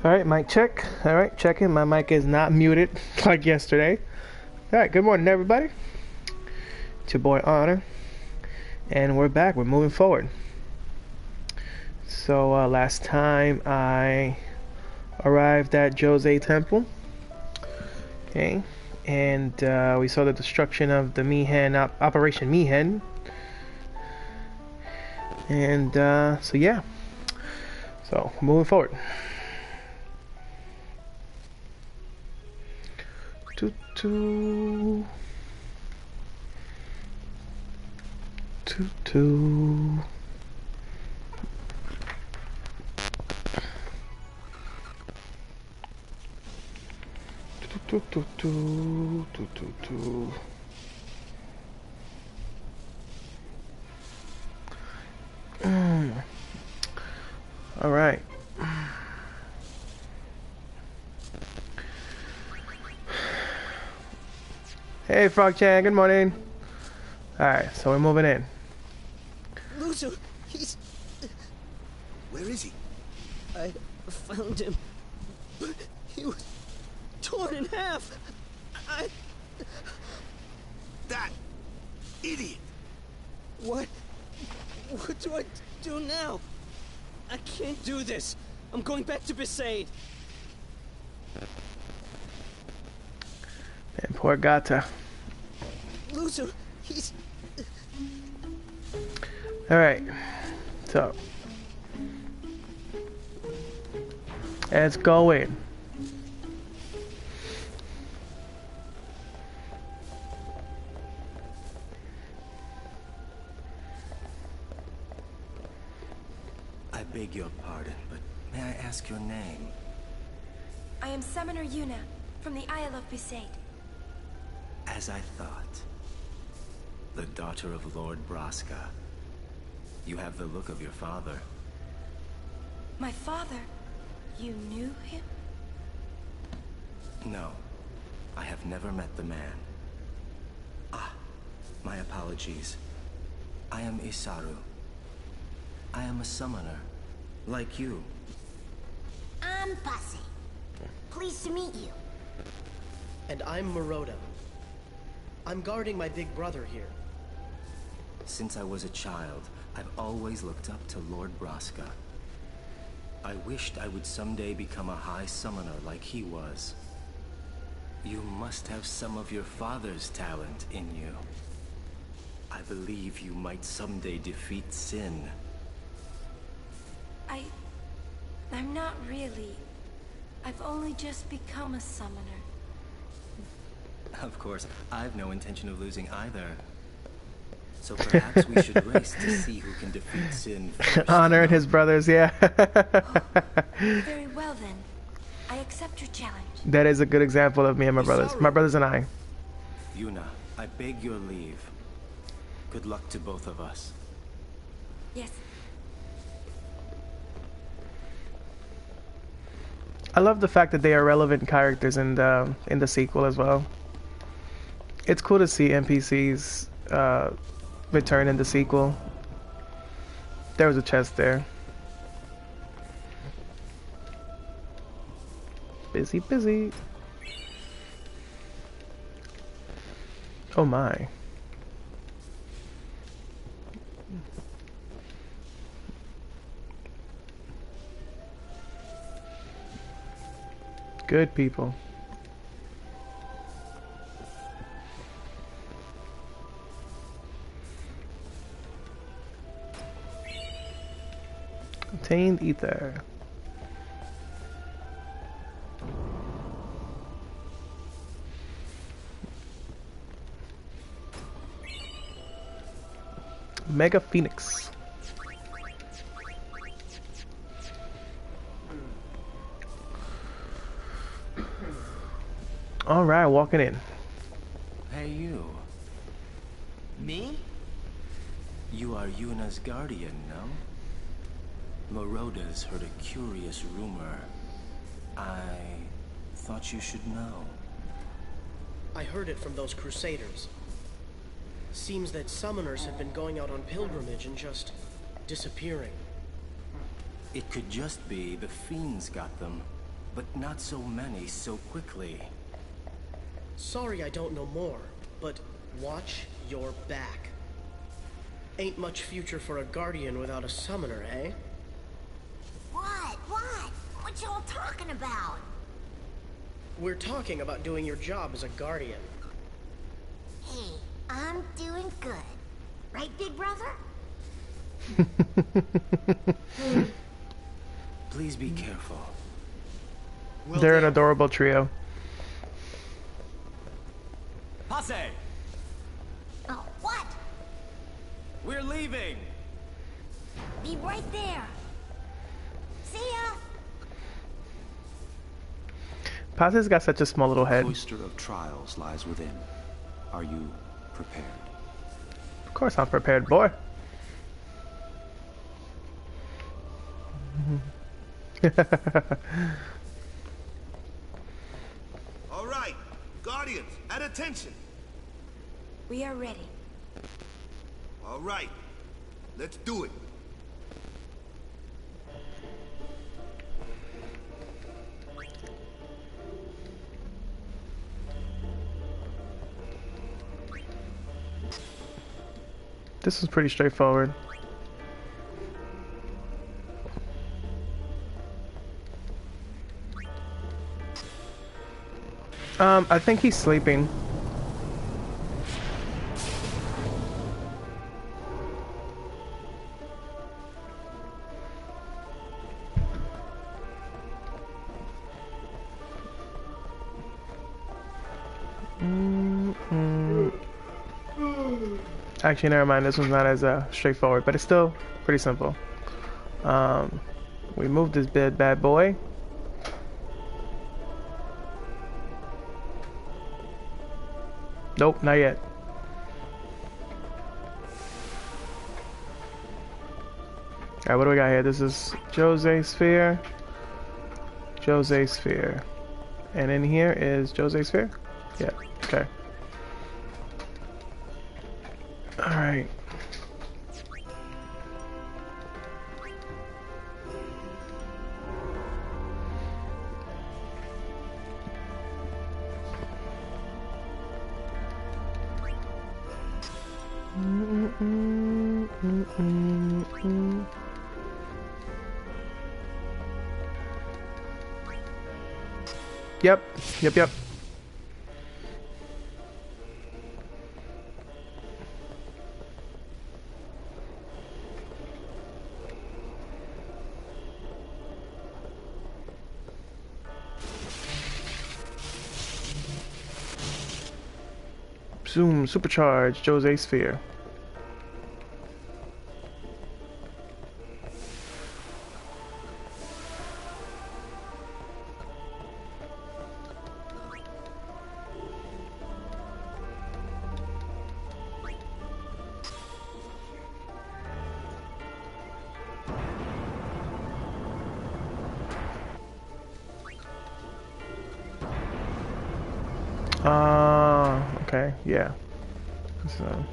All right, mic check. All right, checking. My mic is not muted like yesterday. All right, good morning, everybody. It's your boy Honor, and we're back. We're moving forward. So last time I arrived at Jose Temple, okay, and we saw the destruction of the Mihen Operation Mihen, and so yeah. So moving forward. Two. All right. Hey, Frog Chan. Good morning. All right, so we're moving in. Loser, he's... Where is he? I found him, but he was torn in half. That idiot! What do I do now? I can't do this. I'm going back to Besaid. And poor Gata. Loser, he's... All right, so let's go in. I beg your pardon, but may I ask your name? I am Summoner Yuna, from the Isle of Besaid. As I thought. The daughter of Lord Braska. You have the look of your father. My father? You knew him? No, I have never met the man. Ah, my apologies. I am Isaru. I am a summoner, like you. I'm Bussy. Pleased to meet you. And I'm Maroda. I'm guarding my big brother here. Since I was a child, I've always looked up to Lord Braska. I wished I would someday become a high summoner like he was. You must have some of your father's talent in you. I believe you might someday defeat Sin. I'm not really. I've only just become a summoner. Of course, I've no intention of losing either. So perhaps we should race to see who can defeat Sin first. Honor and his brothers, yeah. Very well then. I accept your challenge. That is a good example of me and my brothers. My brothers and I. Yuna, I beg your leave. Good luck to both of us. Yes. I love the fact that they are relevant characters in the sequel as well. It's cool to see NPCs return in the sequel. There was a chest there. Busy. Oh my. Good people. Obtained ether. Mega Phoenix. All right, walking in. Hey, you. Me? You are Yuna's guardian, no? Maroda's heard a curious rumor. I thought you should know. I heard it from those crusaders. Seems that summoners have been going out on pilgrimage and just disappearing. It could just be the fiends got them. but not so many so quickly. Sorry I don't know more, but watch your back. Ain't much future for a guardian without a summoner, eh? What? What? What y'all talking about? We're talking about doing your job as a guardian. Hey, I'm doing good. Right, big brother? Please be careful. They're an adorable trio. Passe! Oh, what? We're leaving! Be right there. See ya. Paz's got such a small little head. Cloister of trials lies within. Are you prepared? Of course I'm prepared, boy. All right, Guardians, at attention. We are ready. All right, let's do it. This is pretty straightforward. I think he's sleeping. Actually, never mind. This one's not as straightforward, but it's still pretty simple. We moved this bad boy. Nope, not yet. Alright, what do we got here? This is Jose Sphere. Jose Sphere. And in here is Jose Sphere? Yeah, okay. Alright. Yep. Zoom, supercharge, Jose Sphere. Okay, yeah. So.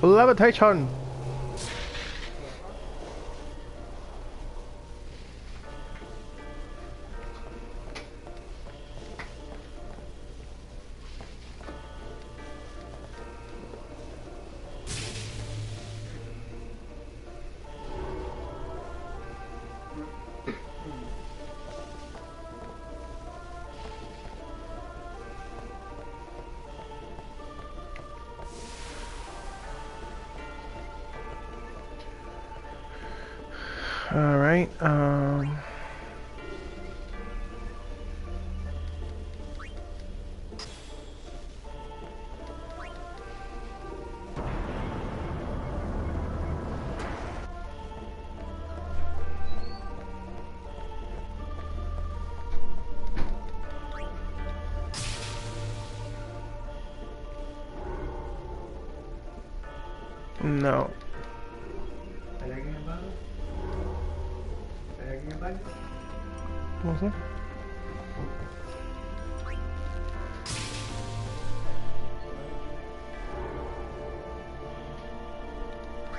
Levitation! All right. No. What's that?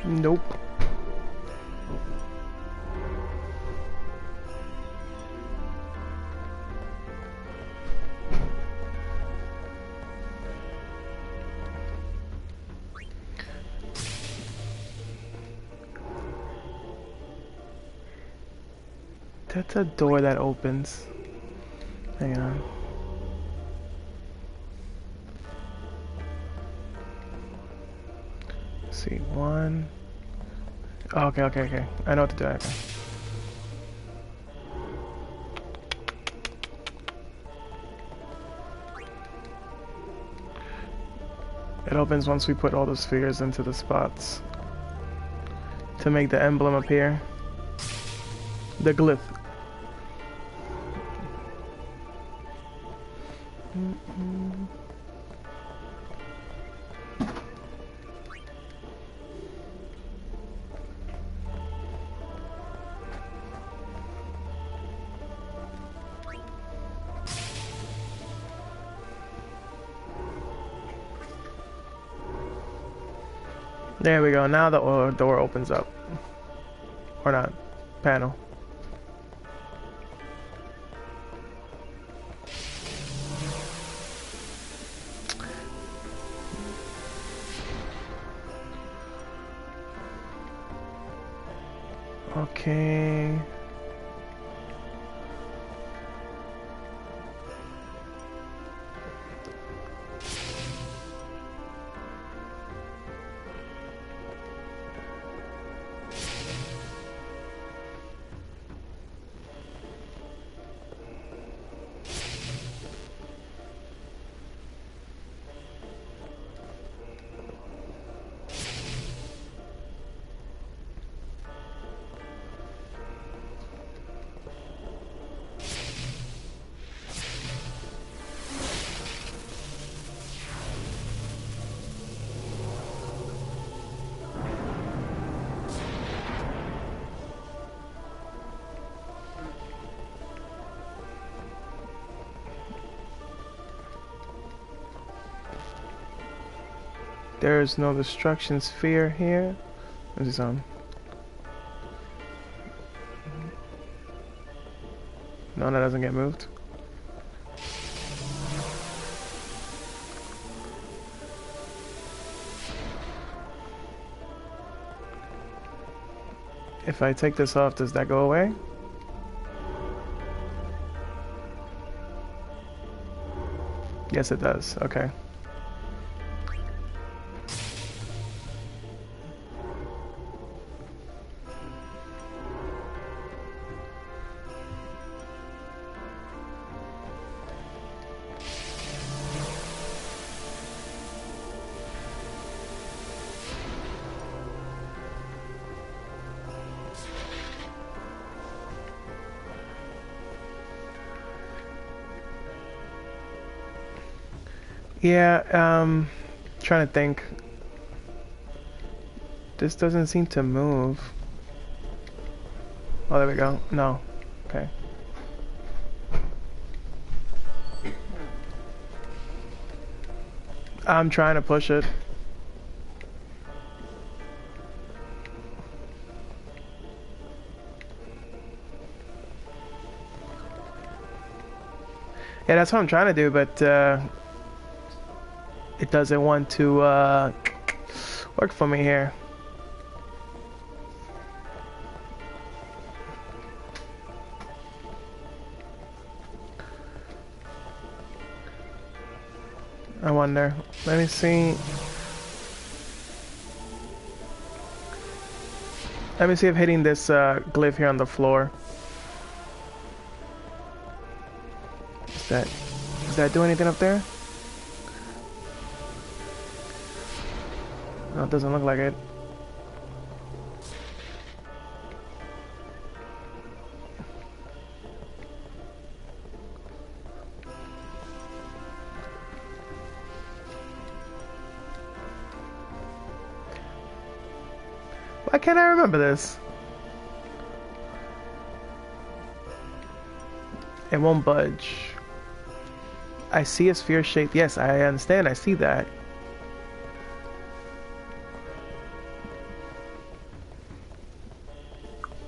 Nope. That's a door that opens. Hang on. Let's see, one. Oh, okay. I know what to do. Okay. It opens once we put all the spheres into the spots to make the emblem appear. The glyph. There we go. Now the door opens up. Or not. Panel. Okay. There's no destruction sphere here. This is no, that doesn't get moved. If I take this off, does that go away? Yes, it does. Okay. Yeah, trying to think. This doesn't seem to move. Oh, there we go. No. Okay. I'm trying to push it. Yeah, that's what I'm trying to do, but it doesn't want to work for me here. I wonder. Let me see. Let me see if hitting this glyph here on the floor. Does that do anything up there? No, it doesn't look like it. Why can't I remember this? It won't budge. I see a sphere shape. Yes, I understand. I see that.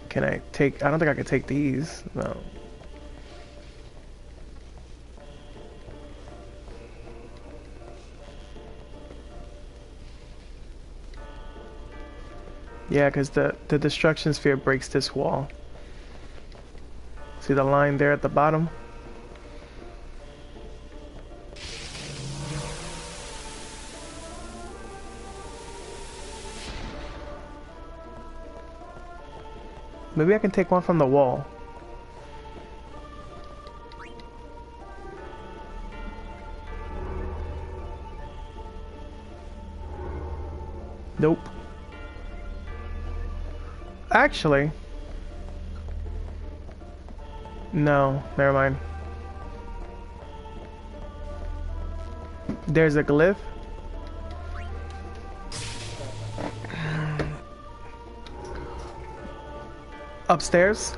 Can I take... I don't think I can take these. No. Yeah, because the destruction sphere breaks this wall. See the line there at the bottom? Maybe I can take one from the wall. Nope. Actually, no, never mind. There's a glyph. Upstairs.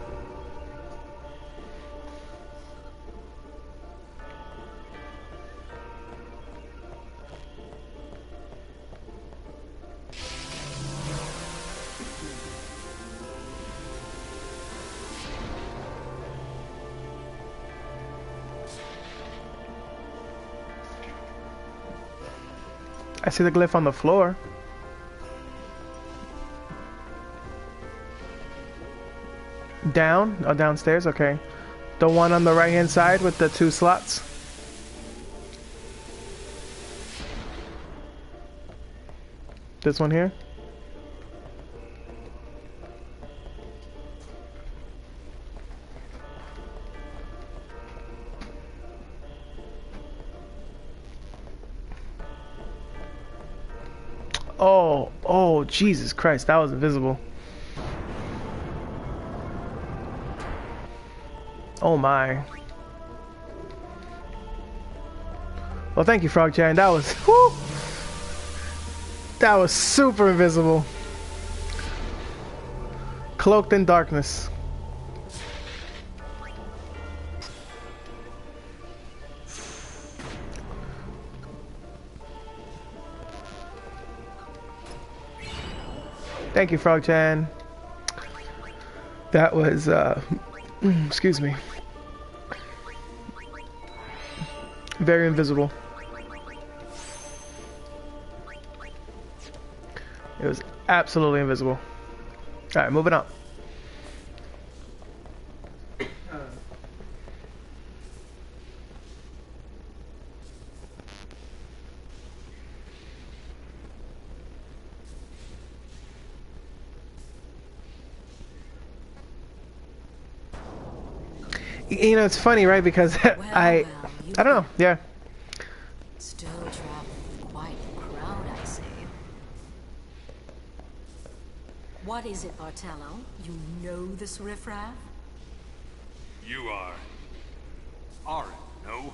I see the glyph on the floor. Down? Oh, downstairs? Okay. The one on the right hand side with the 2 slots. This one here? Oh, Jesus Christ, that was invisible. Oh my. Well, thank you, Frog Giant. That was, whoo! That was super invisible. Cloaked in darkness. Thank you, Frog-chan. That was, excuse me. Very invisible. It was absolutely invisible. Alright, moving on. You know, it's funny, right? Because I don't know. Yeah. Still traveling quite a crowd, I say. What is it, Bartello? You know this riffraff? You are Aaron, no?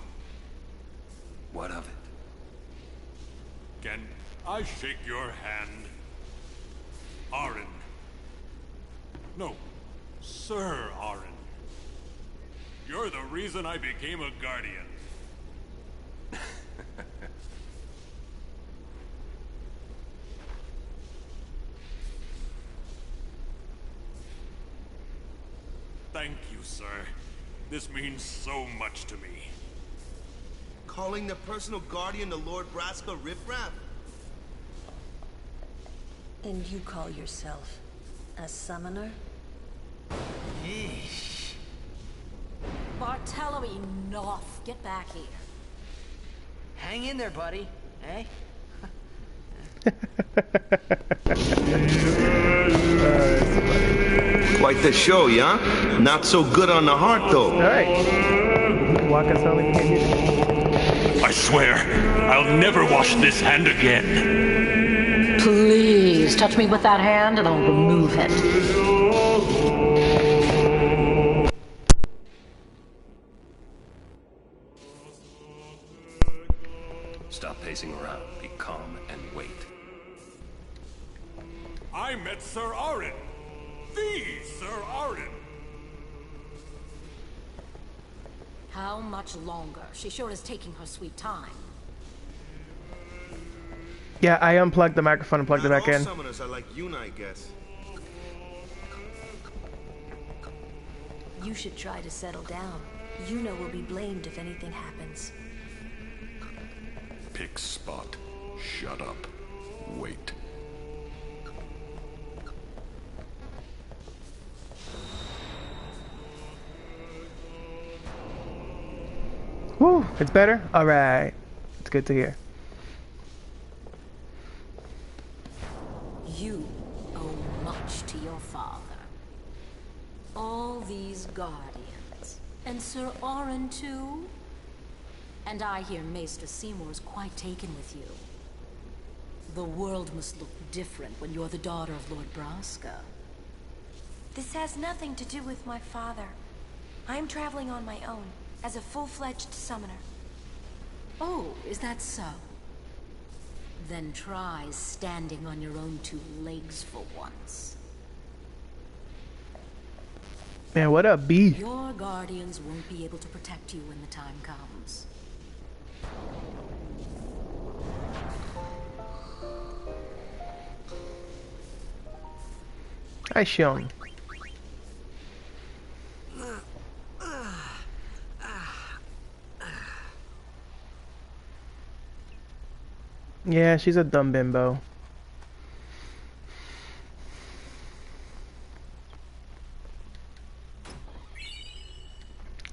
What of it? Can I shake your hand? Aaron. No, Sir Aaron. You're the reason I became a guardian. Thank you, sir. This means so much to me. Calling the personal guardian the Lord Braska riffraff? And you call yourself a summoner? Yeesh. Bartello, enough. Get back here. Hang in there, buddy. Eh? Alright. Quite the show, yeah? Not so good on the heart, though. All right. Waka's only music. I swear, I'll never wash this hand again. Please touch me with that hand and I'll remove it. Stop pacing around. Be calm and wait. I met SirHonor. The SirHonor. How much longer? She sure is taking her sweet time. Yeah, I unplugged the microphone and plugged it back in. Not all summoners are like Yuna, I guess. You should try to settle down. Yuna will be blamed if anything happens. Pick spot. Shut up. Wait. Woo, it's better? Alright. It's good to hear. You owe much to your father. All these guardians. And Sir Orin too? And I hear Maester Seymour's quite taken with you. The world must look different when you're the daughter of Lord Braska. This has nothing to do with my father. I'm traveling on my own, as a full-fledged summoner. Oh, is that so? Then try standing on your own two legs for once. Man, what up, B? Your guardians won't be able to protect you when the time comes. Hi, Shion. Yeah, she's a dumb bimbo.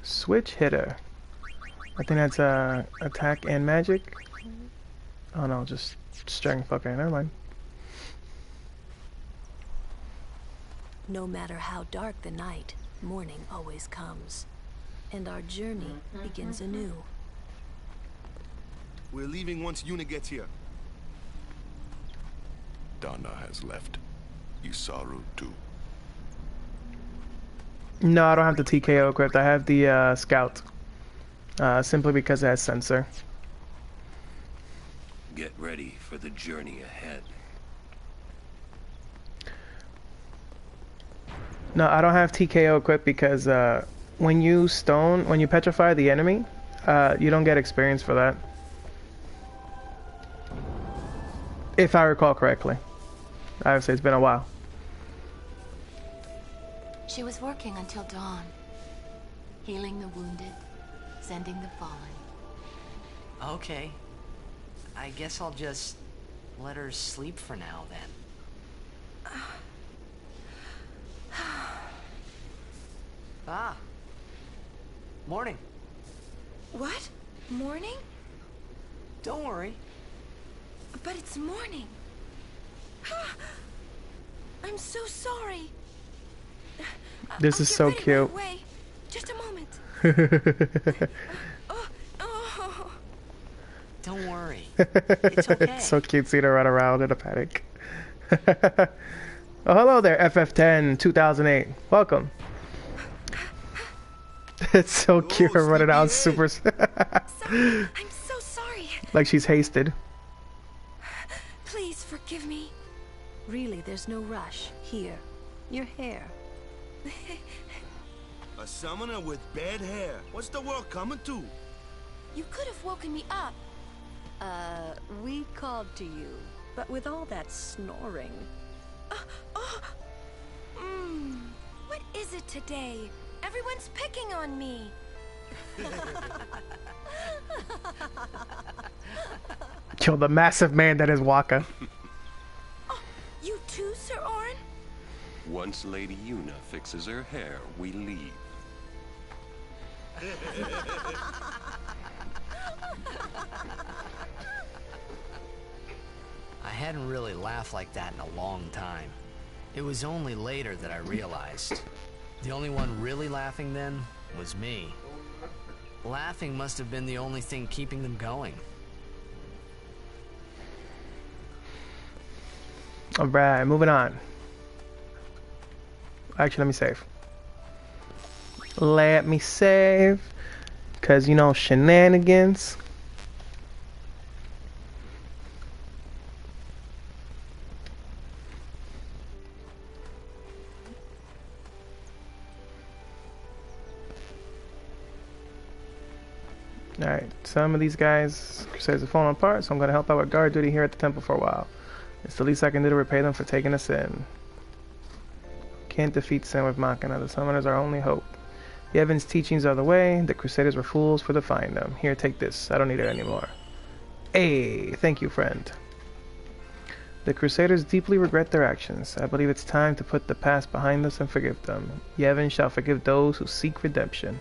Switch hitter. I think that's attack and magic. Oh no, just strength. Okay, never mind. No matter how dark the night, morning always comes. And our journey begins anew. We're leaving once Yuna gets here. Dana has left. Isaru too. No, I don't have the TKO equipped. I have the scout. Simply because it has sensor. Get ready for the journey ahead. No, I don't have TKO equipped because when you petrify the enemy, you don't get experience for that. If I recall correctly. I would say it's been a while. She was working until dawn, healing the wounded, sending the fallen. Okay. I guess I'll just let her sleep for now, then. Ah. Morning. What? Morning? Don't worry. But it's morning. I'm so sorry. This is so cute. Right. Just a moment. Don't worry. It's okay. It's so cute seeing her run around in a panic. Oh, hello there, FF10 2008. Welcome. It's so cute her running out super. Sorry. I'm so sorry. Like she's hasted. Please forgive me. Really, there's no rush. Here, your hair. A summoner with bad hair. What's the world coming to? You could have woken me up. We called to you, but with all that snoring. What is it today? Everyone's picking on me. Kill the massive man that is Waka. Oh, you too, Sir Orin? Once Lady Yuna fixes her hair, we leave. I hadn't really laughed like that in a long time. It was only later that I realized. The only one really laughing then was me. Laughing must have been the only thing keeping them going. Alright, moving on. Actually, let me save. Let me save. Because, you know, shenanigans. Alright, some of these guys, Crusaders have fallen apart, so I'm going to help out with guard duty here at the temple for a while. It's the least I can do to repay them for taking us in. Can't defeat sin with Machina. The summoners are our only hope. Yevon's teachings are the way. The Crusaders were fools for defying them. Here, take this. I don't need it anymore. Hey, thank you, friend. The Crusaders deeply regret their actions. I believe it's time to put the past behind us and forgive them. Yevon shall forgive those who seek redemption.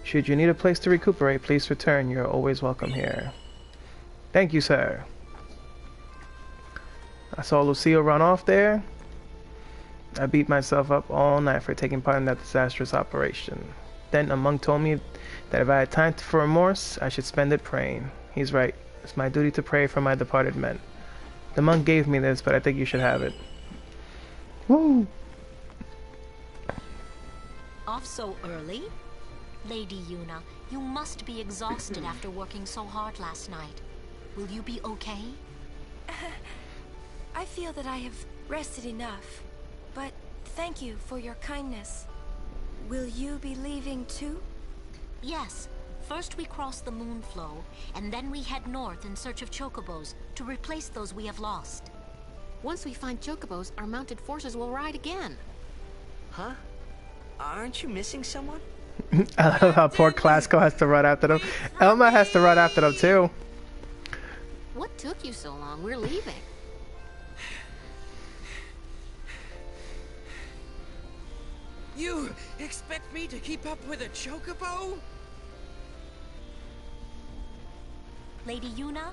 Should you need a place to recuperate, please return. You are always welcome here. Thank you, sir. I saw Lucio run off there. I beat myself up all night for taking part in that disastrous operation. Then a monk told me that if I had time for remorse, I should spend it praying. He's right. It's my duty to pray for my departed men. The monk gave me this, but I think you should have it. Woo! Off so early? Lady Yuna, you must be exhausted after working so hard last night. Will you be okay? I feel that I have rested enough, but thank you for your kindness. Will you be leaving too? Yes. First we cross the Moonflow, and then we head north in search of chocobos to replace those we have lost. Once we find chocobos, our mounted forces will ride again. Huh? Aren't you missing someone? I love how poor Classico has to run after them. Elma has to run after them too. What took you so long? We're leaving. You expect me to keep up with a chocobo? Lady Yuna,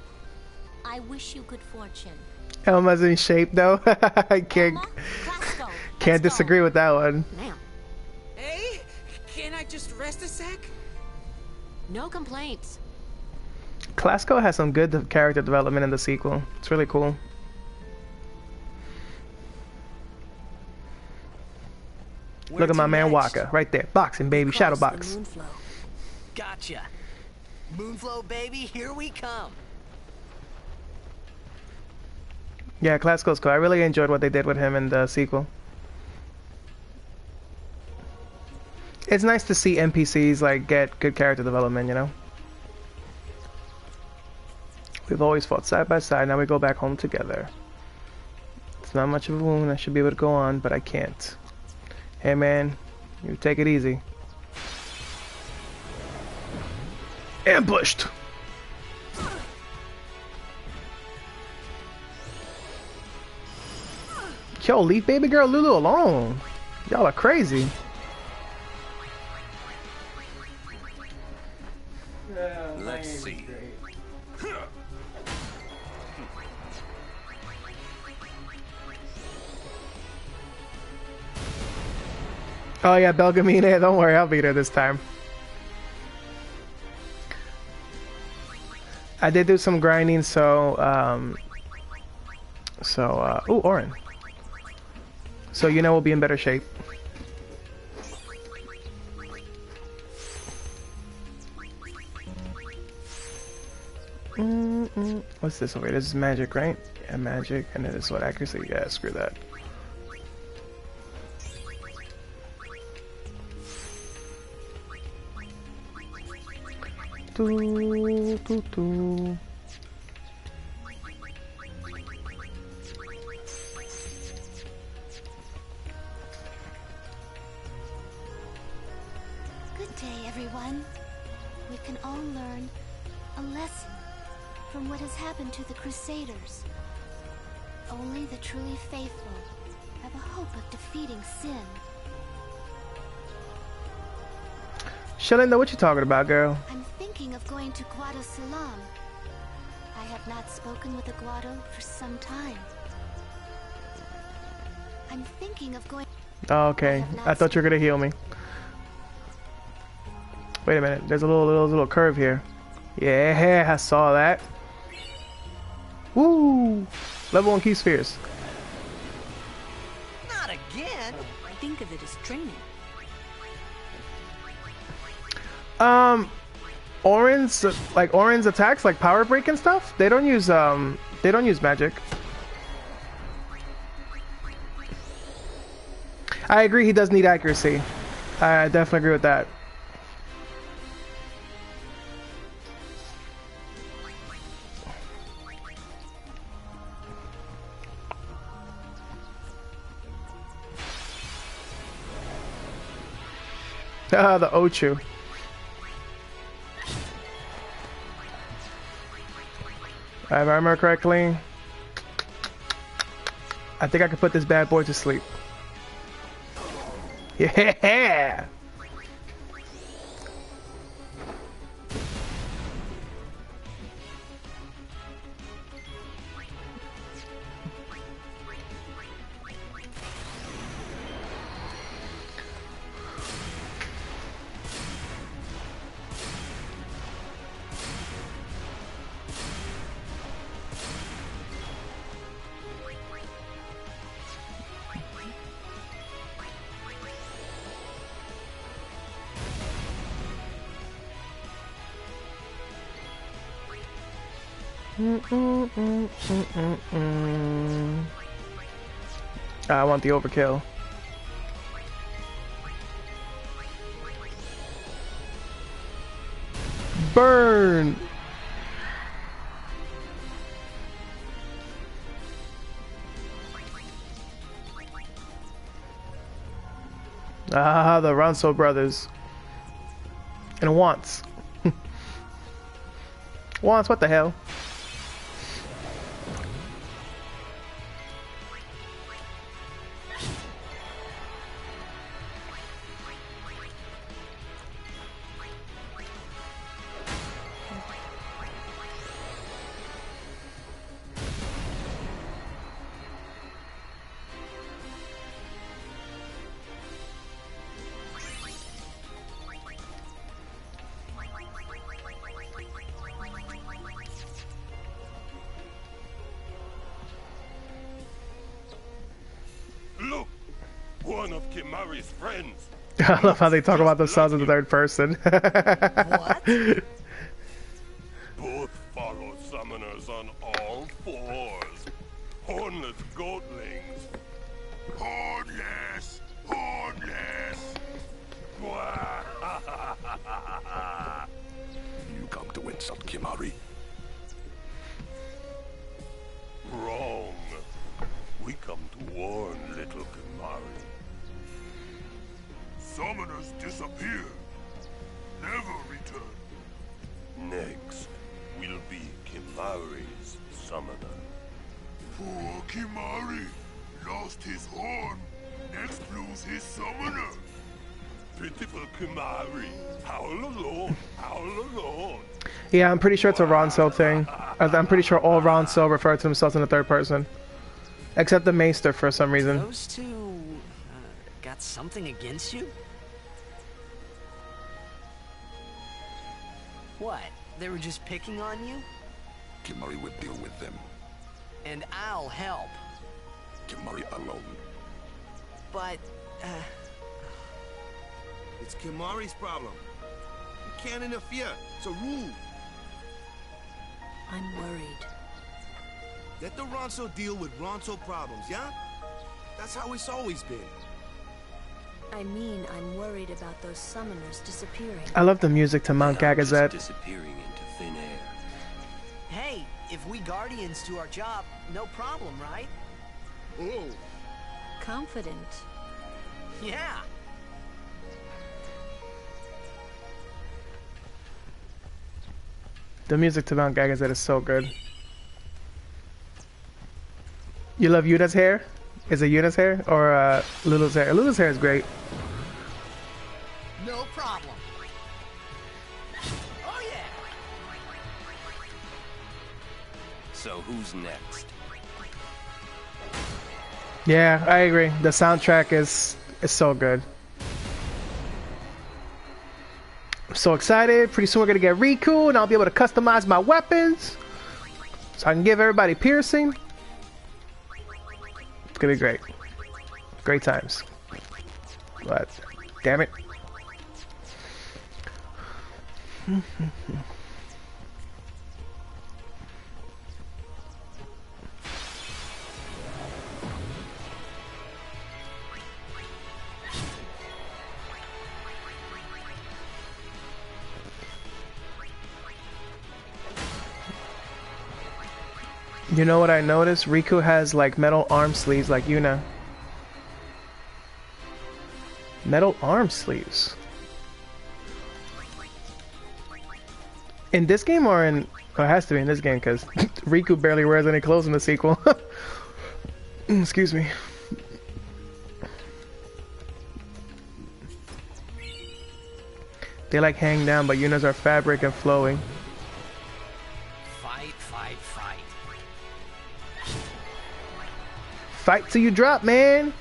I wish you good fortune. Elma's in shape though. I can't disagree with that one. Ma'am. Hey, can I just rest a sec? No complaints. Classico has some good character development in the sequel. It's really cool. Look at my man Waka right there. Boxing, baby. Shadow box. Gotcha. Moonflow, baby. Here we come. Yeah, Classico's cool. I really enjoyed what they did with him in the sequel. It's nice to see NPCs like get good character development, you know? We've always fought side by side. Now we go back home together. It's not much of a wound. I should be able to go on, but I can't. Hey man, you take it easy. Ambushed! Yo, leave baby girl Lulu alone. Y'all are crazy. Let's see. Oh yeah, Belgamine, don't worry, I'll beat her this time. I did do some grinding, so ooh, Orin. So you know we'll be in better shape. What's this over here? This is magic, right? Yeah, magic, and then this is what, accuracy? Yeah, screw that. Good day, everyone. We can all learn a lesson from what has happened to the Crusaders. Only the truly faithful have a hope of defeating sin. Shalinda, what you talking about, girl? I'm thinking of going to Guado Salam. I have not spoken with a Guado for some time. I'm thinking of going. Oh, okay. I thought you were gonna heal me. Wait a minute. There's a little curve here. Yeah, I saw that. Woo! Level 1 key spheres. Not again. I think of it as training. Orin's attacks, like power break and stuff, they don't use magic. I agree, he does need accuracy. I definitely agree with that. Ah, the Ochu. If I remember correctly, I think I could put this bad boy to sleep. Yeah! I want the overkill. Burn! Ah, the Ronso brothers. And Wants. Wants, what the hell? Look! One of Kimari's friends! I love how they talk about themselves in the third person. What? Both follow summoners on all fours. Hornless goatlings. Hornless! Hornless! You come to insult Kimari? Wrong. We come to warn little Kimari. Summoners disappear. Never return. Next will be Kimari's summoner. Poor Kimari lost his horn. Next lose his summoner. Pitiful Kimari. Howl alone. Howl alone. Yeah, I'm pretty sure it's a Ronso thing. I'm pretty sure all Ronso refer to themselves in the third person. Except the Maester for some reason. Those two got something against you? What? They were just picking on you? Kimari will deal with them. And I'll help. Kimari alone. But, It's Kimari's problem. You can't interfere. It's a rule. I'm worried. Let the Ronso deal with Ronso problems, yeah? That's how it's always been. I mean, I'm worried about those summoners disappearing. I love the music to Mount Gagazet. Disappearing into thin air. hey, if we Guardians do our job, no problem, right? Oh. Confident. Yeah. The music to Mount Gagazet is so good. You love Yuna's hair? Is it Yuna's hair or Lulu's hair? Lulu's hair is great. No problem. Oh yeah. So who's next? Yeah, I agree. The soundtrack is so good. I'm so excited. Pretty soon we're gonna get Riku, and I'll be able to customize my weapons, so I can give everybody piercing. It's gonna be great. Great times. But damn it. You know what I noticed? Riku has like metal arm sleeves like Yuna. Metal arm sleeves. In this game or in... Oh, it has to be in this game because Riku barely wears any clothes in the sequel. Excuse me. They like hang down, but Yuna's are fabric and flowing. Fight, fight, fight. Fight till you drop, man.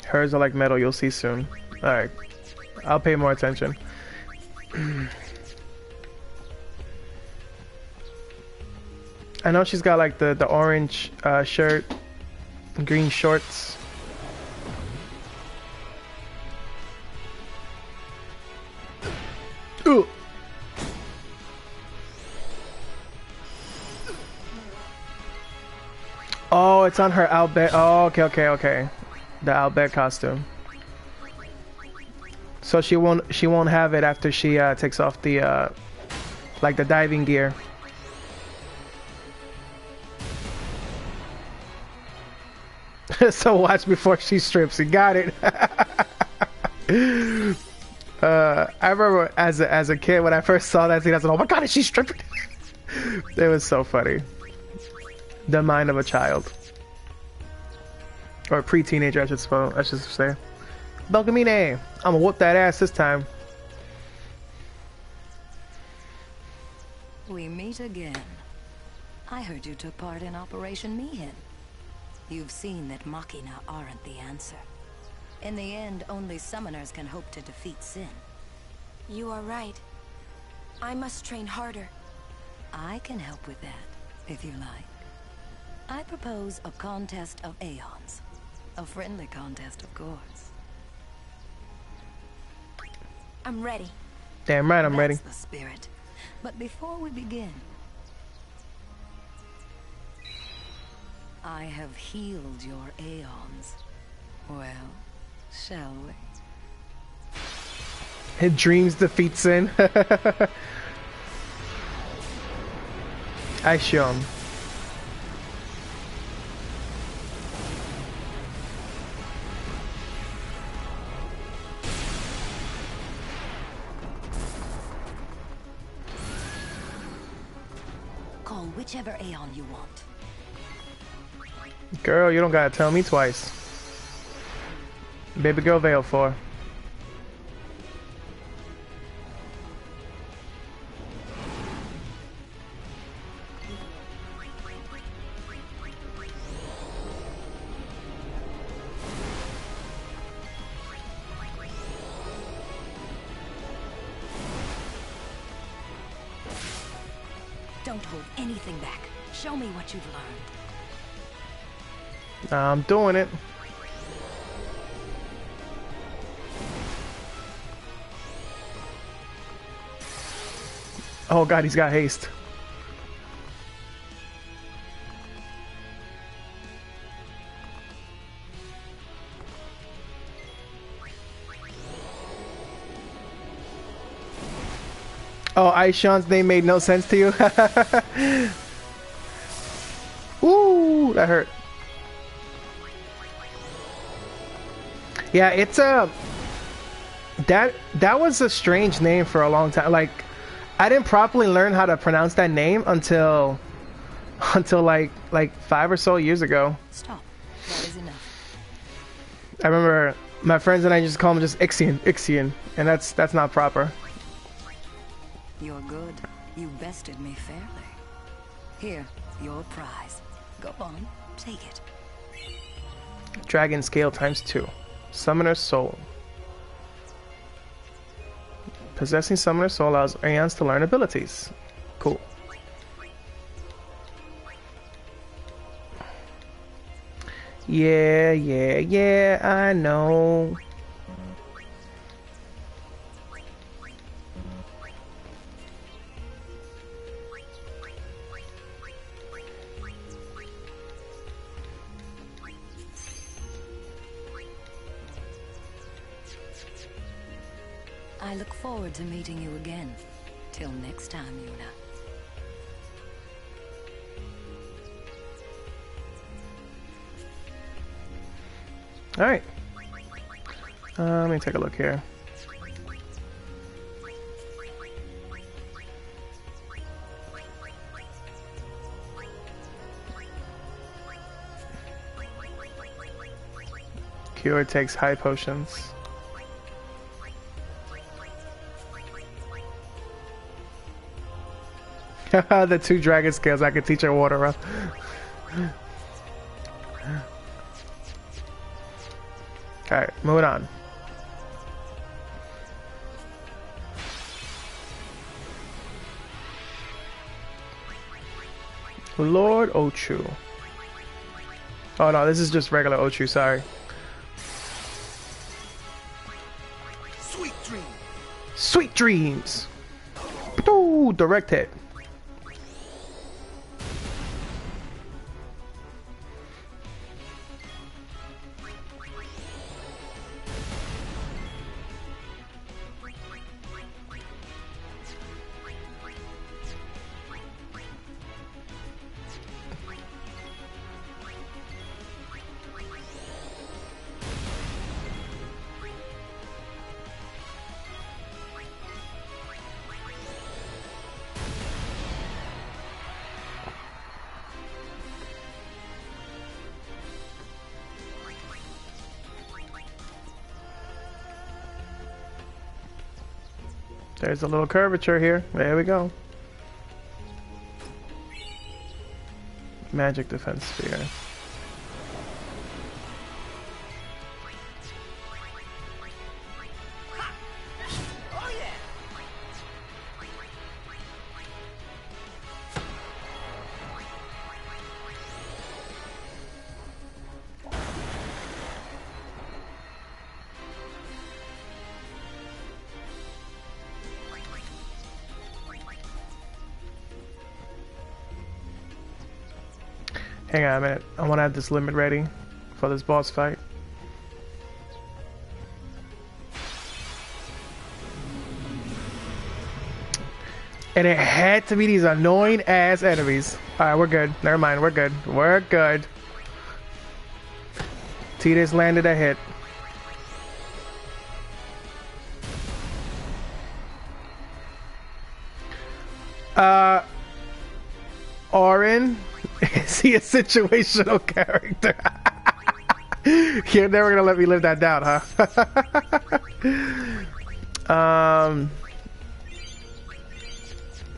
Hers are like metal, you'll see soon. Alright. I'll pay more attention. I know she's got like the orange shirt, green shorts. Ooh. Oh, it's on her Outback. Oh, okay. The Outback costume. So she won't have it after she takes off the like the diving gear. So watch before she strips. You got it. I remember as a kid when I first saw that scene, I said, "Oh my God, is she stripping?" It was so funny. The mind of a child. Or pre-teenager, I should say. Belkamine, I'm gonna whoop that ass this time. We meet again. I heard you took part in Operation Mihin. You've seen that Machina aren't the answer. In the end, only summoners can hope to defeat Sin. You are right. I must train harder. I can help with that, if you like. I propose a contest of Aeons. A friendly contest, of course. I'm ready. Damn right, I'm ready. That's the spirit. But before we begin, I have healed your Aeons. Well, shall we? His dreams defeat Sin. I show him. Call whichever Aeon you want. Girl, you don't gotta tell me twice. Baby girl Veil 4. Don't hold anything back. Show me what you've learned. I'm doing it. Oh God, he's got haste. Oh, Aishan's name made no sense to you? Ooh, that hurt. Yeah, it's a... That was a strange name for a long time. Like, I didn't properly learn how to pronounce that name until like 5 or so years ago. Stop. That is enough. I remember my friends and I just call him just Ixion, and that's not proper. You're good. You bested me fairly. Here, your prize. Go on, take it. Dragon scale ×2. Summoner soul. Possessing Summoner soul allows Aeons to learn abilities. Cool. Yeah, I know. I look forward to meeting you again. Till next time, Yuna. Alright. Let me take a look here. Cure takes high potions. The 2 dragon scales I could teach her water up. Alright, moving on. Lord Ochu. Oh no, this is just regular Ochu, sorry. Sweet dreams. Sweet dreams. Ooh, direct hit. There's a little curvature here. There we go. Magic defense sphere. Hang on a minute. I want to have this limit ready for this boss fight. And it had to be these annoying ass enemies. Alright, we're good. Never mind, we're good. We're good. Tidus landed a hit. Auron, is he a situational character? You're never gonna let me live that down, huh?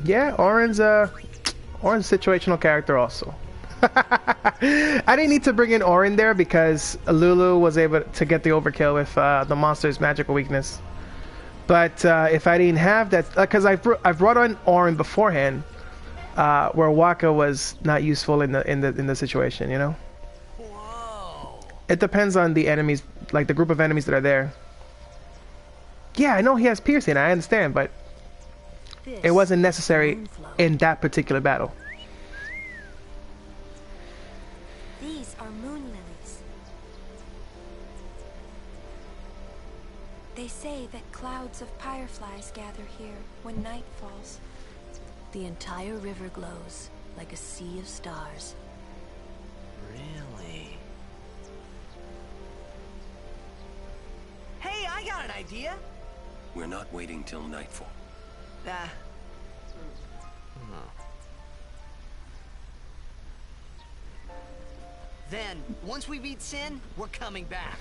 Yeah, Auron's situational character also. I didn't need to bring in Auron there because Lulu was able to get the overkill with the monster's magical weakness. But if I didn't have that, because I've brought on Auron beforehand, where Waka was not useful in the situation, you know. Whoa. It depends on the enemies, like the group of enemies that are there. Yeah, I know he has piercing. I understand, but it wasn't necessary in that particular battle. These are moon lilies. They say that clouds of fireflies gather here when night falls. The entire river glows like a sea of stars. Really? Hey, I got an idea. We're not waiting till nightfall. Then, once we beat Sin, we're coming back.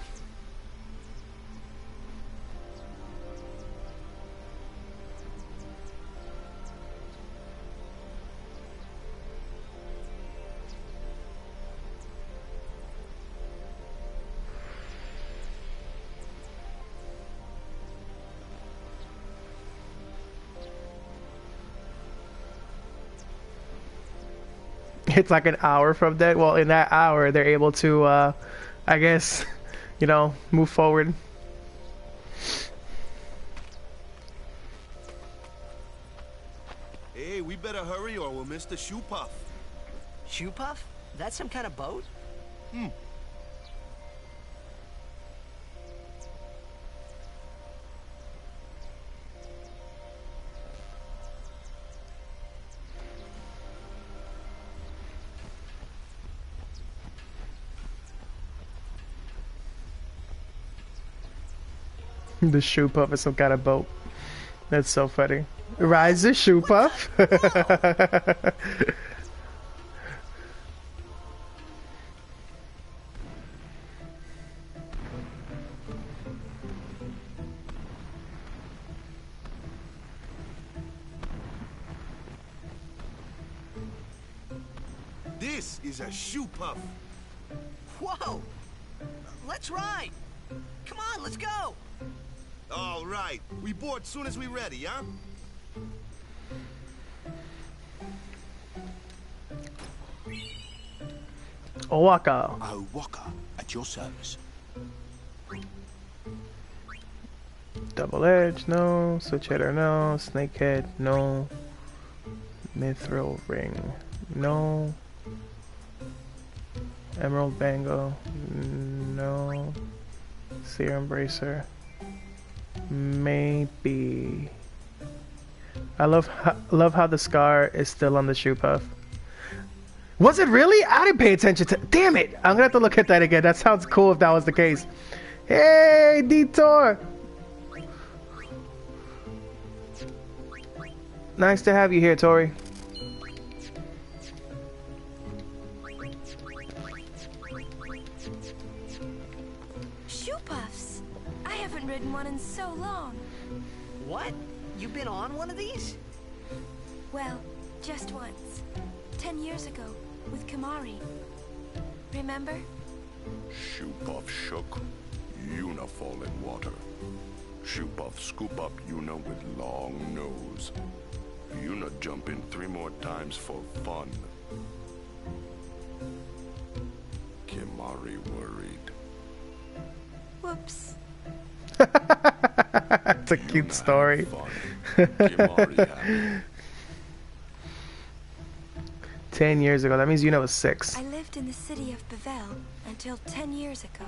It's like an hour from that. Well, in that hour, they're able to, I guess, you know, move forward. Hey, we better hurry or we'll miss the shoe puff. Shoe puff? That's some kind of boat? Hmm. The shoe puff is some kind of boat. That's so funny. Rise the shoe puff. This is a shoe puff. Whoa! Let's ride! Come on, let's go! All right. We board soon as we ready, huh? Owaka. Owaka, at your service. Double edge, no. Switch hitter, no. Snakehead, no. Mithril ring, no. Emerald bangle, no. Serum bracer, maybe. I love how the scar is still on the shoe puff. Was it really? I didn't pay attention to. Damn it! I'm gonna have to look at that again. That sounds cool if that was the case. Hey, Detour! Nice to have you here, Tori. Shoe puffs. I haven't ridden one in so long. What? You've been on one of these? Well, just once. 10 years ago, with Kimari. Remember? Shoe puff shook. Yuna fall in water. Shoe puff scoop up Yuna with long nose. Yuna jump in 3 more times for fun. Kimari worried. Whoops. It's a cute story. Kimari happy. 10 years ago. That means Yuna was 6. I lived in the city of Bevel until 10 years ago.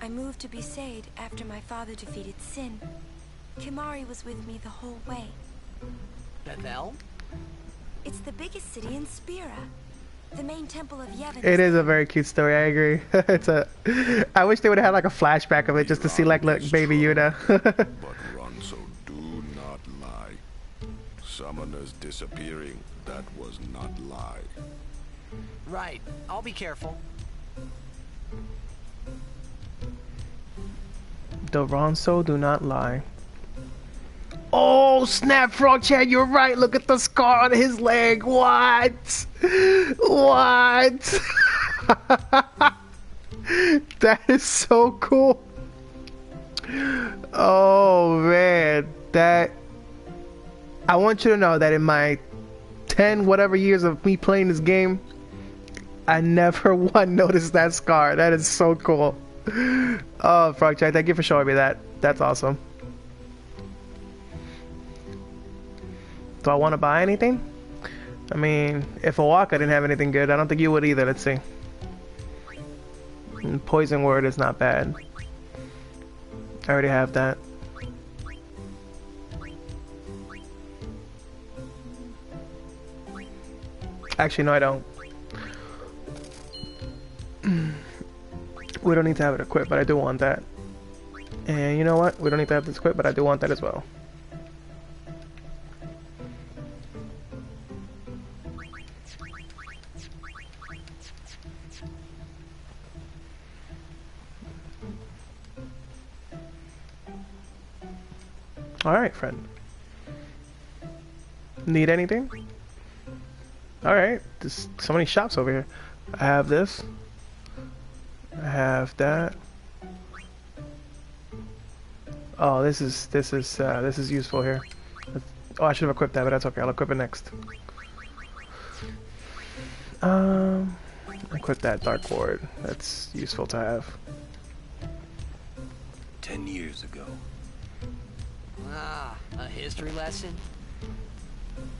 I moved to Besaid after my father defeated Sin. Kimari was with me the whole way. Bevel? It's the biggest city in Spira. The main temple of Yevon. It is a very cute story. I agree. It's a. I wish they would have had like a flashback of it just to see like, look, baby Yuna. But Ronso, do not lie. Summoners disappearing, that was not lie. Right. I'll be careful. The Ronso do not lie. Oh snap, Frog Chat, you're right. Look at the scar on his leg. What? What? That is so cool. Oh man, that. I want you to know that in my 10 whatever years of me playing this game, I never once noticed that scar. That is so cool. Oh, Frog Chat, thank you for showing me that. That's awesome. Do I want to buy anything? I mean, if Owaka didn't have anything good, I don't think you would either. Let's see. Poison word is not bad. I already have that. Actually, no, I don't. We don't need to have it equipped, but I do want that. And you know what? We don't need to have this equipped, but I do want that as well. Alright, friend. Need anything? Alright, there's so many shops over here. I have this. I have that. Oh, this is useful here. Oh, I should have equipped that, but that's okay. I'll equip it next. Equip that dark ward. That's useful to have. 10 years ago, Ah, a history lesson?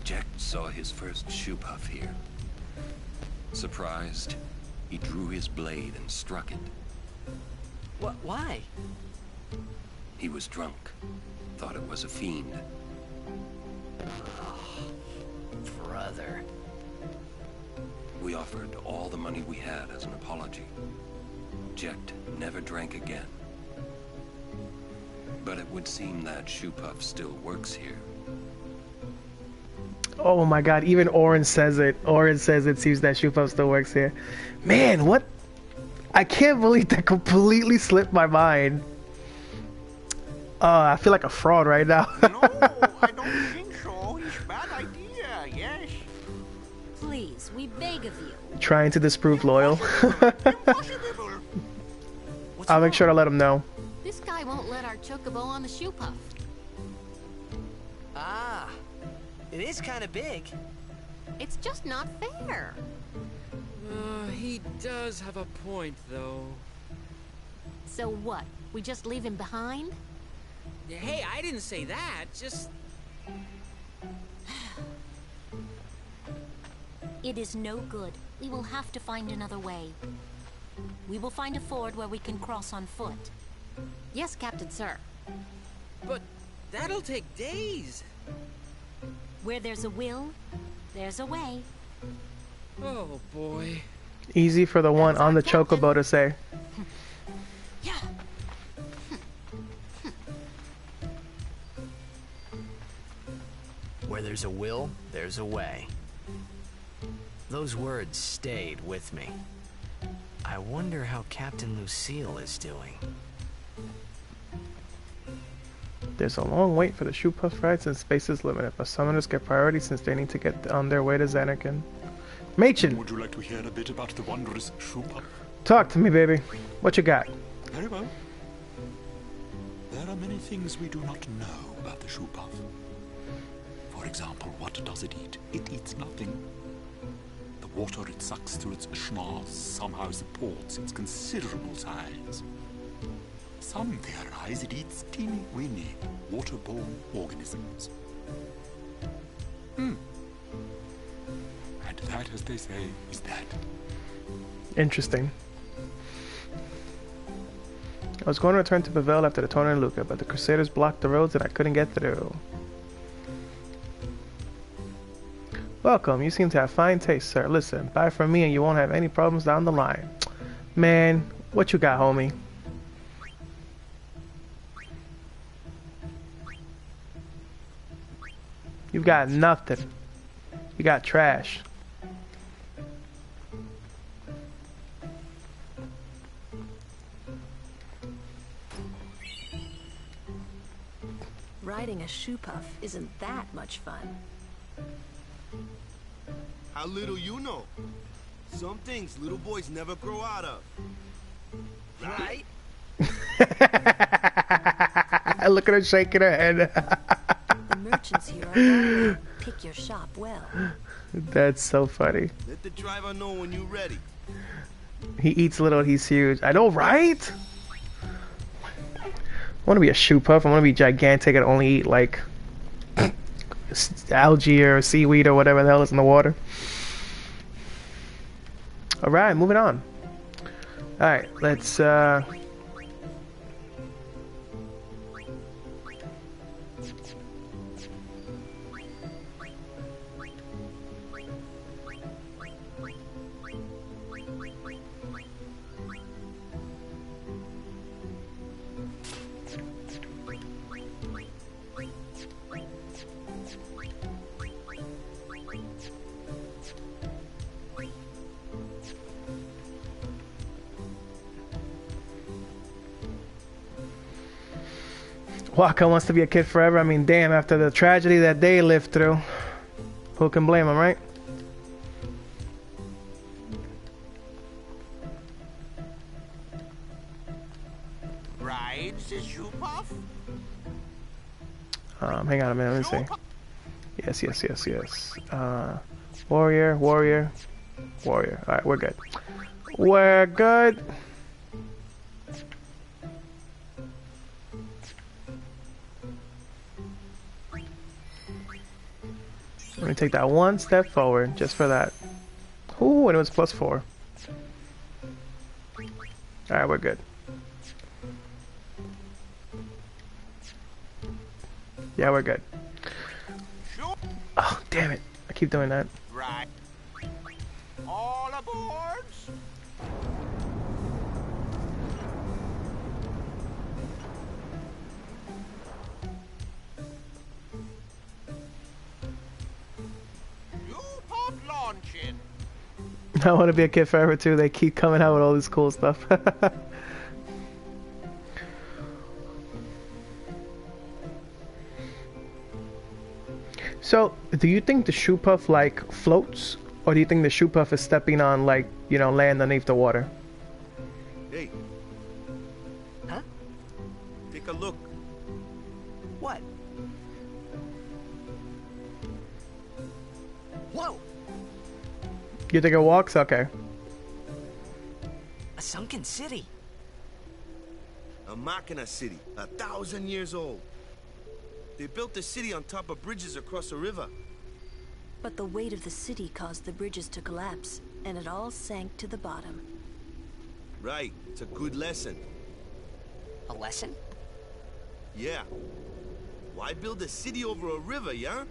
Jack saw his first shoe puff here. Surprised, he drew his blade and struck it. What? Why? He was drunk, thought it was a fiend. Oh, brother. We offered all the money we had as an apology. Jecht never drank again. But it would seem that shoe puff still works here. Oh my god, even Orin says it. Orin says it seems that shoe puff still works here. Man, what? I can't believe that completely slipped my mind. I feel like a fraud right now. No, I don't think so. It's a bad idea, yes. Please, we beg of you. Trying to disprove loyal. I'll make sure to let him know. This guy won't let our chocobo on the shoe puff. Ah, it is kind of big. It's just not fair. He does have a point, though. So what? We just leave him behind? Hey, I didn't say that. Just... It is no good. We will have to find another way. We will find a ford where we can cross on foot. Yes, Captain Sir. But that'll take days. Where there's a will, there's a way. Oh, boy. Easy for the one on the chocobo to say. Where there's a will, there's a way. Those words stayed with me. I wonder how Captain Lucille is doing. There's a long wait for the shoe puff rides and space is limited, but summoners get priority since they need to get on their way to Xanarkand. Machen! Would you like to hear a bit about the wondrous shoe puff? Talk to me, baby. What you got? Very well. There are many things we do not know about the shoe puff. For example, what does it eat? It eats nothing. The water it sucks through its schnoz somehow supports its considerable size. Some theorize it eats teeny-weeny waterborne organisms. And that, as they say, is that. Interesting. I was going to return to Pavel after the tornado in Luca, but the Crusaders blocked the roads and I couldn't get through. Welcome, you seem to have fine taste, sir. Listen, buy from me and you won't have any problems down the line. Man, what you got, homie? You got nothing. You got trash. Riding a shoe puff isn't that much fun. How little you know. Some things little boys never grow out of. Right? Look at her shaking her head. The merchants here are going. Pick your shop well. That's so funny. Let the driver know when you're ready. He eats little, he's huge. I know, right? I want to be a shoe puff. I want to be gigantic and only eat like algae or seaweed or whatever the hell is in the water. Alright, moving on. Alright, let's Waka wants to be a kid forever. I mean, damn, after the tragedy that they lived through. Who can blame him, right? Rides the shoe puff? Hang on a minute, let me see. Yes. Warrior. warrior. All right, we're good. We're good. Let me take that one step forward just for that. Ooh, and it was +4. Alright, we're good. Yeah, we're good. Oh, damn it. I keep doing that. Right. All aboard. Pop launching. I want to be a kid forever too. They keep coming out with all this cool stuff. So, do you think the shoe puff like floats, or do you think the shoe puff is stepping on like, you know, land underneath the water? Hey. Huh? Take a look. What? Whoa! You think it walks? Okay. A sunken city. A Machina city, 1,000 years old. They built the city on top of bridges across a river. But the weight of the city caused the bridges to collapse, and it all sank to the bottom. Right, it's a good lesson. A lesson? Yeah. Why build a city over a river, yeah?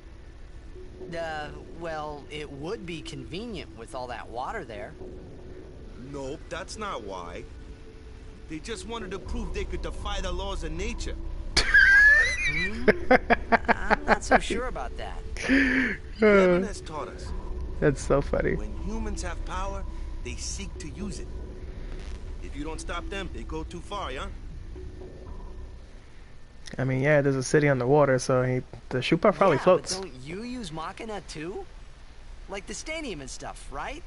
Well, it would be convenient with all that water there. Nope, that's not why. They just wanted to prove they could defy the laws of nature. I'm not so sure about that. Heaven has taught us. That's so funny. When humans have power, they seek to use it. If you don't stop them, they go too far, yeah? I mean, yeah, there's a city on the water, so the shoe puff probably floats. But don't you use Machina too? Like the stadium and stuff, right?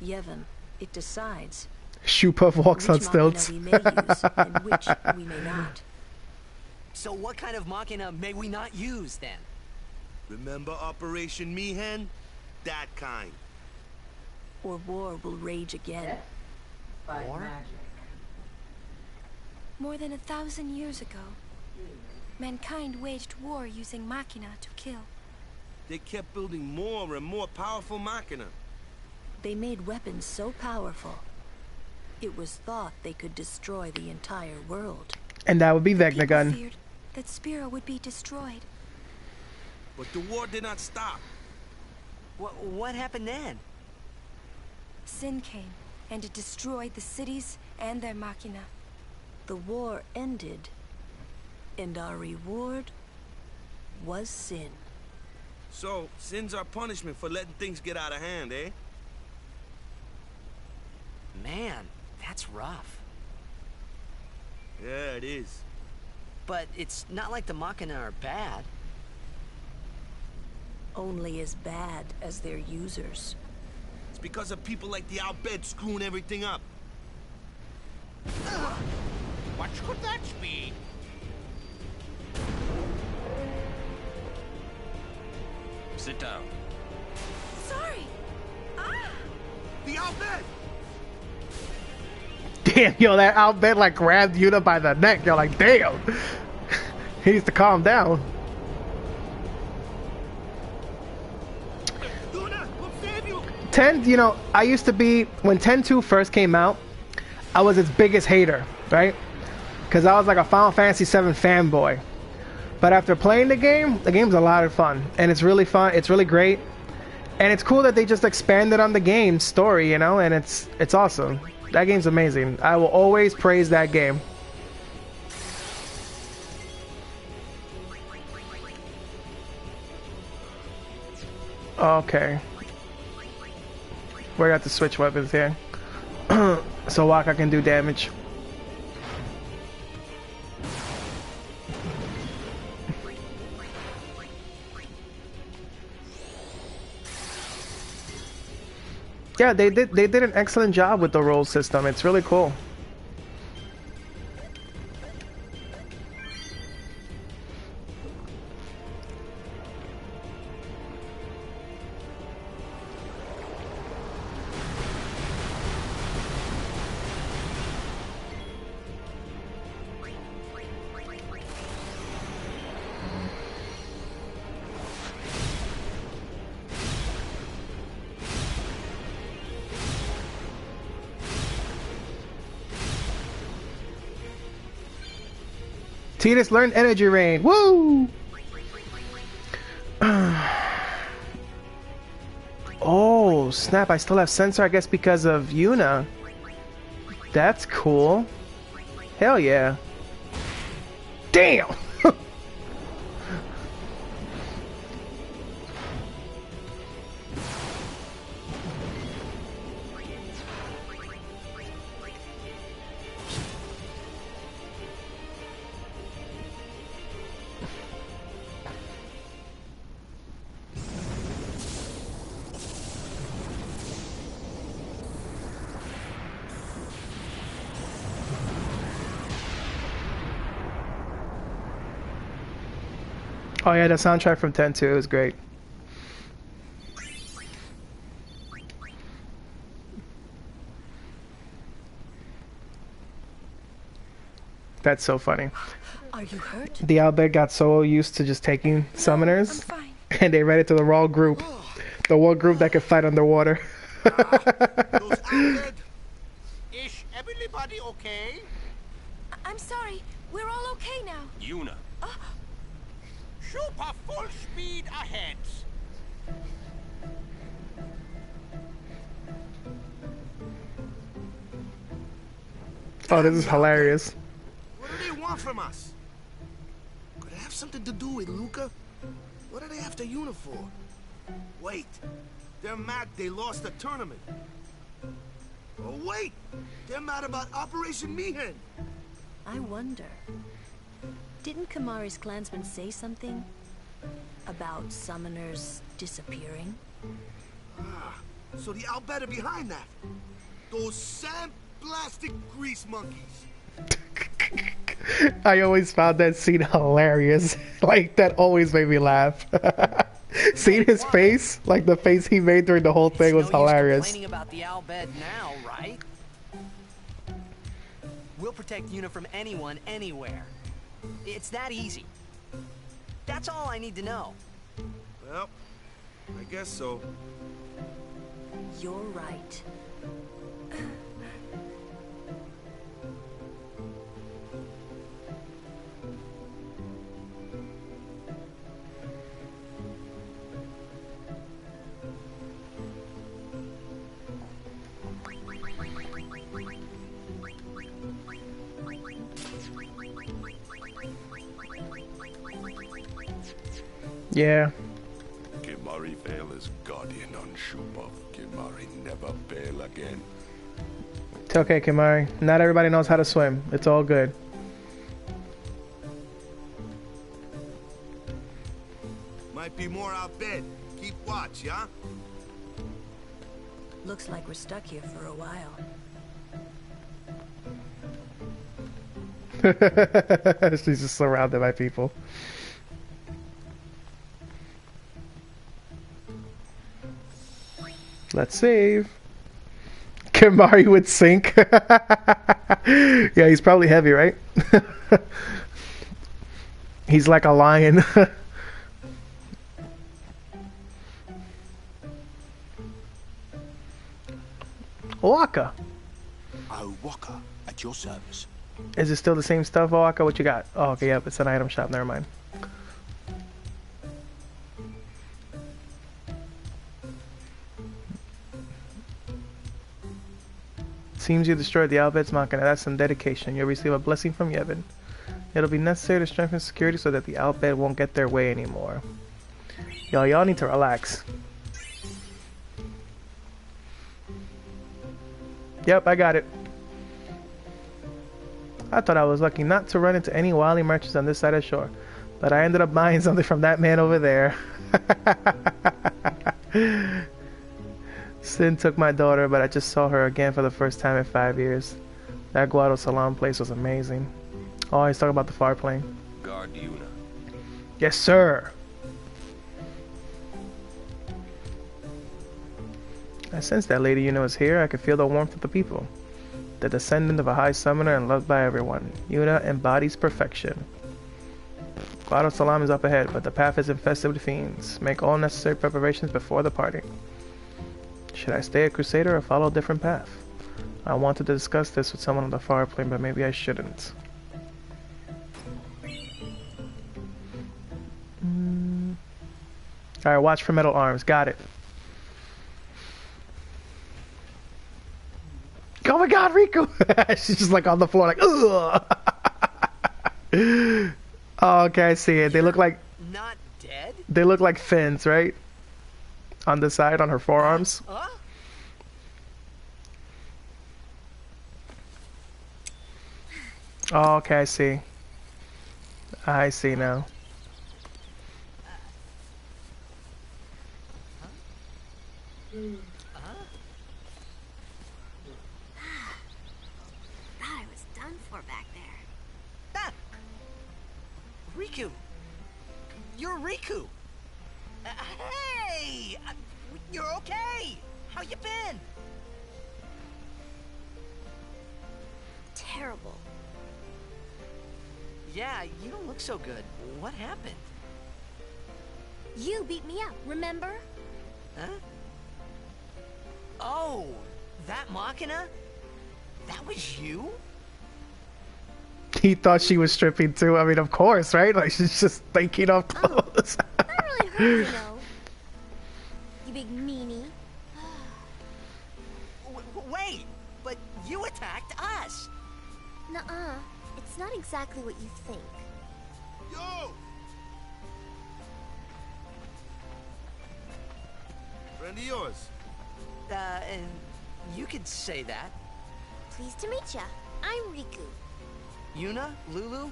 Yevon, it decides Shoe puff walks on which stilts. Machina we may use and which we may not. So what kind of Machina may we not use then? Remember Operation Mihen? That kind. Or war will rage again. War? More than 1,000 years ago, mankind waged war using Machina to kill. They kept building more and more powerful Machina. They made weapons so powerful, it was thought they could destroy the entire world. And that would be People Vegnagun. feared that Spira would be destroyed. But the war did not stop. What happened then? Sin came, and it destroyed the cities and their Machina. The war ended, and our reward was sin. So, sin's our punishment for letting things get out of hand, eh? Man, that's rough. Yeah, it is. But it's not like the Machina are bad. Only as bad as their users. It's because of people like the Albed screwing everything up. What could that be? Sit down. Sorry! The Albed! Damn, yo, that Albed like grabbed Yuna by the neck. You're like, damn. He needs to calm down. Yuna, we'll save you! 10, you know, I used to be, when 10-2 first came out, I was its biggest hater, right? Because I was like a Final Fantasy VII fanboy. But after playing the game's a lot of fun. And it's really fun, it's really great. And it's cool that they just expanded on the game's story, you know, and it's awesome. That game's amazing. I will always praise that game. Okay. We got to switch weapons here. So Waka can do damage. Yeah, they did an excellent job with the roll system. It's really cool. Tidus learned Energy Rain. Woo! Oh, snap. I still have Sensor, I guess, because of Yuna. That's cool. Hell yeah. Damn! Oh yeah, the soundtrack from 10-2 is great. That's so funny. Are you hurt? The Albed got so used to just taking summoners, and they read it to the wrong group. The one group that could fight underwater. Is everybody okay? I'm sorry. We're all okay now. Yuna. Super full speed ahead. Oh, this is hilarious. What do they want from us? Could it have something to do with Luca? What are they after Yuna for? Wait, they're mad they lost the tournament. Oh wait, they're mad about Operation Mihen. I wonder. Didn't Kimahri's clansmen say something about summoners disappearing? Ah, so the Albed are behind that. Those sand-blasted grease monkeys. I always found that scene hilarious. Like, that always made me laugh. Seeing his face, like the face he made during the whole thing was hilarious. Complaining about the Albed now, right? We'll protect Yuna from anyone, anywhere. It's that easy. That's all I need to know. Well, I guess so. You're right. Yeah. Kimahri fail as guardian on Shubov. Kimahri never fail again. It's okay, Kimahri. Not everybody knows how to swim. It's all good. Might be more out bed. Keep watch, yeah? Looks like we're stuck here for a while. She's just surrounded by people. Let's save. Kimahri would sink. Yeah, he's probably heavy, right? He's like a lion. Oaka. Oh, Waka, at your service. Is it still the same stuff, Oaka? What you got? Oh, okay, yep, it's an item shop. Never mind. Seems you destroyed the Albed's Machina. That's some dedication. You'll receive a blessing from Yevon. It'll be necessary to strengthen security so that the Albed won't get their way anymore. Y'all need to relax. Yep, I got it. I thought I was lucky not to run into any wily merchants on this side of the shore, but I ended up buying something from that man over there. Sin took my daughter, but I just saw her again for the first time in 5 years. That Guado Salam place was amazing. Oh, he's talking about the far plane. Guard Yuna. Yes, sir. I sense that Lady Yuna was here. I could feel the warmth of the people. The descendant of a high summoner and loved by everyone. Yuna embodies perfection. Guado Salam is up ahead, but the path is infested with fiends. Make all necessary preparations before the party. Should I stay a Crusader or follow a different path? I wanted to discuss this with someone on the far plane, but maybe I shouldn't. All right, watch for metal arms. Got it. Oh my God, Riku! She's just like on the floor, like, ugh. Oh, okay, I see it. They look like Not dead? they look like fins, right? On the side, on her forearms. Huh? Oh, okay, I see. I see now. I was done for back there. Ah! Riku! You're Riku! Hey! You're okay! How you been? Terrible. Yeah, you don't look so good. What happened? You beat me up, remember? Huh? Oh, that Machina? That was you? He thought she was stripping too. I mean, of course, right? Like, she's just taking off clothes. That really hurt, you know. You big meanie. Wait, but you attacked us! Nuh-uh. It's not exactly what you think. Yo! Friend of yours. And you could say that. Pleased to meet ya. I'm Riku. Yuna? Lulu?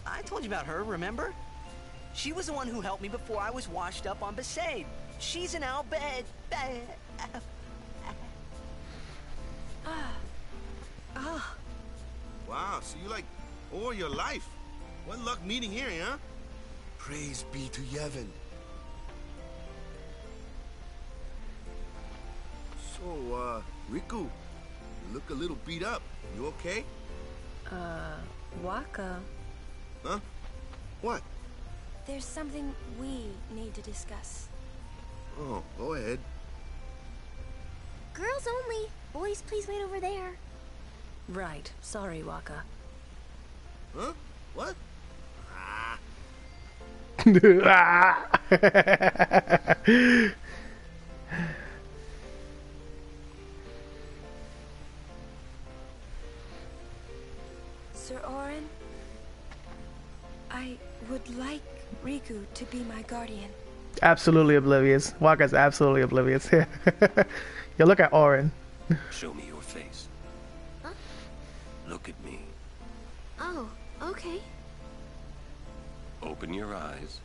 I told you about her, remember? She was the one who helped me before I was washed up on Besaid. She's an Albed. Wow, so you like all your life. What luck meeting here, huh? Praise be to Yevon. So, Riku, you look a little beat up. You okay? Waka. Huh? What? There's something we need to discuss. Oh, go ahead. Girls only. Boys, please wait over there. Right. Sorry, Waka. Huh? What? Ah. Sir Orin, I would like Riku to be my guardian. Absolutely oblivious. Waka's absolutely oblivious. You look at Orin. Show me your face. Huh? Look at me. Oh, okay. Open your eyes.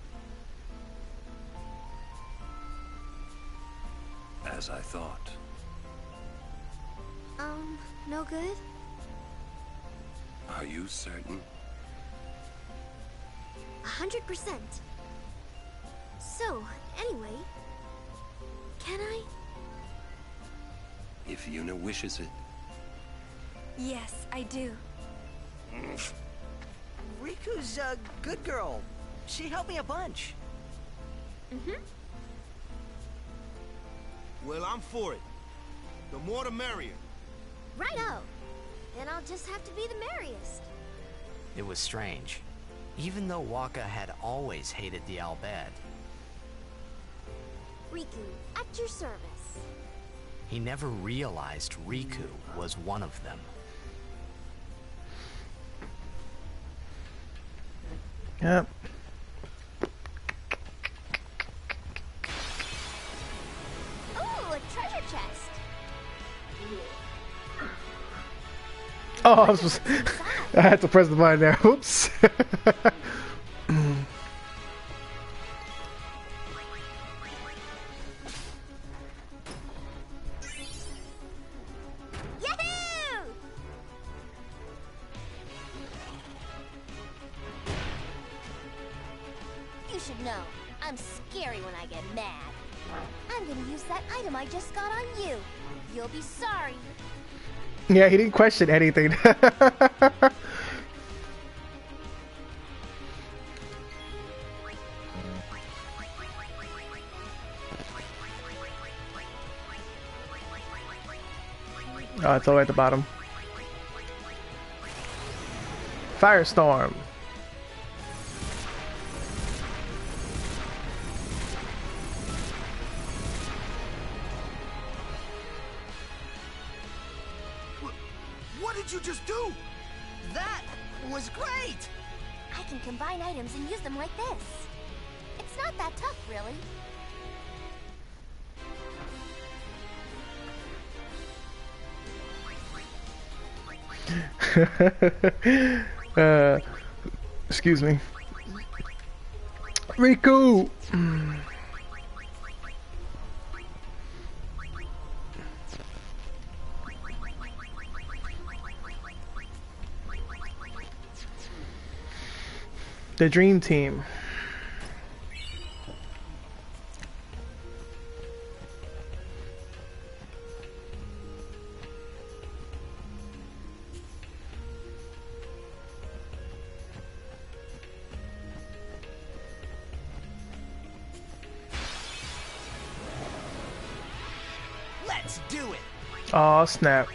As I thought. No good? Are you certain? 100%. So, anyway, can I? If Yuna wishes it. Yes, I do. Riku's a good girl. She helped me a bunch. Mm-hmm. Well, I'm for it. The more the merrier. Righto. Then I'll just have to be the merriest. It was strange. Even though Waka had always hated the Albed, Riku, at your service. he never realized Riku was one of them. Yep. Ooh, a treasure chest. Oh, I was just, I had to press the button there. Oops. Yahoo! You should know, I'm scary when I get mad. I'm gonna use that item I just got on you. You'll be sorry. Yeah, he didn't question anything. Oh, it's all the way at the bottom. Firestorm. do? That was great! I can combine items and use them like this. It's not that tough, really. Excuse me. Riku! The Dream Team. Let's do it! Aw, snap.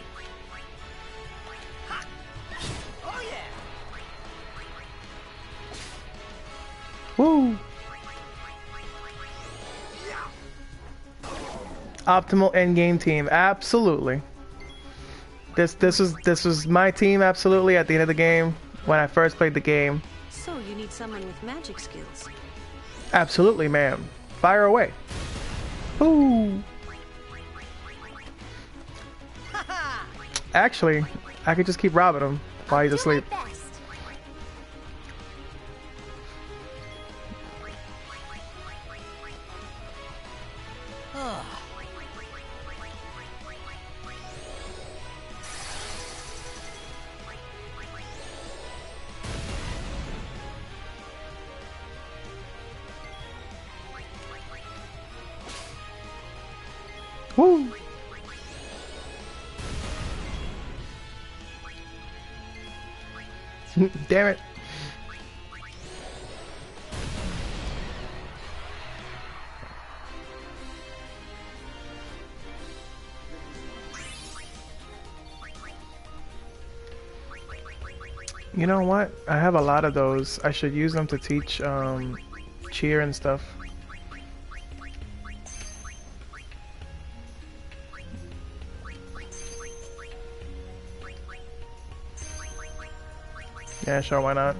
Oh yeah! Woo! Optimal endgame team, absolutely. This was my team, absolutely, at the end of the game when I first played the game. So you need someone with magic skills. Absolutely, ma'am. Fire away. Ooh. Actually, I could just keep robbing him while he's asleep. Woo! Damn it. You know what? I have a lot of those. I should use them to teach cheer and stuff. Yeah, sure, why not?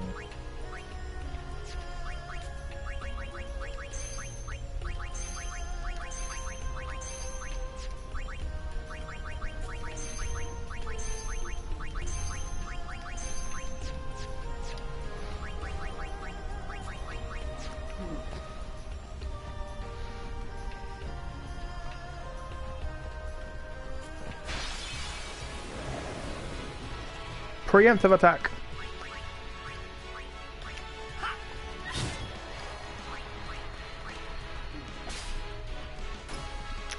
Preemptive attack.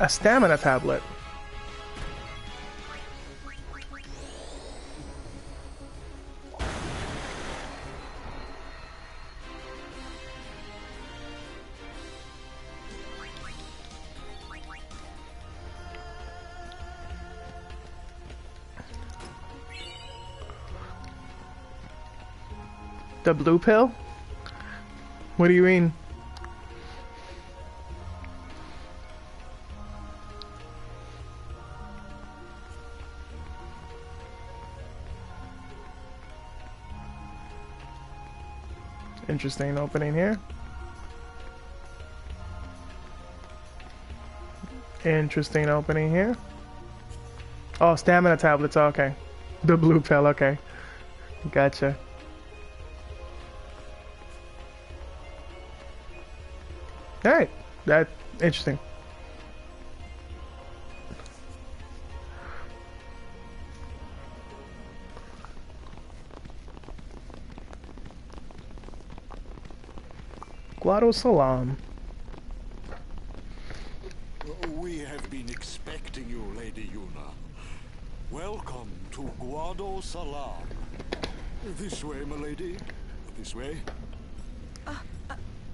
A stamina tablet. The blue pill? What do you mean? Interesting opening here. Interesting opening here. Oh, stamina tablets, okay. The blue pill, okay. Gotcha. Alright, that's interesting. Guado Salam. We have been expecting you, Lady Yuna. Welcome to Guado Salam. This way, my lady. This way.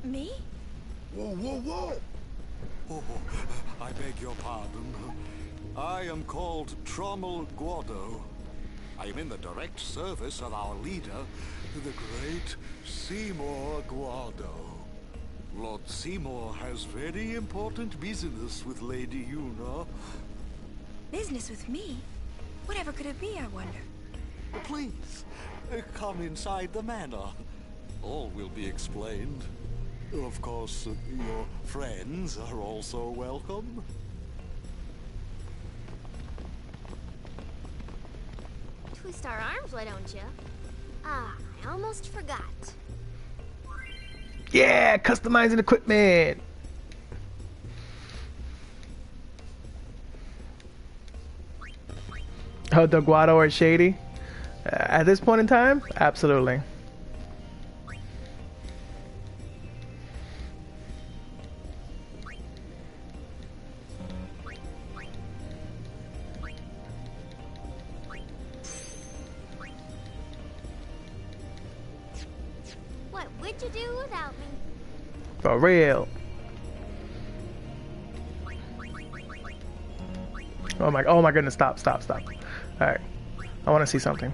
Me? Whoa, whoa, whoa! Oh, I beg your pardon. I am called Trommel Guado. I am in the direct service of our leader, the great Seymour Guado. Lord Seymour has very important business with Lady Yuna. Business with me? Whatever could it be, I wonder? Please, come inside the manor. All will be explained. Of course, your friends are also welcome. Twist our arms, why don't you? Ah, I almost forgot. Yeah, customizing equipment. Oh, Deguado or Shady? At this point in time, absolutely. What would you do without me? For real. Oh my goodness, stop. Alright. I want to see something.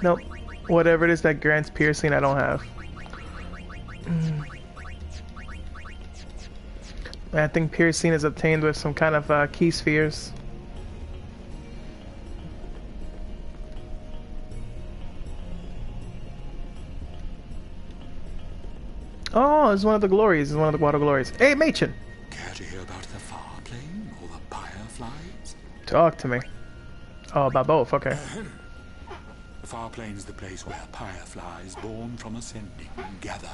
Nope. Whatever it is that grants piercing, I don't have. I think piercing is obtained with some kind of key spheres. Oh, it's one of the glories. It's one of the water glories. Hey, Machen! Care to hear about the far plane or the fireflies? Talk to me. Oh, about both. Okay. The far plane's the place where fireflies born from ascending gather.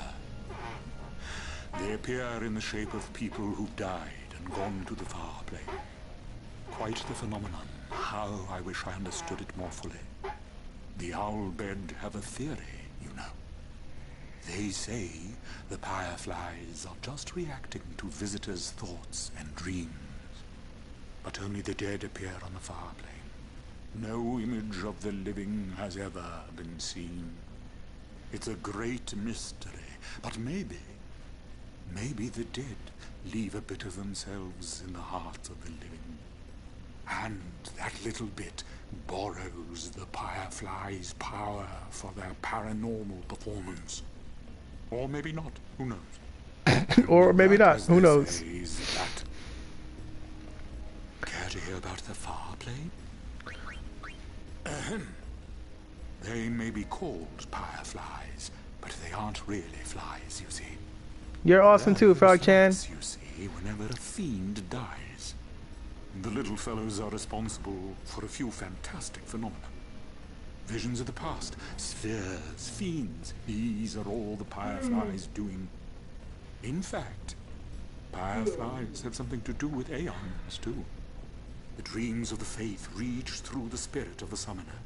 They appear in the shape of people who've died and gone to the far plane. Quite the phenomenon. How I wish I understood it more fully. The Owlbed have a theory, you know. They say the fireflies are just reacting to visitors' thoughts and dreams. But only the dead appear on the far plane. No image of the living has ever been seen. It's a great mystery, but maybe the dead leave a bit of themselves in the hearts of the living. And that little bit borrows the fireflies' power for their paranormal performance. Or maybe not. Who knows? Or maybe not. Who knows? That. Care to hear about the far plane? They may be called fireflies, but they aren't really flies, you see. You're awesome too, Frog-chan. You see, whenever a fiend dies, the little fellows are responsible for a few fantastic phenomena. Visions of the past, spheres, fiends, these are all the fireflies doing. In fact, fireflies have something to do with aeons, too. The dreams of the faith reach through the spirit of the summoner.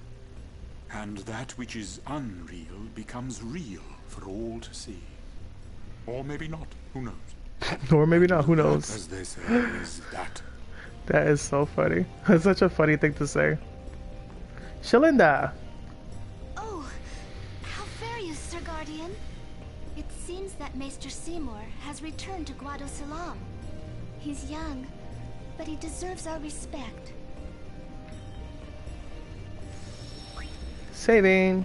And that which is unreal becomes real for all to see. Or maybe not, who knows? Or maybe not, who knows? As they say, is that. That is so funny. That's such a funny thing to say. Shalinda! Oh, how fare you, Sir Guardian? It seems that Maester Seymour has returned to Guado Salam. He's young, but he deserves our respect. Saving!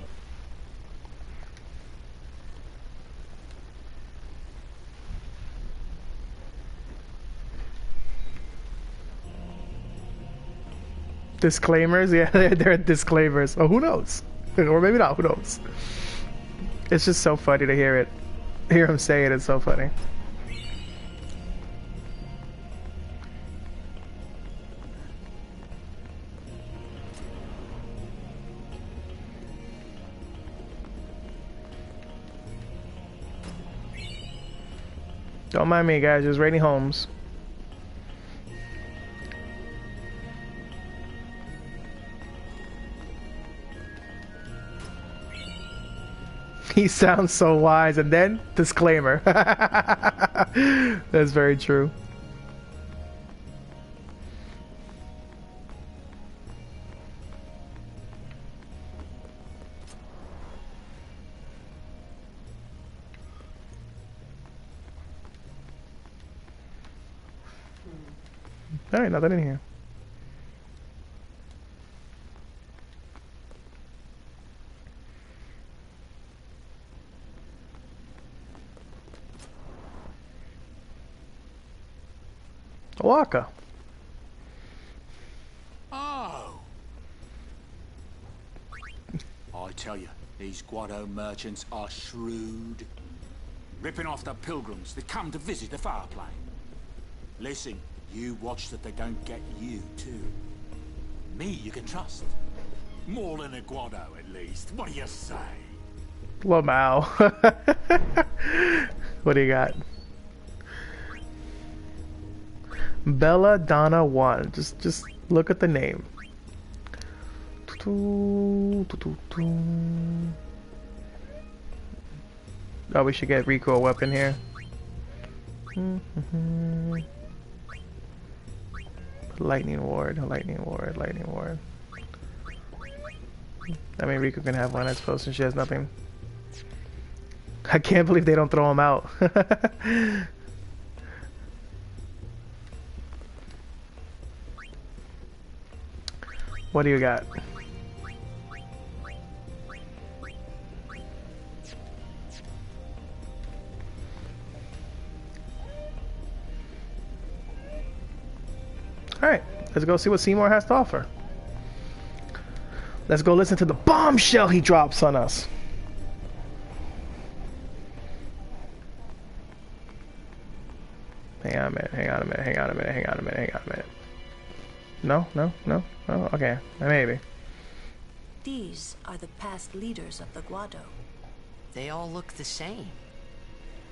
Disclaimers? Yeah, they're disclaimers. Oh, who knows? Or maybe not, who knows? It's just so funny to hear it. Hear him say it, it's so funny. Don't mind me, guys, just raiding homes. He sounds so wise, and then disclaimer. That's very true. Alright, nothing in here. Waka. Oh. I tell you, these Guado merchants are shrewd. Ripping off the pilgrims that come to visit the fireplace. Listen, you watch that they don't get you, too. Me you can trust. More than a Guado, at least. What do you say? Lamau. What do you got? Bella Donna 1. Just look at the name. Oh, we should get Rico a weapon here. Lightning ward, lightning ward, lightning ward. I mean, Rico can have one, I suppose, since she has nothing. I can't believe they don't throw him out. What do you got? Alright, let's go see what Seymour has to offer. Let's go listen to the bombshell he drops on us. Hang on a minute, hang on a minute, hang on a minute, hang on a minute, hang on a minute. No, no, no, no, okay, maybe. These are the past leaders of the Guado. They all look the same.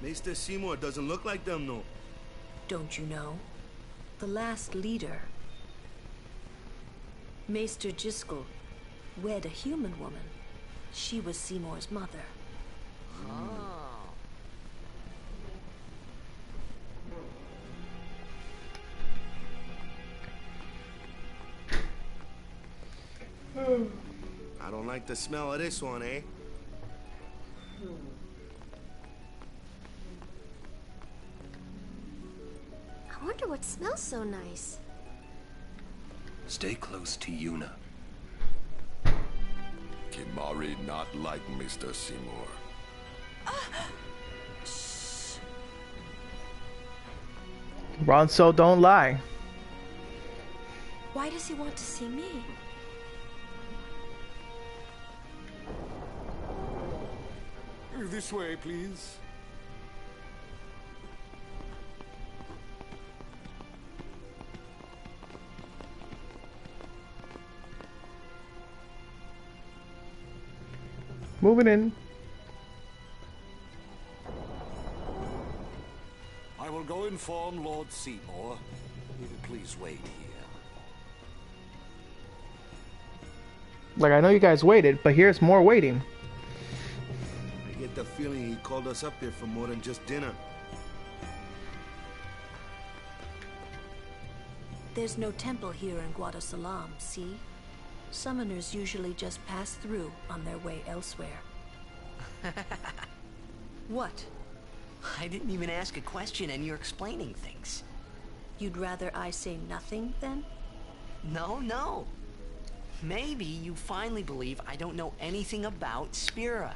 Mr. Seymour doesn't look like them, no. Don't you know? The last leader, Maester Jiskel, wed a human woman. She was Seymour's mother. I don't like the smell of this one, eh? I wonder what smells so nice. Stay close to Yuna. Kimari not like Mr. Seymour. Ronso, don't lie. Why does he want to see me? This way, please. Moving in. I will go inform Lord Seymour. Please wait here. Like, I know you guys waited, but here's more waiting. I get the feeling he called us up here for more than just dinner. There's no temple here in Guadasalam, see? Summoners usually just pass through on their way elsewhere. What? I didn't even ask a question and you're explaining things. You'd rather I say nothing, then? No, no. Maybe you finally believe I don't know anything about Spira.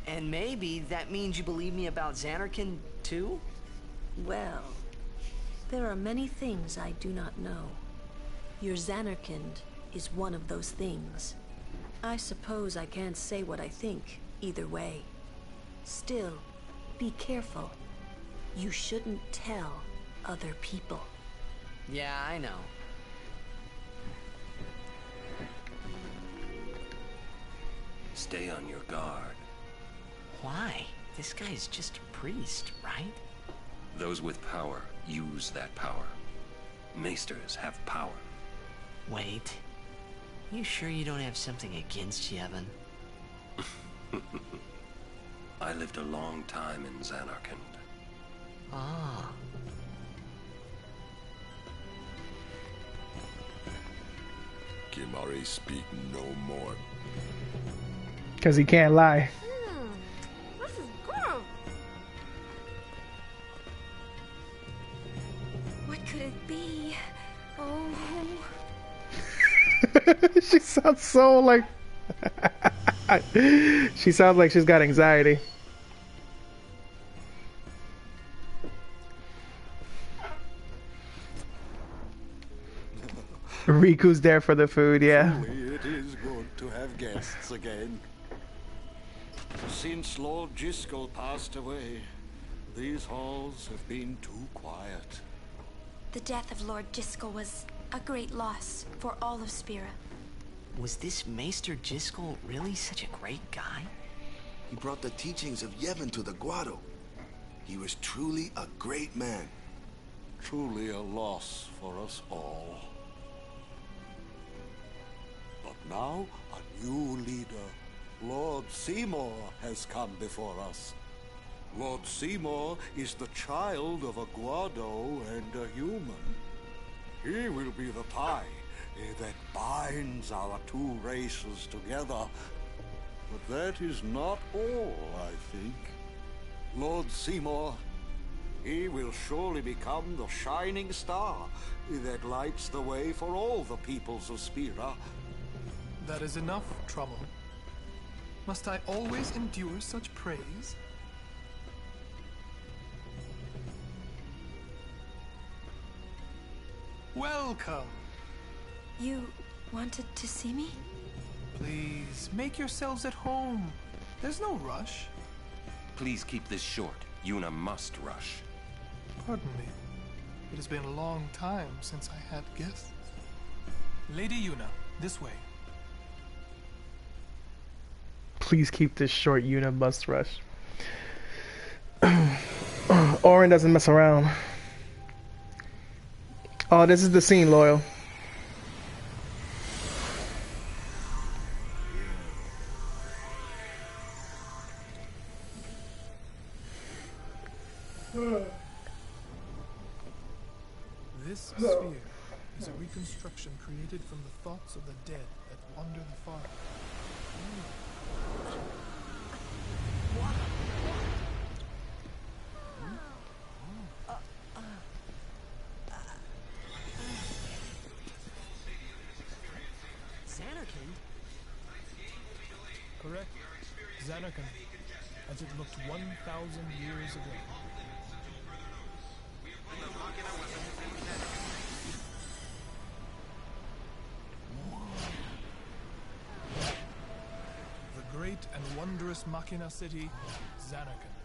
And maybe that means you believe me about Xanarkand, too? Well, there are many things I do not know. Your Xanarkand is one of those things. I suppose I can't say what I think, either way. Still, be careful. You shouldn't tell other people. Yeah, I know. Stay on your guard. Why? This guy's just a priest, right? Those with power use that power. Maesters have power. Wait. You sure you don't have something against Yevon? I lived a long time in Xanarkand. Ah. Kimari speak no more. Because he can't lie. This is good. What could it be? Oh. She sounds so like... She sounds like she's got anxiety. Riku's there for the food, yeah. Truly, it is good to have guests again. Since Lord Jiskel passed away, these halls have been too quiet. The death of Lord Jiskel was a great loss for all of Spira. Was this Maester Jiskel really such a great guy? He brought the teachings of Yevon to the Guado. He was truly a great man. Truly a loss for us all. But now, a new leader, Lord Seymour, has come before us. Lord Seymour is the child of a Guado and a human. He will be the tie that binds our two races together. But that is not all, I think. Lord Seymour, he will surely become the shining star that lights the way for all the peoples of Spira. That is enough, trouble. Must I always endure such praise? Welcome. You wanted to see me? Please, make yourselves at home. There's no rush. Please keep this short. Yuna must rush. Pardon me. It has been a long time since I had guests. Lady Yuna, this way. Please keep this short, Yuna must rush. Orin doesn't mess around. Oh, this is the scene, Loyal. This sphere is a reconstruction created from the thoughts of the dead that wander the far. Xanarkand? Correct. Xanarkand, as it looked 1,000 years ago. The great and wondrous Machina city, Xanarkand.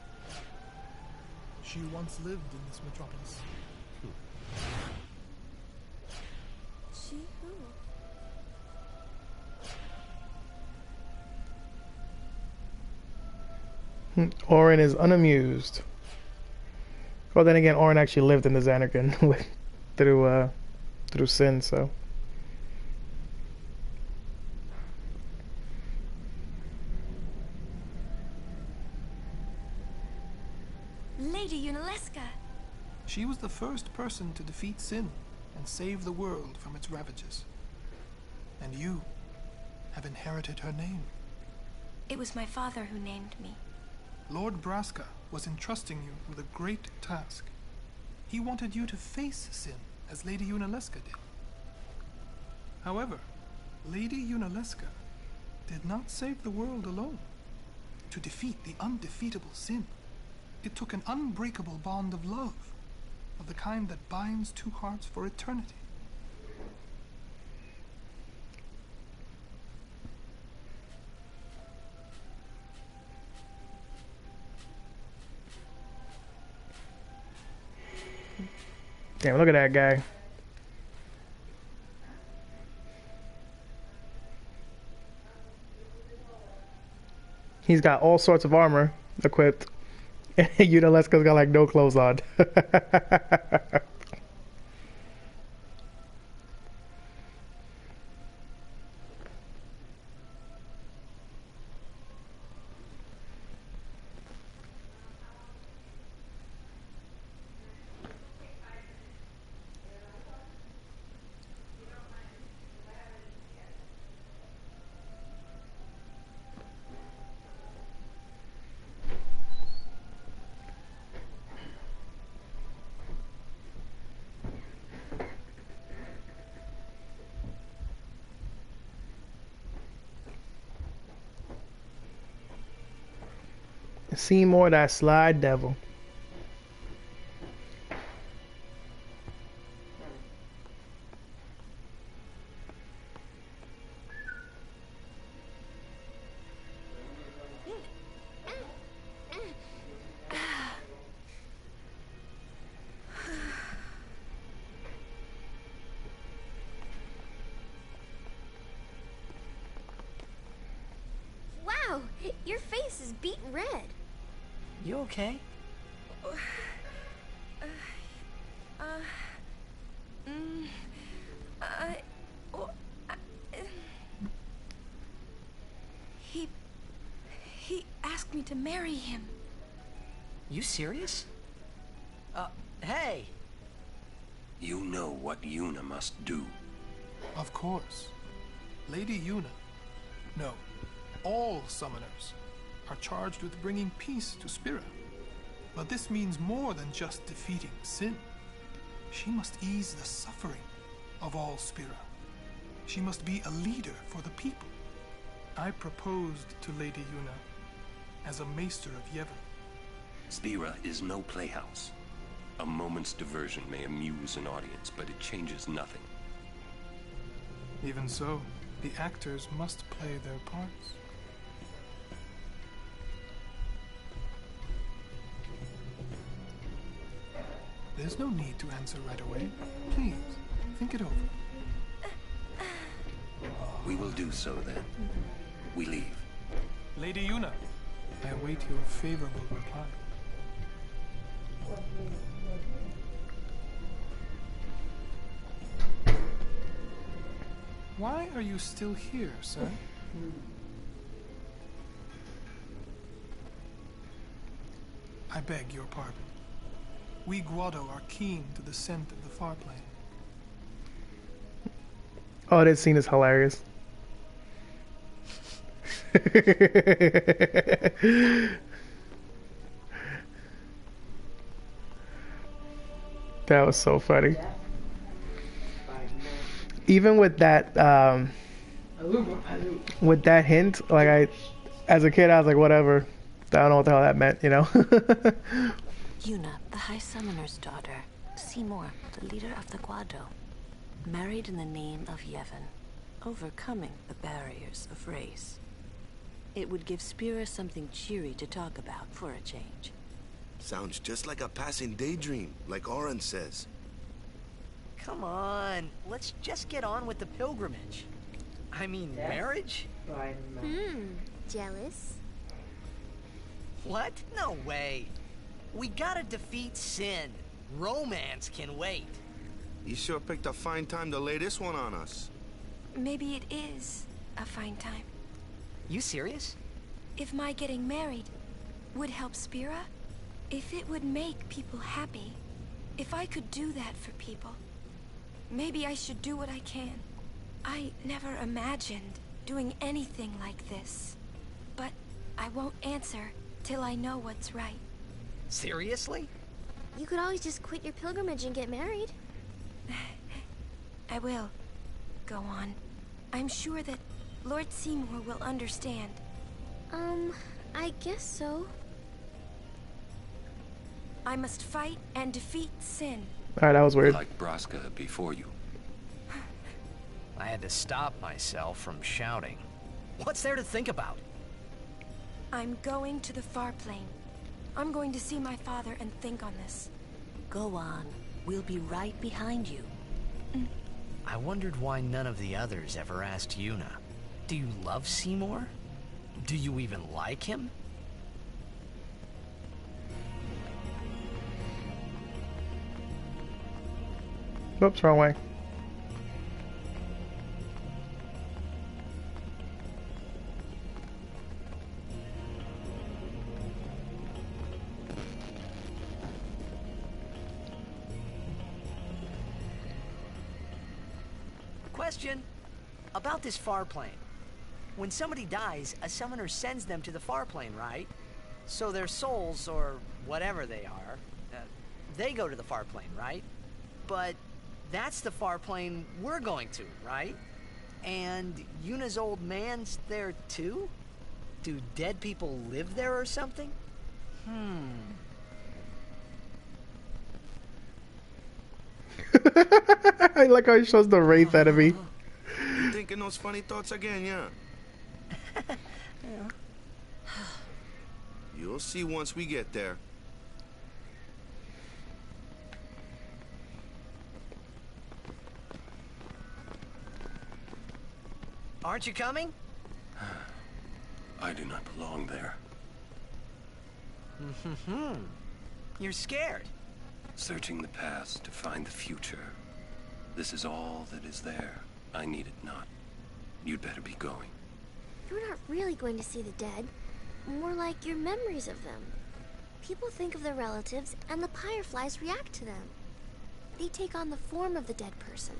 She once lived in this metropolis. She who? Orin is unamused. Well, then again, Orin actually lived in the Xanarkand through sin, so. Lady Yunalesca! She was the first person to defeat sin and save the world from its ravages. And you have inherited her name. It was my father who named me. Lord Braska was entrusting you with a great task. He wanted you to face sin, as Lady Yunalesca did. However, Lady Yunalesca did not save the world alone. To defeat the undefeatable sin, it took an unbreakable bond of love, of the kind that binds two hearts for eternity. Damn, look at that guy. He's got all sorts of armor equipped. Yunalesca's got like no clothes on. Seymour, that sly devil. Your face is beet red. You okay? He asked me to marry him. You serious? Hey! You know what Yuna must do. Of course. Lady Yuna. No, all summoners are charged with bringing peace to Spira. But this means more than just defeating sin. She must ease the suffering of all Spira. She must be a leader for the people. I proposed to Lady Yuna as a maester of Yevon. Spira is no playhouse. A moment's diversion may amuse an audience, but it changes nothing. Even so, the actors must play their parts. There's no need to answer right away. Please, think it over. We will do so then. We leave. Lady Yuna, I await your favorable reply. Why are you still here, sir? I beg your pardon. We Guado are keen to the scent of the far plane. Oh, this scene is hilarious. That was so funny. Even with that hint, like as a kid, I was like, whatever. I don't know what the hell that meant, you know? Yuna, the High Summoner's daughter, Seymour, the leader of the Guado, married in the name of Yevon, overcoming the barriers of race. It would give Spira something cheery to talk about for a change. Sounds just like a passing daydream, like Oren says. Come on, let's just get on with the pilgrimage. I mean, marriage? Jealous? What? No way. We gotta defeat sin. Romance can wait. You sure picked a fine time to lay this one on us. Maybe it is a fine time. You serious? If my getting married would help Spira, if it would make people happy, if I could do that for people, maybe I should do what I can. I never imagined doing anything like this, but I won't answer till I know what's right. Seriously? You could always just quit your pilgrimage and get married. I will. Go on. I'm sure that Lord Seymour will understand. I guess so. I must fight and defeat sin. Alright, that was weird. Like Braska before you. I had to stop myself from shouting. What's there to think about? I'm going to the far plane. I'm going to see my father and think on this. Go on. We'll be right behind you. I wondered why none of the others ever asked Yuna. Do you love Seymour? Do you even like him? Oops, wrong way. Question about this far plane. When somebody dies, a summoner sends them to the far plane, right? So their souls, or whatever they are, they go to the far plane, right? But that's the far plane we're going to, right? And Yuna's old man's there too? Do dead people live there or something? I like how he shows the wraith enemy. You thinking those funny thoughts again, yeah? You'll see once we get there. Aren't you coming? I do not belong there. You're scared. Searching the past to find the future. This is all that is there. I need it not. You'd better be going. You're not really going to see the dead. More like your memories of them. People think of their relatives, and the fireflies react to them. They take on the form of the dead person.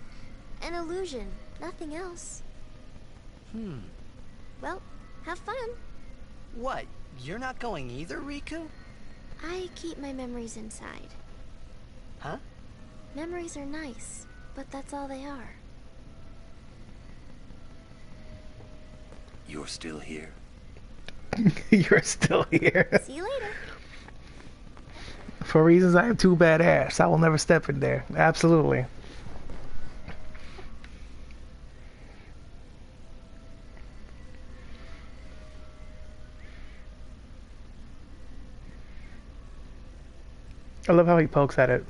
An illusion, nothing else. Well, have fun. What? You're not going either, Riku? I keep my memories inside. Huh? Memories are nice, but that's all they are. You're still here? You're still here. See you later. For reasons I am too badass, I will never step in there. Absolutely. I love how he pokes at it.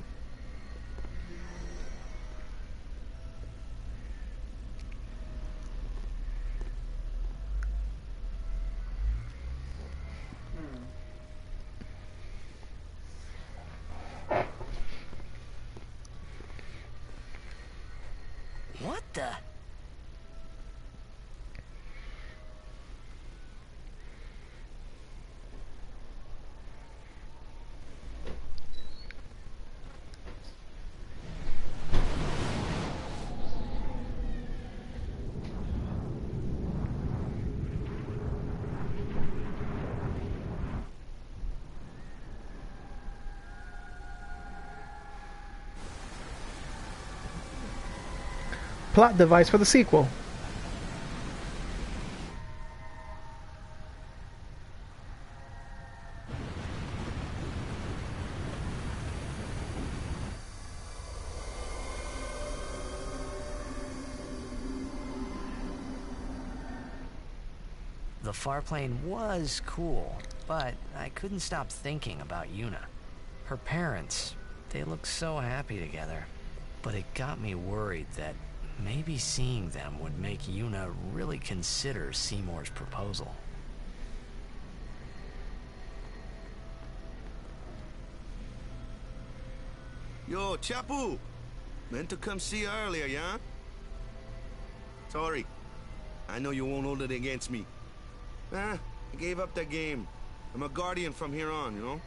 What the? Plot device for the sequel. The farplane was cool, but I couldn't stop thinking about Yuna. Her parents, they looked so happy together. But it got me worried that maybe seeing them would make Yuna really consider Seymour's proposal. Yo, Chapu! Meant to come see you earlier, yeah? Sorry. I know you won't hold it against me. I gave up that game. I'm a guardian from here on, you know?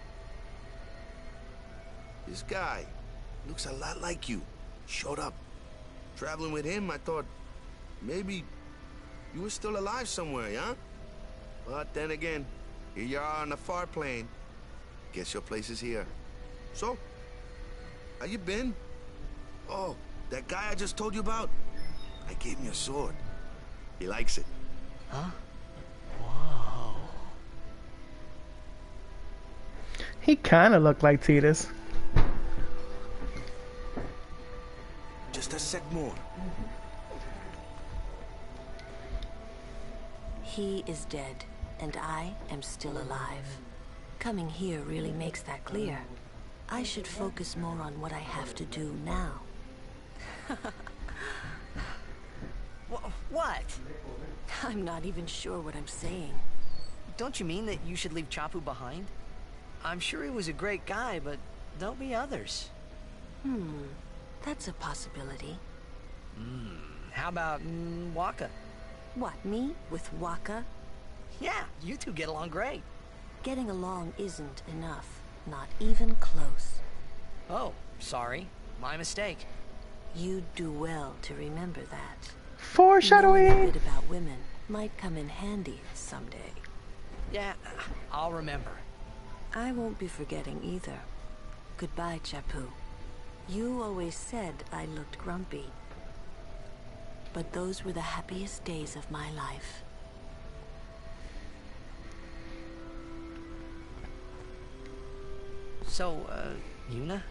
This guy looks a lot like you. Showed up. Traveling with him, I thought maybe you were still alive somewhere, yeah? But then again, here you are on the far plane. Guess your place is here. So, how you been? Oh, that guy I just told you about? I gave him your sword. He likes it. Huh? Whoa. He kind of looked like Titus. Just a sec more. He is dead, and I am still alive. Coming here really makes that clear. I should focus more on what I have to do now. What? I'm not even sure what I'm saying. Don't you mean that you should leave Chapu behind? I'm sure he was a great guy, but there'll be others. That's a possibility. How about Waka? What, me with Waka? Yeah, you two get along great. Getting along isn't enough. Not even close. Oh, sorry. My mistake. You'd do well to remember that. Foreshadowing! Knowing a bit about women might come in handy someday. Yeah, I'll remember. I won't be forgetting either. Goodbye, Chapu. You always said I looked grumpy. But those were the happiest days of my life. So, Yuna?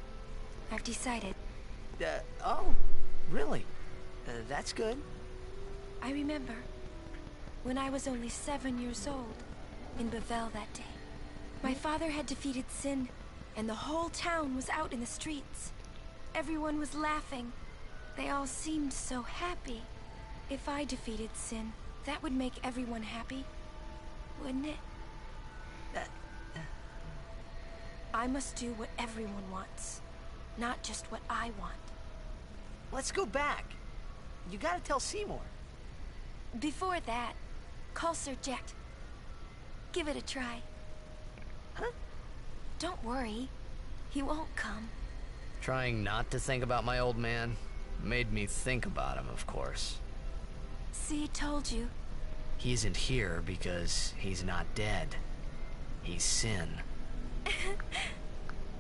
I've decided. Oh, really? That's good. I remember when I was only 7 years old in Bavel that day. My father had defeated Sin, and the whole town was out in the streets. Everyone was laughing. They all seemed so happy. If I defeated Sin, that would make everyone happy. wouldn't it? I must do what everyone wants, not just what I want. Let's go back. You gotta tell Seymour. Before that, call Sir Jet. Give it a try. Huh? Don't worry. He won't come. Trying not to think about my old man made me think about him, of course. See, told you. He isn't here because he's not dead. He's Sin.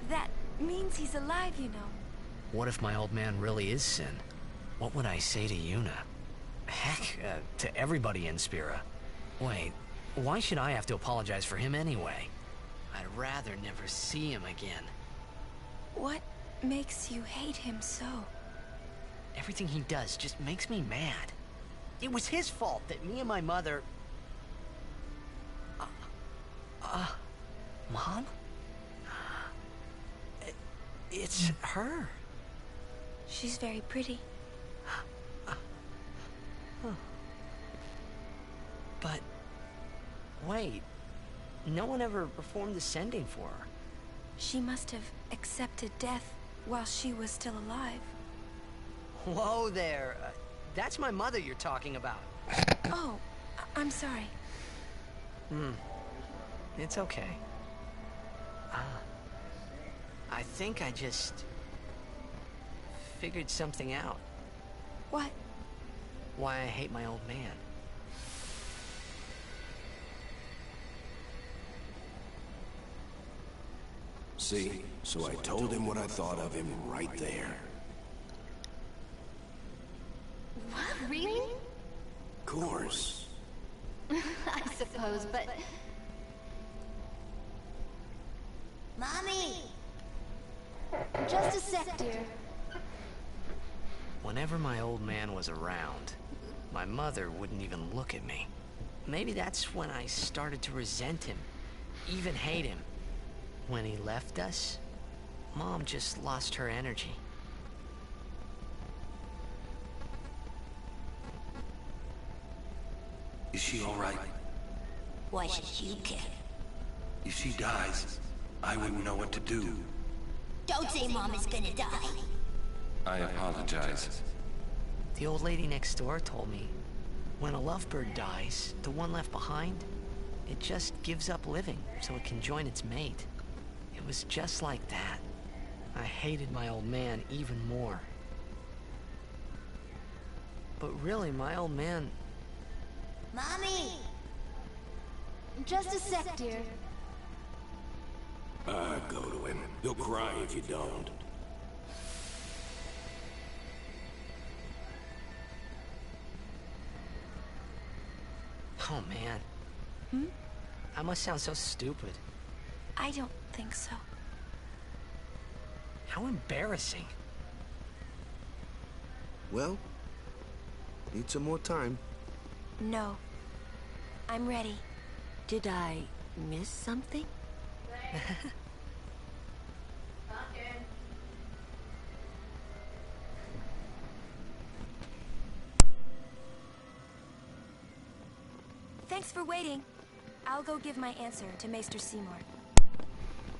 That means he's alive, you know. What if my old man really is Sin? What would I say to Yuna? Heck, to everybody in Spira. Wait, why should I have to apologize for him anyway? I'd rather never see him again. What makes you hate him so? Everything he does just makes me mad. It was his fault that me and my mother... Mom? It's her. She's very pretty. But... wait. No one ever performed the sending for her. She must have accepted death while she was still alive. Whoa there. That's my mother you're talking about. Oh, I'm sorry. It's okay. I think I just... figured something out. What? Why I hate my old man. See, so I told him what I thought of him right there. What, really? Of course. I suppose, but... Mommy! Just a sec, dear. Whenever my old man was around, my mother wouldn't even look at me. Maybe that's when I started to resent him, even hate him. When he left us, Mom just lost her energy. Is she all right? Why should you care? If she dies, I wouldn't know what to do. Don't say Mom is gonna die. I apologize. The old lady next door told me, when a lovebird dies, the one left behind, it just gives up living so it can join its mate. It was just like that. I hated my old man even more. But really, my old man... Mommy! Just a sec, dear. Go to him. He'll cry if you don't. Oh, man. I must sound so stupid. I don't think so. How embarrassing. Well, need some more time. No. I'm ready. Did I miss something? Thanks for waiting. I'll go give my answer to Maester Seymour.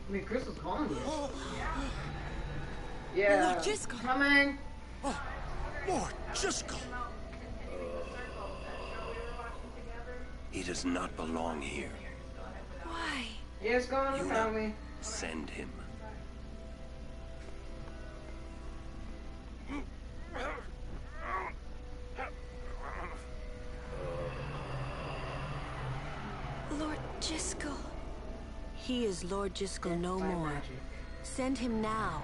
I mean, Crystal's calling you. Yeah. Lord Jisco. Coming. Oh, Lord Jisco. He does not belong here. Why? Yes, go on without me. Send him. Lord Jisco. He is Lord Jisco no more. Send him now.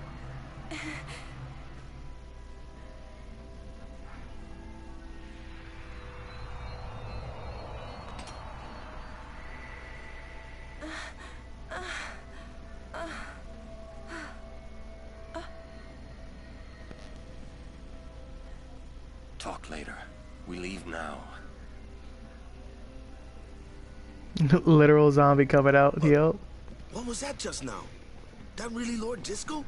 Talk later. We leave now. Literal zombie coming out, yo. What was that just now? That really Lord Jisco?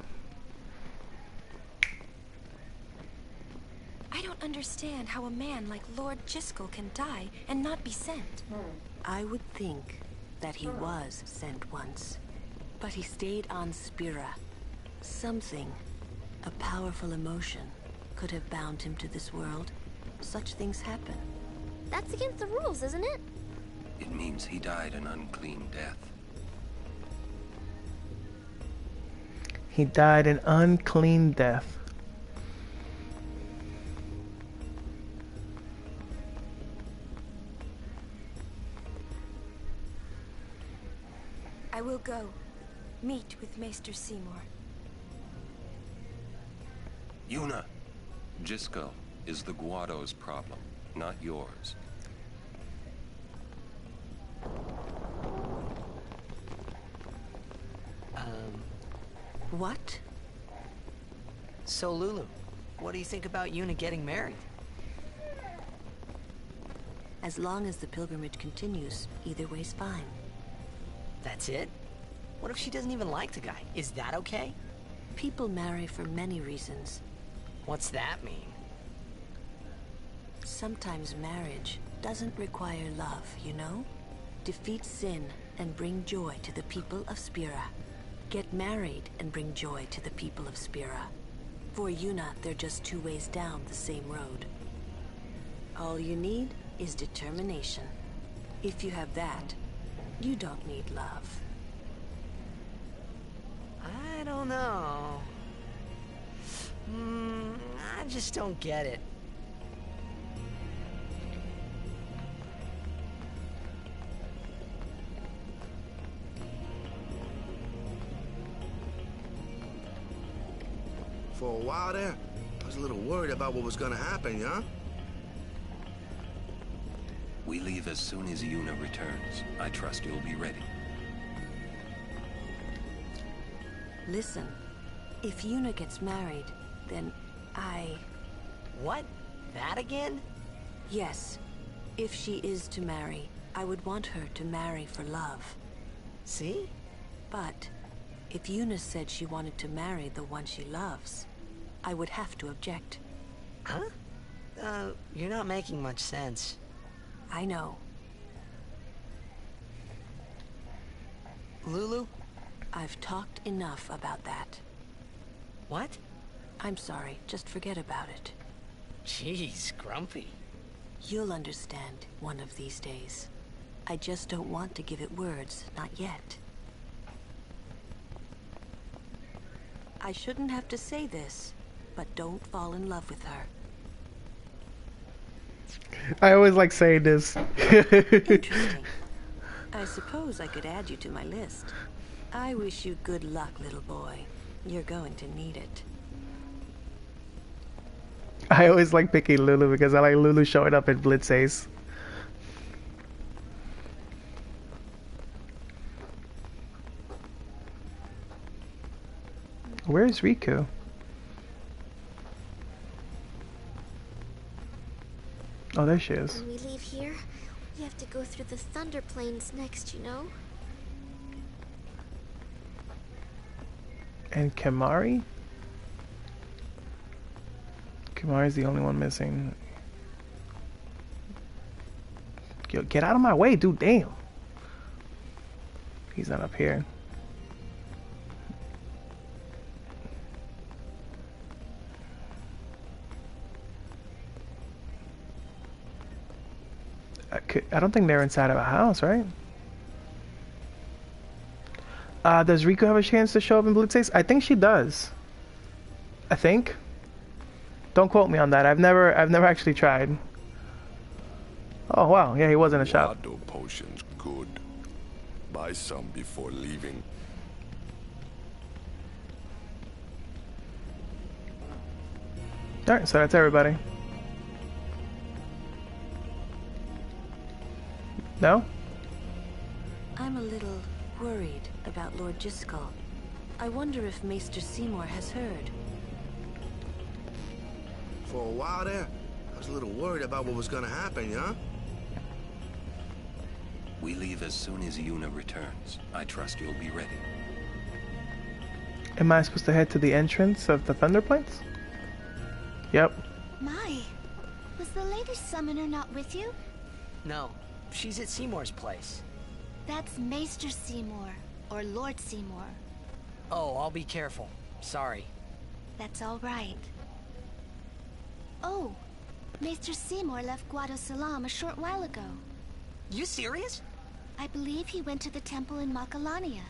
I don't understand how a man like Lord Jisco can die and not be sent. I would think that he was sent once, but he stayed on Spira. Something, a powerful emotion, could have bound him to this world. Such things happen. That's against the rules, isn't it? It means he died an unclean death. He died an unclean death. I will go. Meet with Maester Seymour. Yuna! Jiskel is the Guado's problem, not yours. What? So, Lulu, what do you think about Yuna getting married? As long as the pilgrimage continues, either way's fine. That's it? What if she doesn't even like the guy? Is that okay? People marry for many reasons. What's that mean? Sometimes marriage doesn't require love, you know? Defeat sin and bring joy to the people of Spira. Get married and bring joy to the people of Spira. For Yuna, they're just two ways down the same road. All you need is determination. If you have that, you don't need love. I don't know. I just don't get it. For a while there, I was a little worried about what was gonna happen, yeah? We leave as soon as Yuna returns. I trust you'll be ready. Listen, if Yuna gets married, then What? That again? Yes. If she is to marry, I would want her to marry for love. See? But if Yuna said she wanted to marry the one she loves, I would have to object. Huh? You're not making much sense. I know. Lulu? I've talked enough about that. What? I'm sorry, just forget about it. Jeez, grumpy. You'll understand one of these days. I just don't want to give it words, not yet. I shouldn't have to say this, but don't fall in love with her. I always like saying this. Interesting. I suppose I could add you to my list. I wish you good luck, little boy. You're going to need it. I always like picking Lulu because I like Lulu showing up in Blitz Ace. Where's Riku? Oh, there she is. When we leave here, we have to go through the Thunder Plains next, you know? And Kimari? Kimari's the only one missing. Yo, get out of my way, dude. Damn. He's not up here. I don't think they're inside of a house, right? Does Riku have a chance to show up in Blitz Ace? I think she does. I think. Don't quote me on that. I've never actually tried. Oh wow, yeah, he was in a shop. Guado potions, good. Buy some before leaving. Alright, so that's everybody. No? I'm a little worried about Lord Jiskel. I wonder if Maester Seymour has heard. For a while there, I was a little worried about what was gonna happen, yeah? We leave as soon as Yuna returns. I trust you'll be ready. Am I supposed to head to the entrance of the Thunder Plains? Yep. My, was the Lady Summoner not with you? No, She's at Seymour's place. That's Maester Seymour, or Lord Seymour. Oh, I'll be careful. Sorry. That's all right. Oh, Maester Seymour left Guado Salam a short while ago. You serious? I believe he went to the temple in Makalania.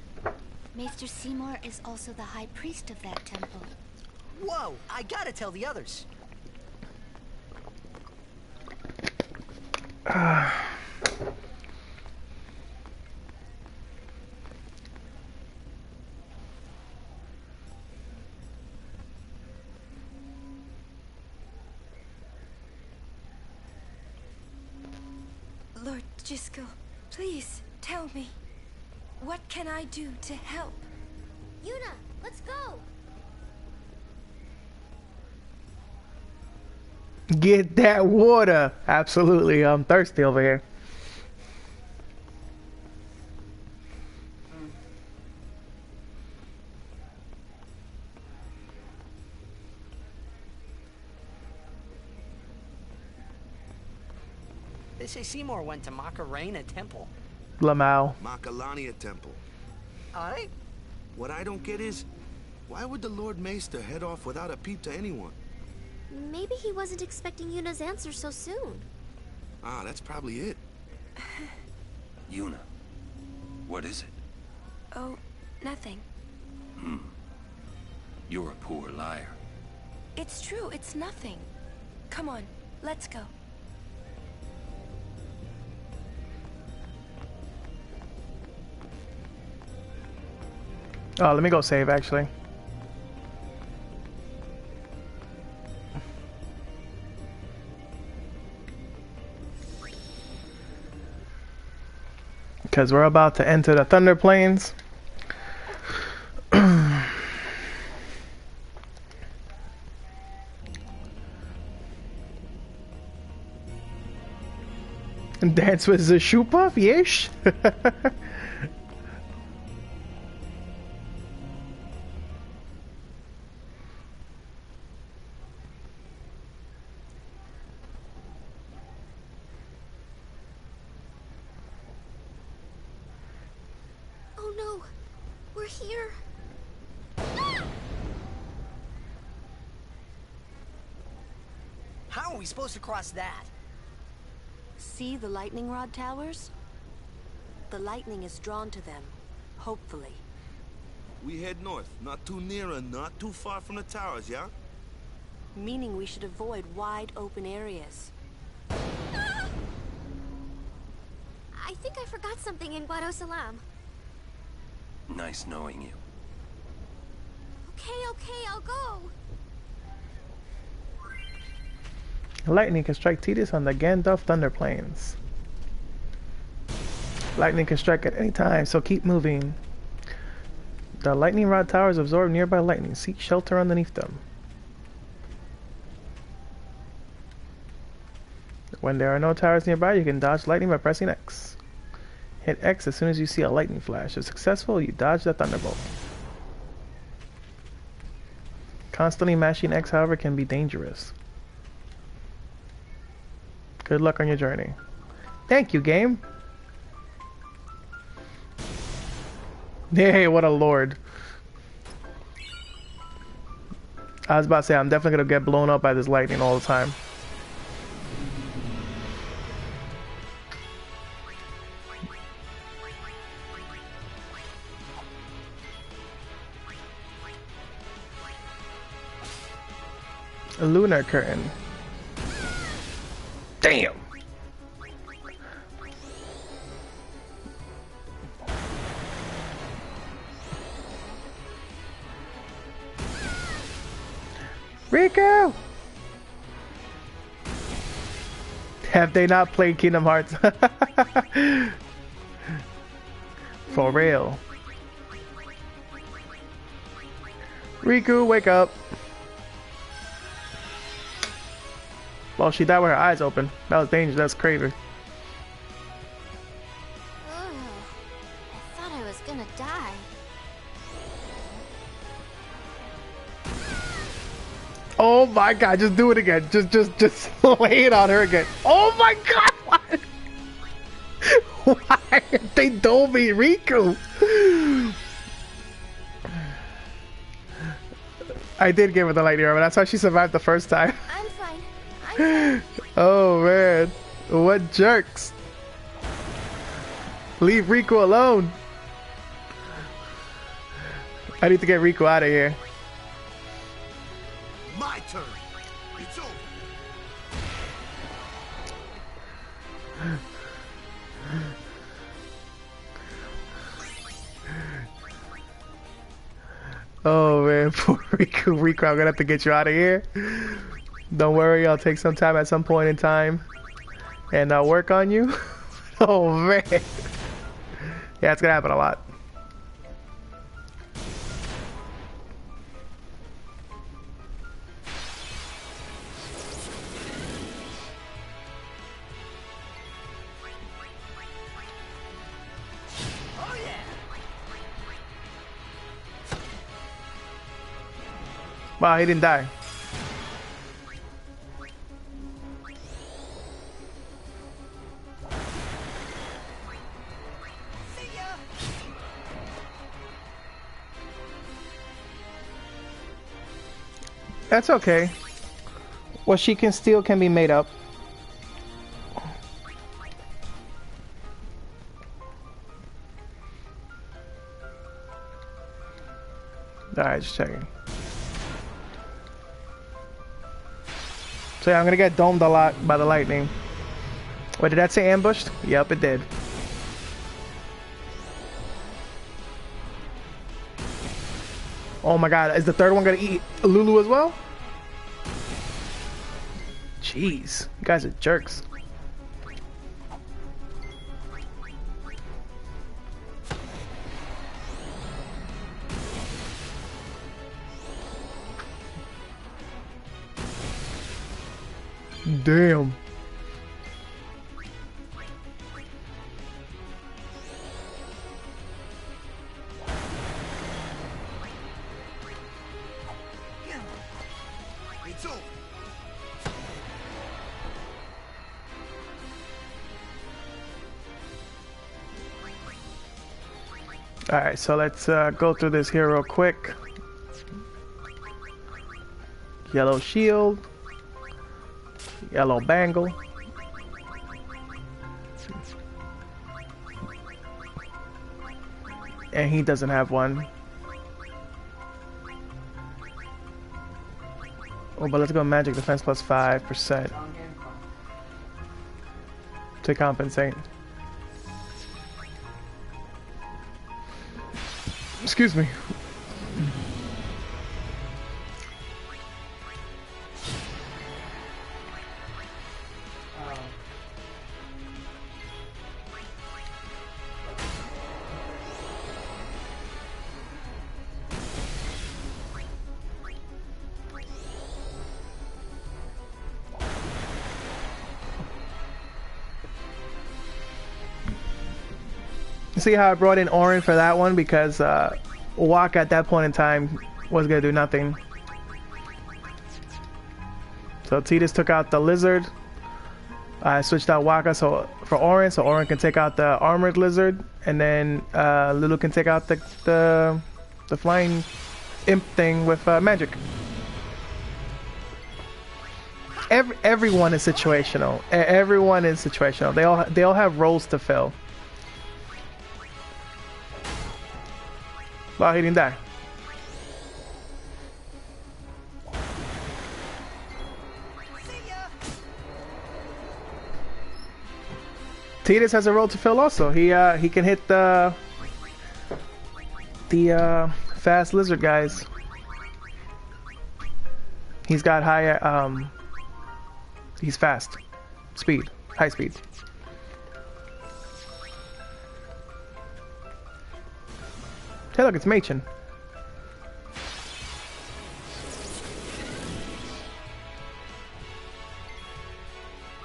Maester Seymour is also the high priest of that temple. Whoa, I gotta tell the others. Lord Jiskel, please tell me. What can I do to help? Yuna, let's go! Get that water! Absolutely, I'm thirsty over here. They say Seymour went to Macarena Temple. Lamau. Makalania Temple. Alright. What I don't get is, why would the Lord Maester head off without a peep to anyone? Maybe he wasn't expecting Yuna's answer so soon. Ah, that's probably it. Yuna, what is it? Oh, nothing. You're a poor liar. It's true, it's nothing. Come on, let's go. Oh, let me go save actually. Because we're about to enter the Thunder Plains. And dance with the shoe puff, yes. Oh no, we're here. How are we supposed to cross that? See the lightning rod towers? The lightning is drawn to them, hopefully. We head north, not too near and not too far from the towers, yeah? Meaning we should avoid wide open areas. I think I forgot something in Guado Salam. Nice knowing you. Okay, I'll go. Lightning can strike Tidus on the Gandalf Thunder Plains. Lightning can strike at any time, so keep moving. The lightning rod towers absorb nearby lightning. Seek shelter underneath them. When there are no towers nearby, you can dodge lightning by pressing X. Hit X as soon as you see a lightning flash. If successful, you dodge the thunderbolt. Constantly mashing X, however, can be dangerous. Good luck on your journey. Thank you, game. Hey, what a lord. I was about to say, I'm definitely gonna get blown up by this lightning all the time. A lunar curtain. Damn. Rico! Have they not played Kingdom Hearts? For real. Riku, wake up. Well, she died with her eyes open. That was dangerous. That's crazy. Ugh, I thought I was gonna die. Oh my god, just do it again. Just lay it on her again. Oh my god, what? Why they don't beat Riku? I did give her the lightning armor. That's how she survived the first time. I'm fine. I'm fine. Oh man, what jerks! Leave Riku alone. I need to get Riku out of here. My turn. It's over. Oh man, poor Riku. Riku, I'm gonna have to get you out of here. Don't worry, I'll take some time at some point in time and I'll work on you. Oh man. Yeah, it's gonna happen a lot. Wow, he didn't die. That's okay. What she can steal can be made up. Alright, just checking. So yeah, I'm gonna get domed a lot by the lightning. Wait, did that say ambushed? Yep, it did. Oh my god, is the third one gonna eat Lulu as well? Jeez, you guys are jerks. Damn. It's over. Alright, so let's go through this here real quick. Yellow shield. Yellow bangle. And he doesn't have one. Oh, but let's go magic defense plus 5% to compensate. Excuse me. See how I brought in Orin for that one, because Waka at that point in time was gonna do nothing. So Tidus took out the lizard. I switched out Waka for Orin, so Orin can take out the armored lizard, and then Lulu can take out the flying imp thing with magic. Everyone is situational. Everyone is situational. They all have roles to fill. Wow, he didn't die. Tidus has a role to fill also. He can hit the fast lizard guys. He's got high he's fast. Speed. High speed. Hey look, it's Machen.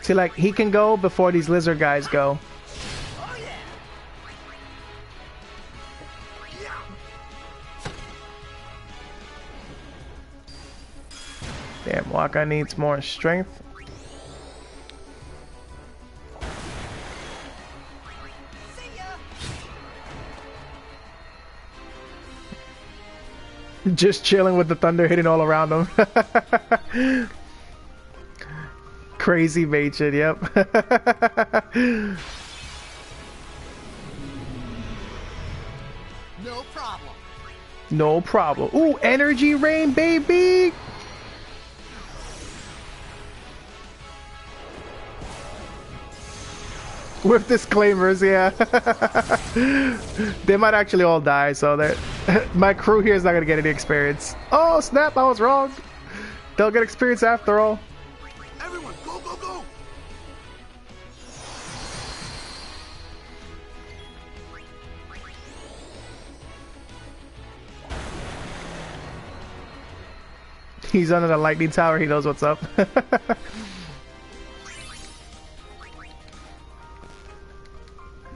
See, like, he can go before these lizard guys go. Damn, Waka needs more strength. Just chilling with the thunder hitting all around him. Crazy Machin, yep. No problem. No problem. Ooh, energy rain, baby! With disclaimers, yeah. They might actually all die, so that my crew here is not gonna get any experience. Oh snap! I was wrong. They'll get experience after all. Everyone, go, go, go! He's under the lightning tower. He knows what's up.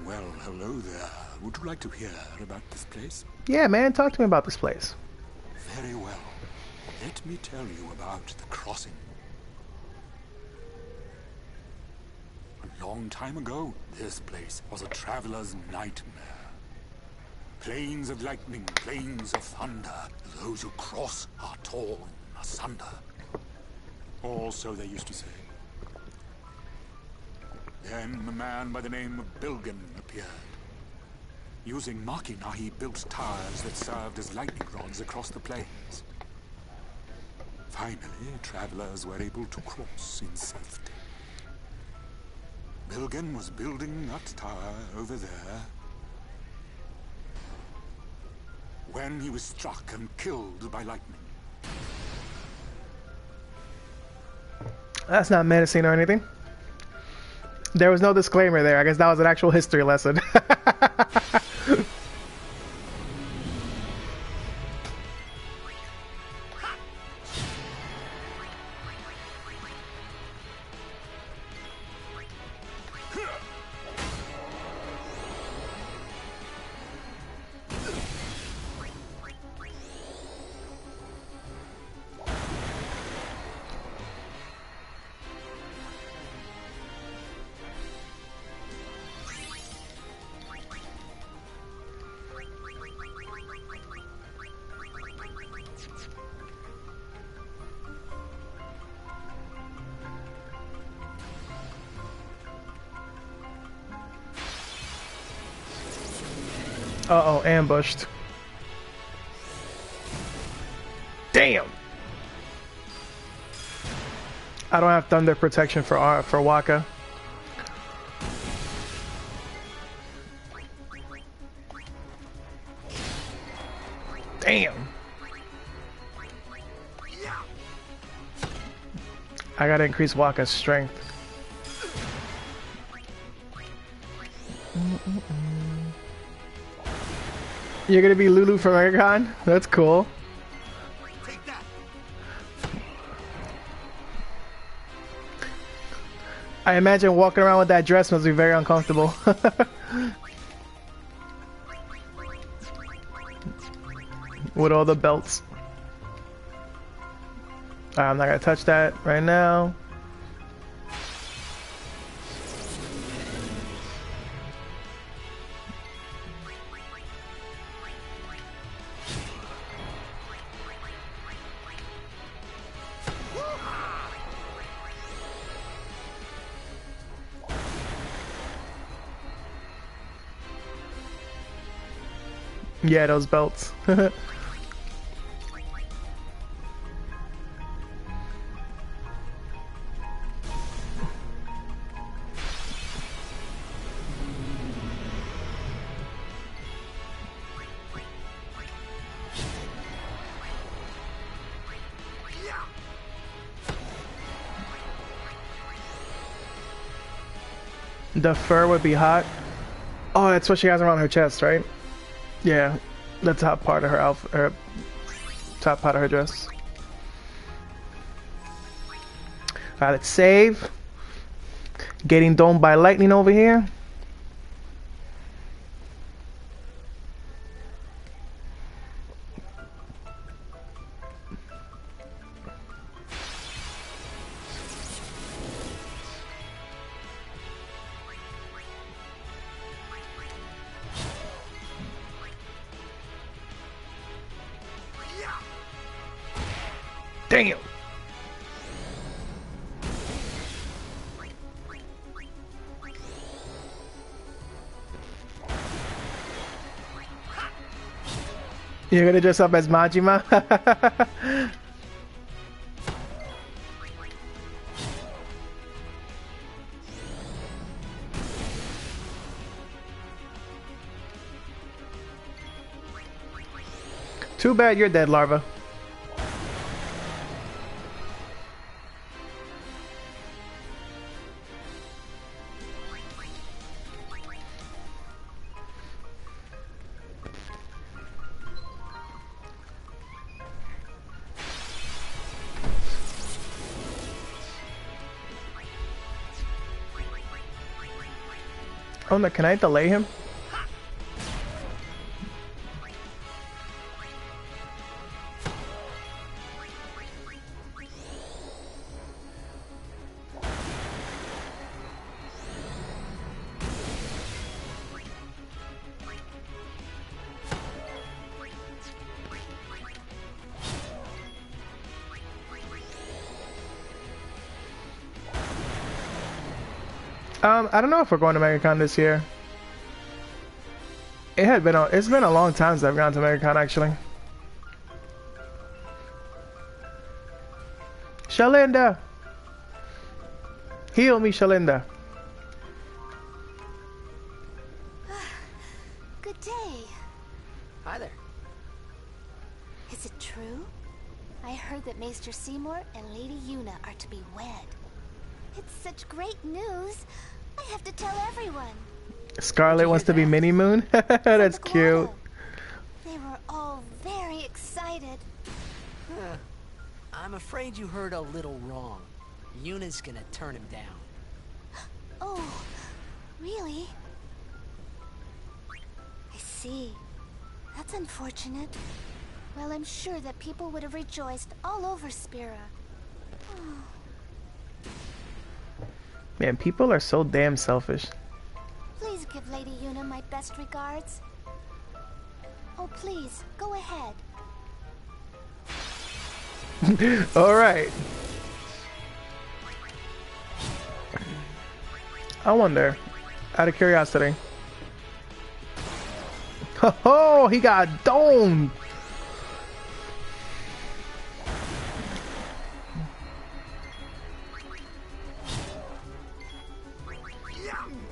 Well, hello there. Would you like to hear about this place? Yeah, man. Talk to me about this place. Very well. Let me tell you about the crossing. A long time ago, this place was a traveler's nightmare. Plains of lightning, plains of thunder. Those who cross are torn asunder. Or so they used to say. Then a man by the name of Bilgan appeared. Using machina, he built towers that served as lightning rods across the plains. Finally, travelers were able to cross in safety. Bilgan was building that tower over there when he was struck and killed by lightning. That's not menacing or anything. There was no disclaimer there. I guess that was an actual history lesson. Uh-oh, ambushed. Damn! I don't have thunder protection for Waka. Damn! I gotta increase Waka's strength. You're gonna be Lulu from Ergon? That's cool. Take that. I imagine walking around with that dress must be very uncomfortable. With all the belts. I'm not gonna touch that right now. Yeah, those belts. The fur would be hot. Oh, that's what she has around her chest, right? Yeah, the top part of her outfit, or top part of her dress. Alright, let's save. Getting domed by lightning over here. Damn. You're gonna dress up as Majima? Too bad you're dead, larva. Oh no, can I delay him? I don't know if we're going to MegaCon this year. It's been a long time since I've gone to MegaCon actually. Shalinda! Heal me, Shalinda. Good day. Hi there. Is it true? I heard that Maester Seymour and Lady Yuna are to be wed. It's such great news. I have to tell everyone. Scarlet wants to be Mini Moon? That's cute. They were all very excited. I'm afraid you heard a little wrong. Yuna's gonna turn him down. Oh, really? I see. That's unfortunate. Well, I'm sure that people would have rejoiced all over Spira. Man, people are so damn selfish. Please give Lady Yuna my best regards. Oh, please, go ahead. Alright. I wonder, out of curiosity. Oh, he got domed!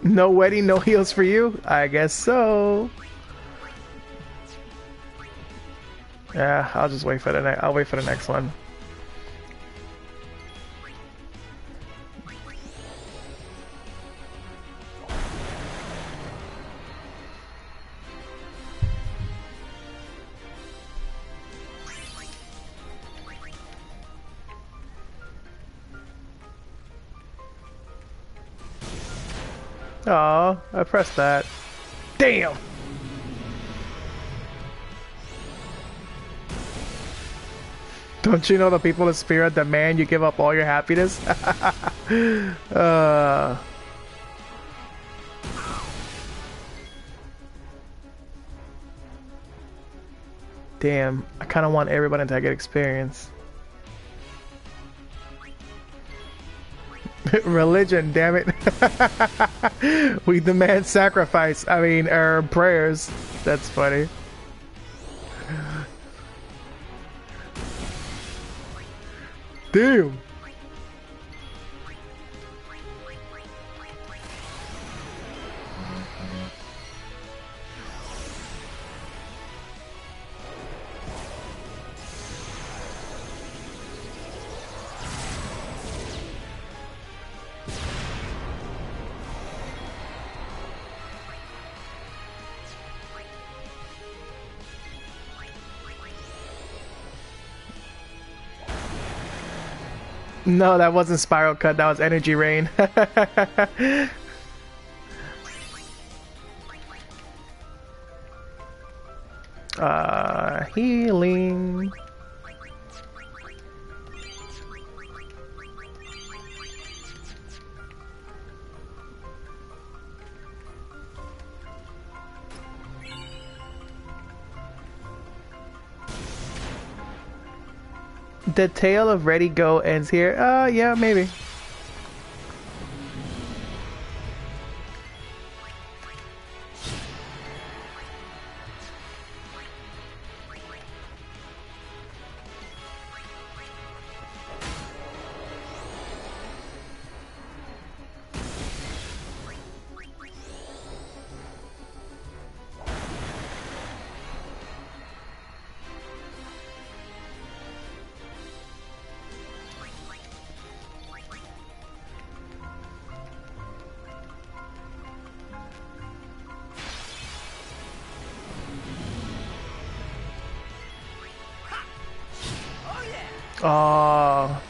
No wedding, no heals for you? I guess so. Yeah, I'll just wait for I'll wait for the next one. Aw, I pressed that. Damn! Don't you know the people of Spirit demand you give up all your happiness? Damn, I kind of want everybody to get experience. Religion, damn it. We demand sacrifice. I mean, prayers. That's funny. Damn. No, that wasn't Spiral Cut, that was Energy Rain. Healing. The tale of Ready Go ends here. Yeah, maybe. Oh.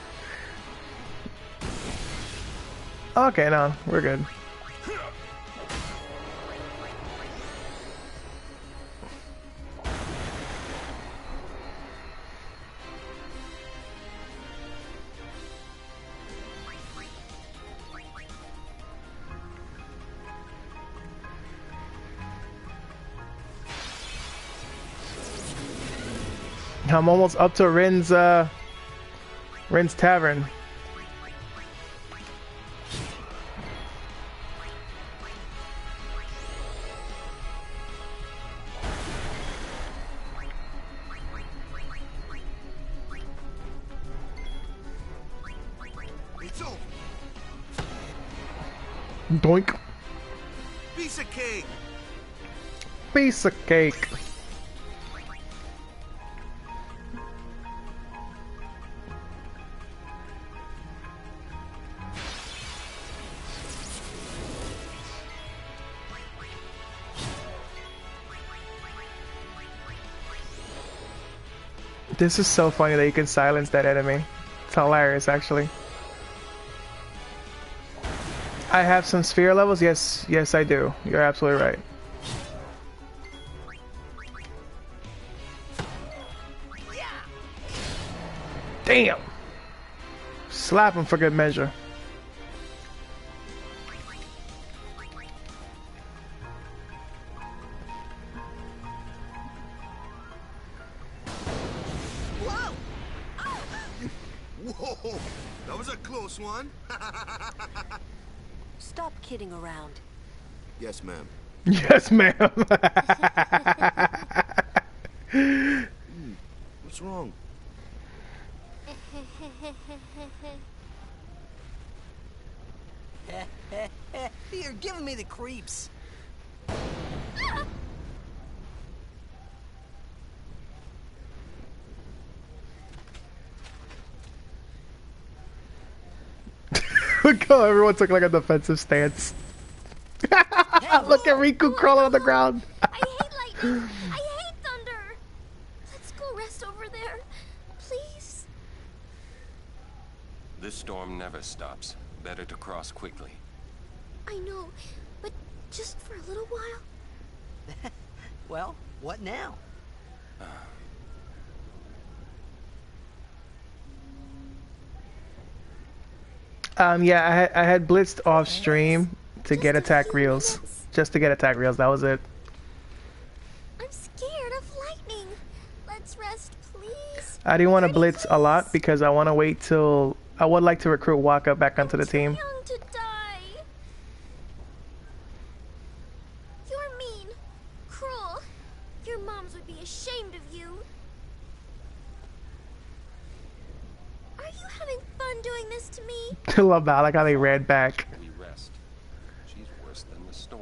Okay, no, we're good. I'm almost up to Rin's Tavern. It's over. Doink. Piece of cake. Piece of cake. This is so funny that you can silence that enemy. It's hilarious, actually. I have some sphere levels? Yes, yes I do. You're absolutely right. Damn! Slap him for good measure. Whoa, that was a close one. Stop kidding around. Yes, ma'am. Yes, ma'am. What's wrong? You're giving me the creeps. Look how everyone took like a defensive stance. Look at Riku crawling on the ground. I hate lightning. I hate thunder. Let's go rest over there, please. This storm never stops. Better to cross quickly. I know, but just for a little while. Well, what now? Yeah, I had blitzed off stream to get attack reels. Just to get attack reels, that was it. I'm scared of lightning. Let's rest, please. I didn't want to blitz a lot because I want to wait till... I would like to recruit Waka back onto the team. Young to die. You're mean, cruel. Your moms would be ashamed of you. Are you having fun doing this to me? I love that. I like how they ran back. We rest. She's worse than the storm.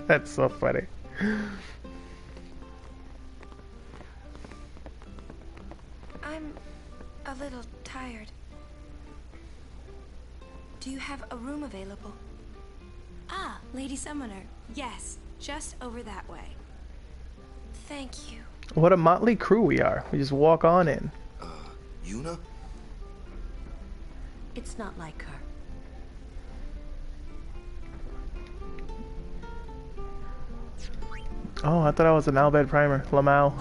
That's so funny. I'm a little tired. Do you have a room available? Ah, Lady Summoner. Yes, just over that way. Thank you. What a motley crew we are. We just walk on in. Yuna? It's not like her. Oh, I thought I was an Albed Primer. Lamau.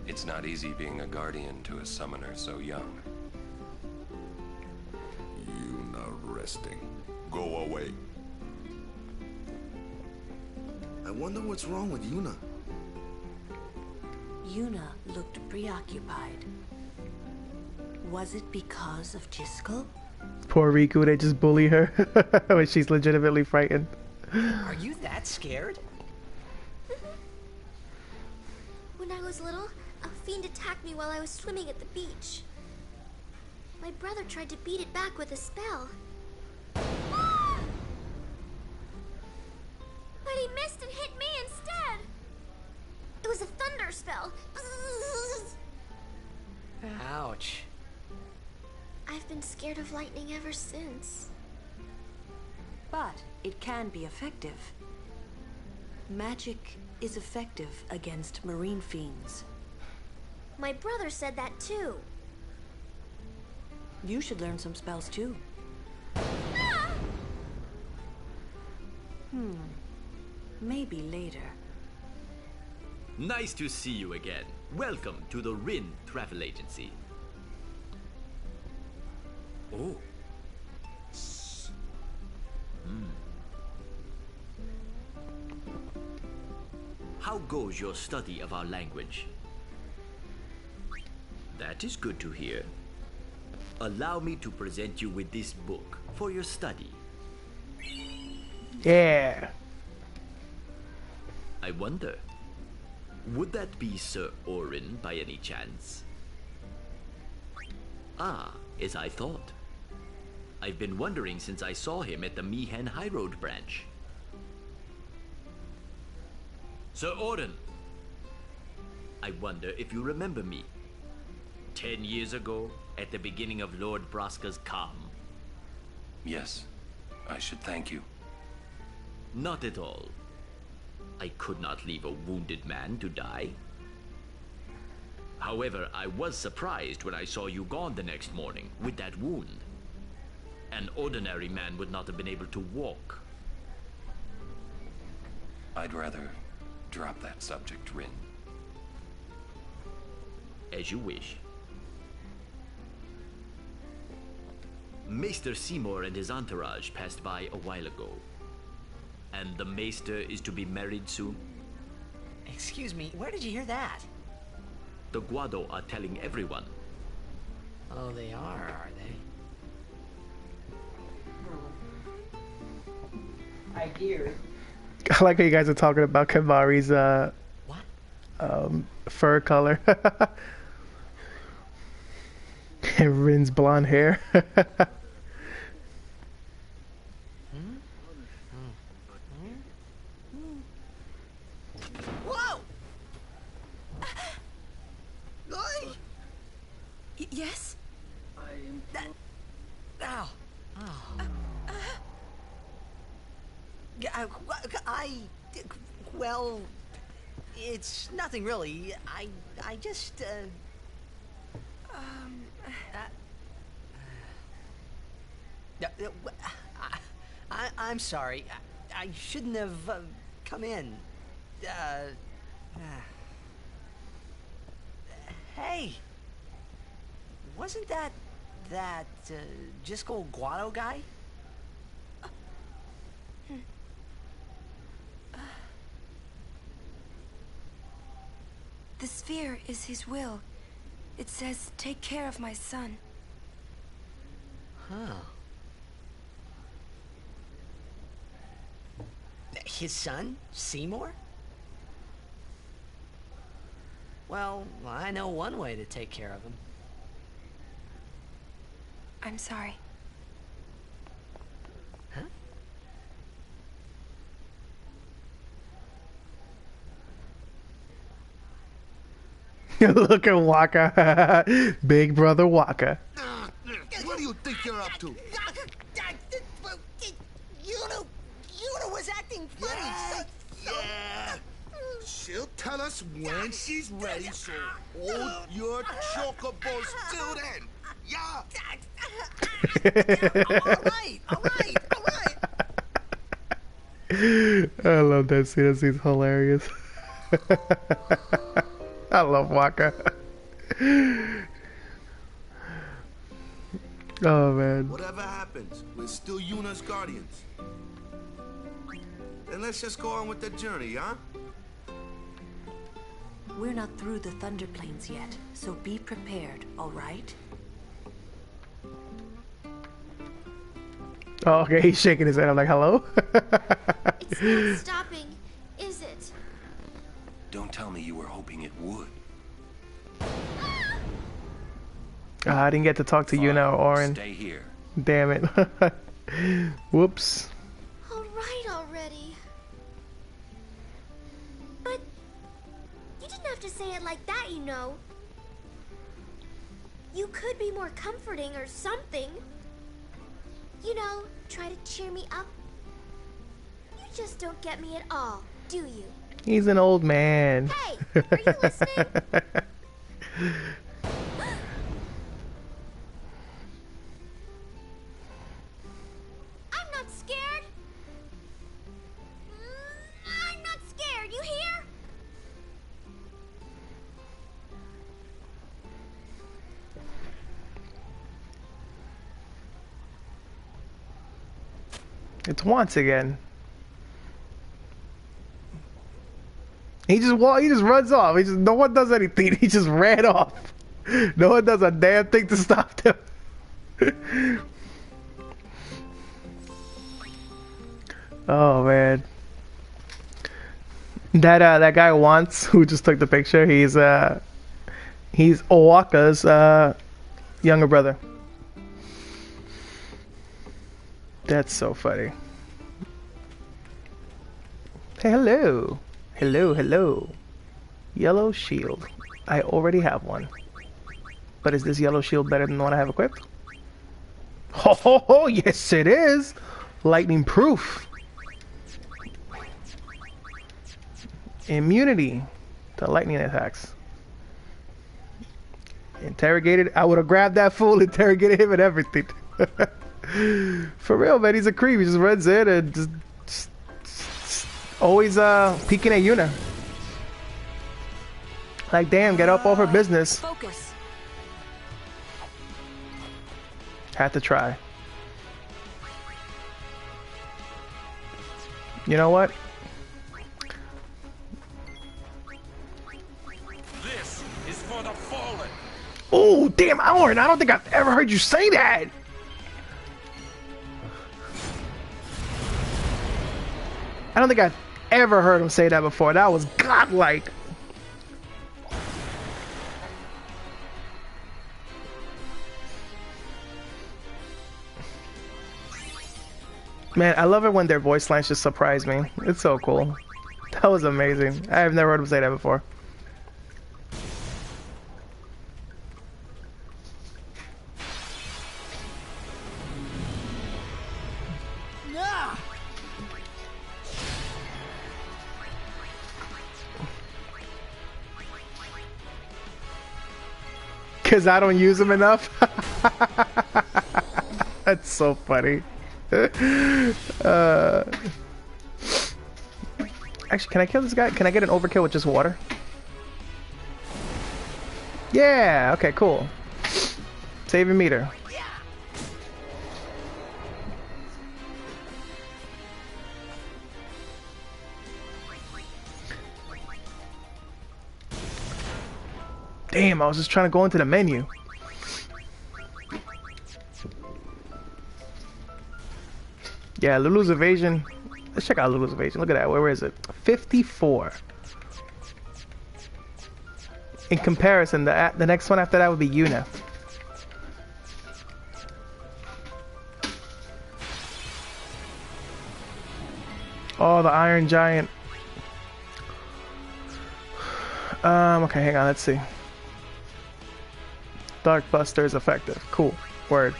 It's not easy being a guardian to a summoner so young. Yuna resting. Go away. I wonder what's wrong with Yuna. Yuna looked preoccupied. Was it because of Jiskel? Poor Riku, they just bully her when she's legitimately frightened. Are you that scared? When I was little, a fiend attacked me while I was swimming at the beach. My brother tried to beat it back with a spell. But he missed and hit me instead. It was a thunder spell. Ouch. I've been scared of lightning ever since. But it can be effective. Magic is effective against marine fiends. My brother said that too. You should learn some spells too. Maybe later. Nice to see you again. Welcome to the Rin Travel Agency. Oh. How goes your study of our language? That is good to hear. Allow me to present you with this book for your study. Yeah. I wonder, would that be Sir Orin by any chance? Ah, as I thought. I've been wondering since I saw him at the Mihen High Road branch. Sir Orin, I wonder if you remember me. 10 years ago, at the beginning of Lord Braska's calm. Yes, I should thank you. Not at all. I could not leave a wounded man to die. However, I was surprised when I saw you gone the next morning with that wound. An ordinary man would not have been able to walk. I'd rather drop that subject, Rin. As you wish. Maester Seymour and his entourage passed by a while ago. And the Maester is to be married soon? Excuse me, where did you hear that? The Guado are telling everyone. Oh, they are they? I hear it. I like how you guys are talking about Kamari's fur color. And Rin's blonde hair. Whoa! Oi! Yes? Ow. Well, it's nothing really. I just, I'm sorry. I shouldn't have come in. Hey, wasn't that Jiskel Guado guy? The sphere is his will. It says, take care of my son. Huh. His son, Seymour? Well, I know one way to take care of him. I'm sorry. Huh? Look at Waka. Big brother Waka. What do you think you're up to? Yuna was acting funny. Yeah. She'll tell us when she's ready, so hold your chocobos till then. Yeah. All right. I love that scene. That scene's hilarious. I love Waka. Oh man. Whatever happens, we're still Yuna's guardians. Then let's just go on with the journey, huh? We're not through the Thunder Plains yet, so be prepared, all right? Oh, okay, he's shaking his head. I'm like, hello? It's not stopping, is it? Don't tell me you were hoping it would. I didn't get to talk to Yuna or Orin. Stay here. Damn it. Whoops. All right already. But you didn't have to say it like that, you know. You could be more comforting or something. You know, try to cheer me up. You just don't get me at all, do you? He's an old man. Hey, are you listening? I'm not scared. I'm not scared, you hear? It's once again. He just runs off. No one does anything. He just ran off. No one does a damn thing to stop him. Oh man. That guy once who just took the picture, he's Owaka's younger brother. That's so funny. Hey, hello. Hello. Yellow shield. I already have one. But is this yellow shield better than the one I have equipped? Ho ho ho! Yes, it is! Lightning proof. Immunity to lightning attacks. Interrogated. I would have grabbed that fool, interrogated him and everything. For real, man, he's a creep. He just runs in and just always peeking at Yuna. Like, damn, get up off her business. Focus. Had to try. You know what? This is for the fallen. Oh, damn, Orin, I don't think I've ever heard you say that. I don't think I've ever heard him say that before. That was godlike. Man, I love it when their voice lines just surprise me. It's so cool. That was amazing. I have never heard him say that before. Because I don't use them enough. That's so funny. Actually, can I kill this guy? Can I get an overkill with just water? Yeah, okay, cool. Saving meter. Damn, I was just trying to go into the menu. Yeah, Lulu's evasion. Let's check out Lulu's evasion. Look at that. Where is it? 54. In comparison, the next one after that would be Yuna. Oh, the Iron Giant. Okay, hang on. Let's see. Dark Buster is effective. Cool. Word.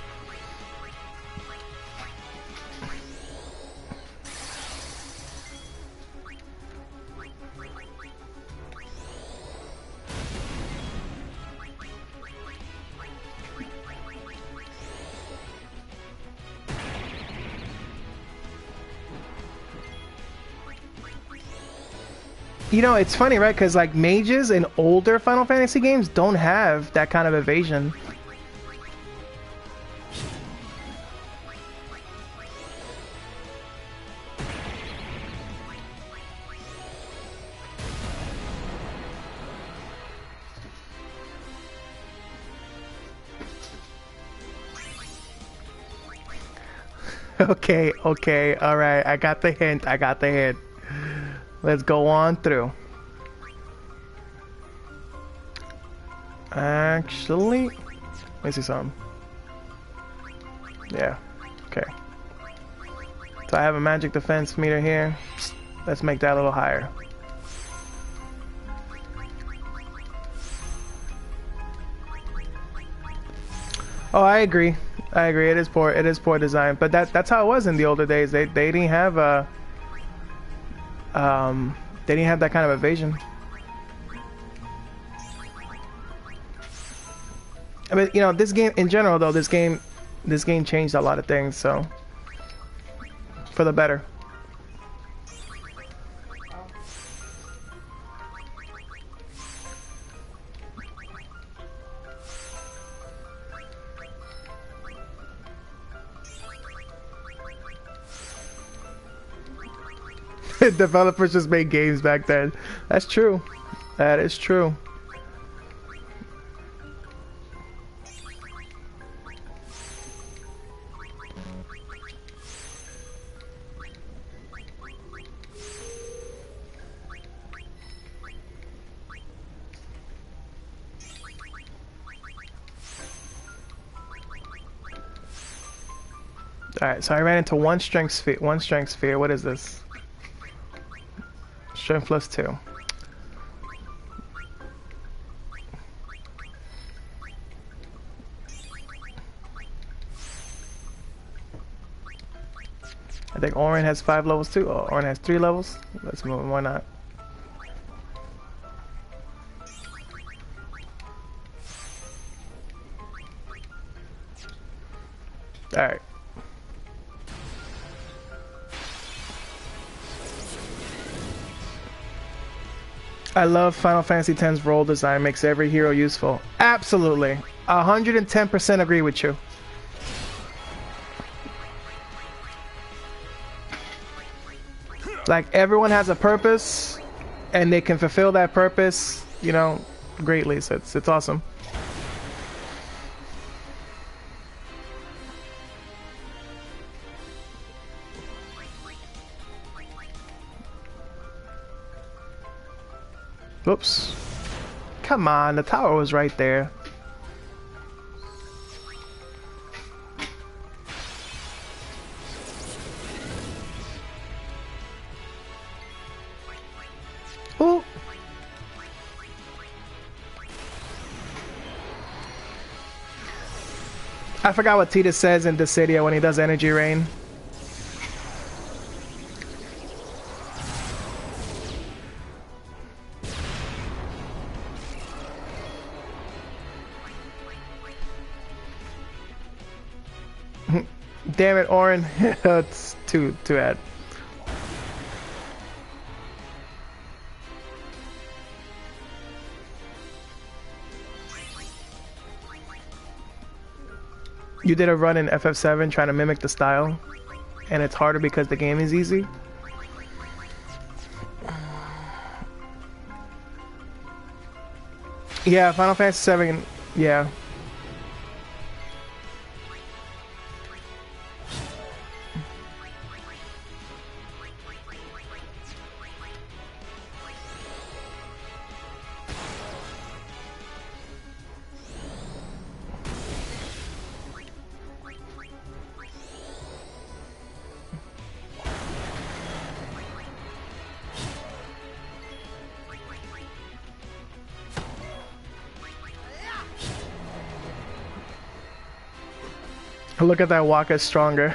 You know, it's funny, right? Because like mages in older Final Fantasy games don't have that kind of evasion. Okay, okay, alright. I got the hint. I got the hint. Let's go on through. Actually, let me see something. Yeah, okay. So I have a magic defense meter here. Let's make that a little higher. Oh, I agree. I agree. It is poor. It is poor design. But that's how it was in the older days. They didn't have a they didn't have that kind of evasion. I mean, you know, this game in general though, this game changed a lot of things, so for the better. Developers just made games back then. That's true. That is true. All right, so I ran into one strength sphere. One strength sphere. What is this? Strength plus 2. I think Orin has 5 levels too. Oh, Orin has 3 levels. Let's move. Why not? All right. I love Final Fantasy X's role design. Makes every hero useful. Absolutely. 110% agree with you. Like, everyone has a purpose, and they can fulfill that purpose, you know, greatly. So it's awesome. Whoops. Come on, the tower was right there. Ooh. I forgot what Tita says in Dissidia when he does Energy Rain. Damn it, Orin. It's too bad. You did a run in FF7 trying to mimic the style, and it's harder because the game is easy. Yeah, Final Fantasy 7, yeah. Look at that Waka's stronger.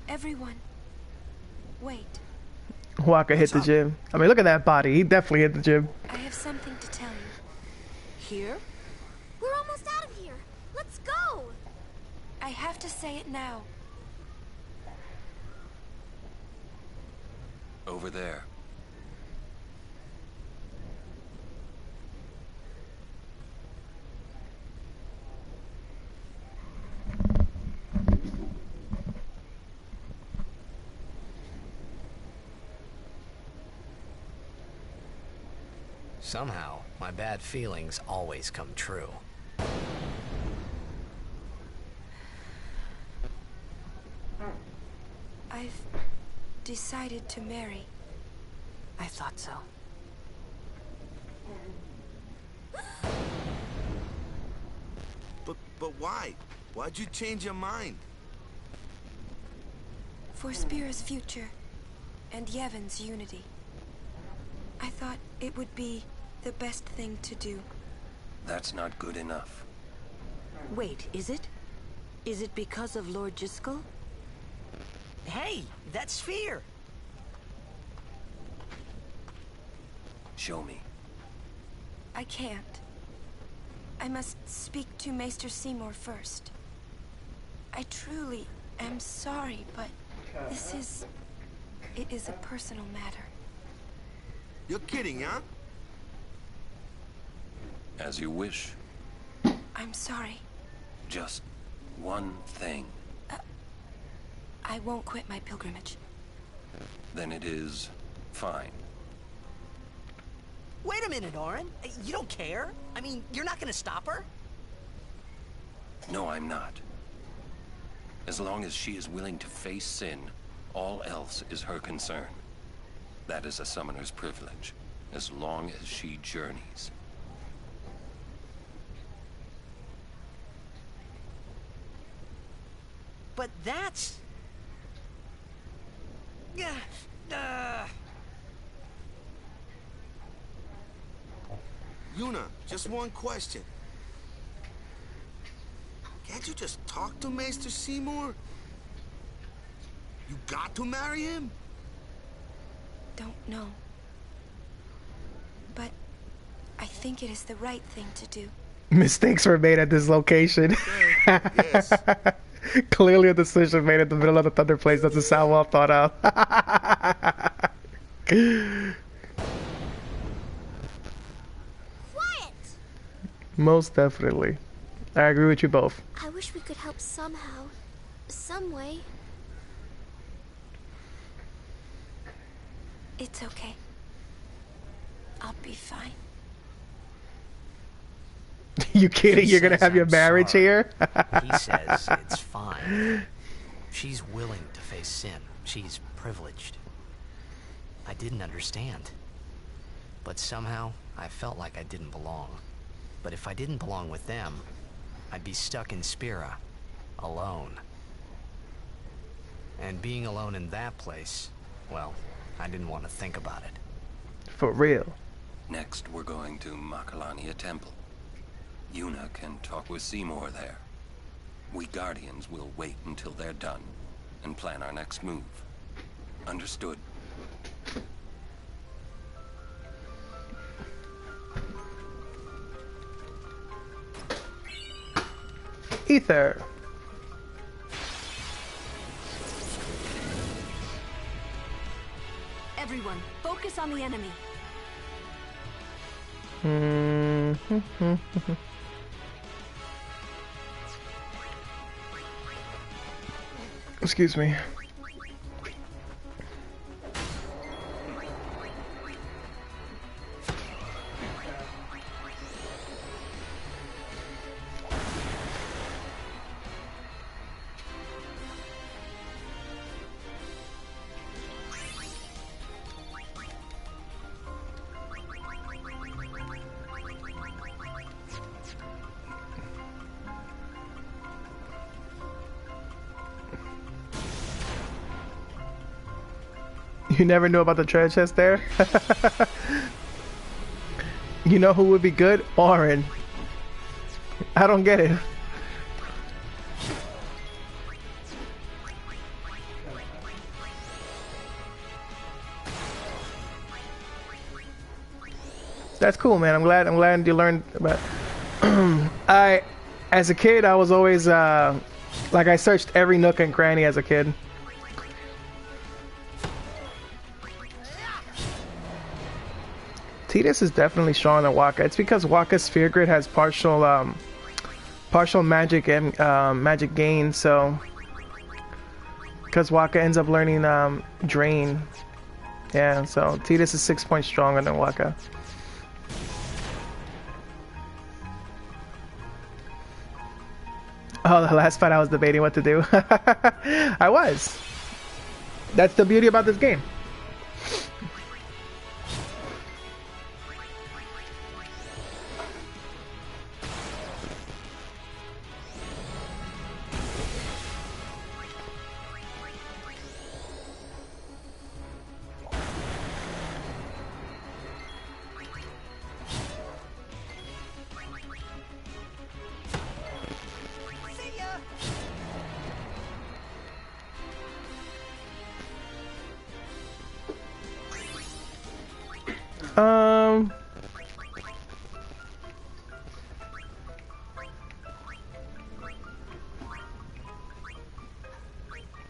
Everyone, wait. Waka hit the gym. I mean, look at that body. He definitely hit the gym. I have something to tell you. Here? We're almost out of here. Let's go. I have to say it now. Over there. Somehow, my bad feelings always come true. I've decided to marry. I thought so. But why? Why'd you change your mind? For Spira's future, and Yevon's unity. I thought it would be the best thing to do. That's not good enough. Wait, is it? Is it because of Lord Jiskel? Hey, that's Sphere! Show me. I can't. I must speak to Maester Seymour first. I truly am sorry, but it is a personal matter. You're kidding, huh? As you wish. I'm sorry. Just one thing. I won't quit my pilgrimage. Then it is fine. Wait a minute, Orin. You don't care? I mean, you're not gonna stop her? No, I'm not. As long as she is willing to face sin, all else is her concern. That is a summoner's privilege, as long as she journeys. But that's... Yuna, just one question. Can't you just talk to Maester Seymour? You got to marry him? Don't know. But I think it is the right thing to do. Mistakes were made at this location. Yes. Clearly a decision made in the middle of the Thunder Place doesn't sound well thought out. Quiet! Most definitely. I agree with you both. I wish we could help somehow. Some way. It's okay. I'll be fine. You kidding? You're gonna have your marriage here? He says it's fine. She's willing to face sin. She's privileged. I didn't understand. But somehow, I felt like I didn't belong. But if I didn't belong with them, I'd be stuck in Spira, alone. And being alone in that place, well, I didn't want to think about it. For real. Next, we're going to Makalania Temple. Yuna can talk with Seymour there. We Guardians will wait until they're done and plan our next move. Understood? Ether. Everyone, focus on the enemy. Excuse me. You never knew about the treasure chest there? You know who would be good? Orin. I don't get it. That's cool, man. I'm glad you learned about as a kid, I was always like I searched every nook and cranny as a kid. Tidus is definitely stronger than Wakka. It's because Wakka's Sphere Grid has partial magic and magic gain, so because Wakka ends up learning Drain. Yeah, so Tidus is 6 points stronger than Wakka. Oh, the last fight I was debating what to do. I was. That's the beauty about this game.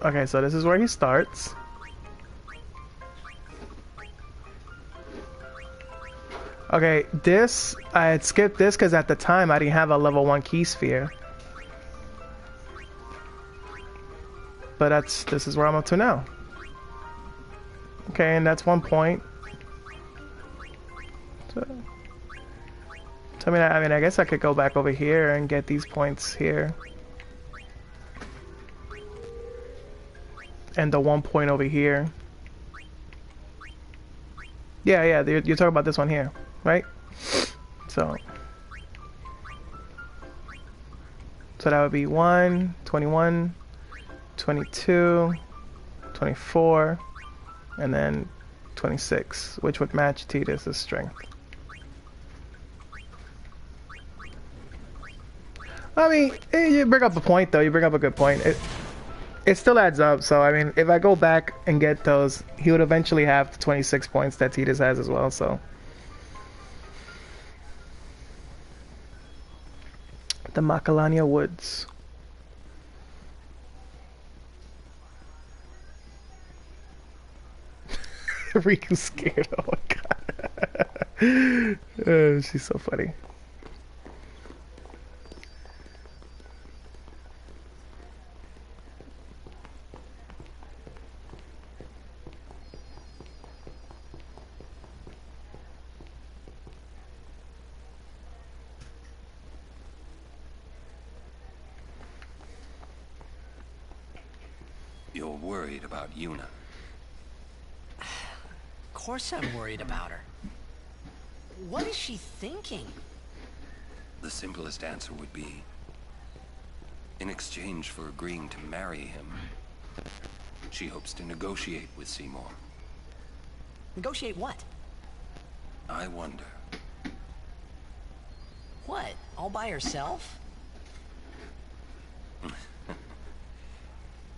Okay, so this is where he starts. Okay, this, I had skipped this because at the time I didn't have a level 1 key sphere. But this is where I'm up to now. Okay, and that's 1 point. So I mean, I guess I could go back over here and get these points here. And the 1 point over here. Yeah, you're talking about this one here, right? So that would be 1, 21, 22, 24, and then 26, which would match Tidus' strength. I mean, you bring up a point though, you bring up a good point. It still adds up, so I mean, if I go back and get those, he would eventually have the 26 points that Tidus has as well, so. The Macalania Woods. Riku's scared, oh my god. She's so funny. You're worried about Yuna. Of course I'm worried about her. What is she thinking? The simplest answer would be, in exchange for agreeing to marry him, she hopes to negotiate with Seymour. Negotiate what? I wonder. What? All by herself?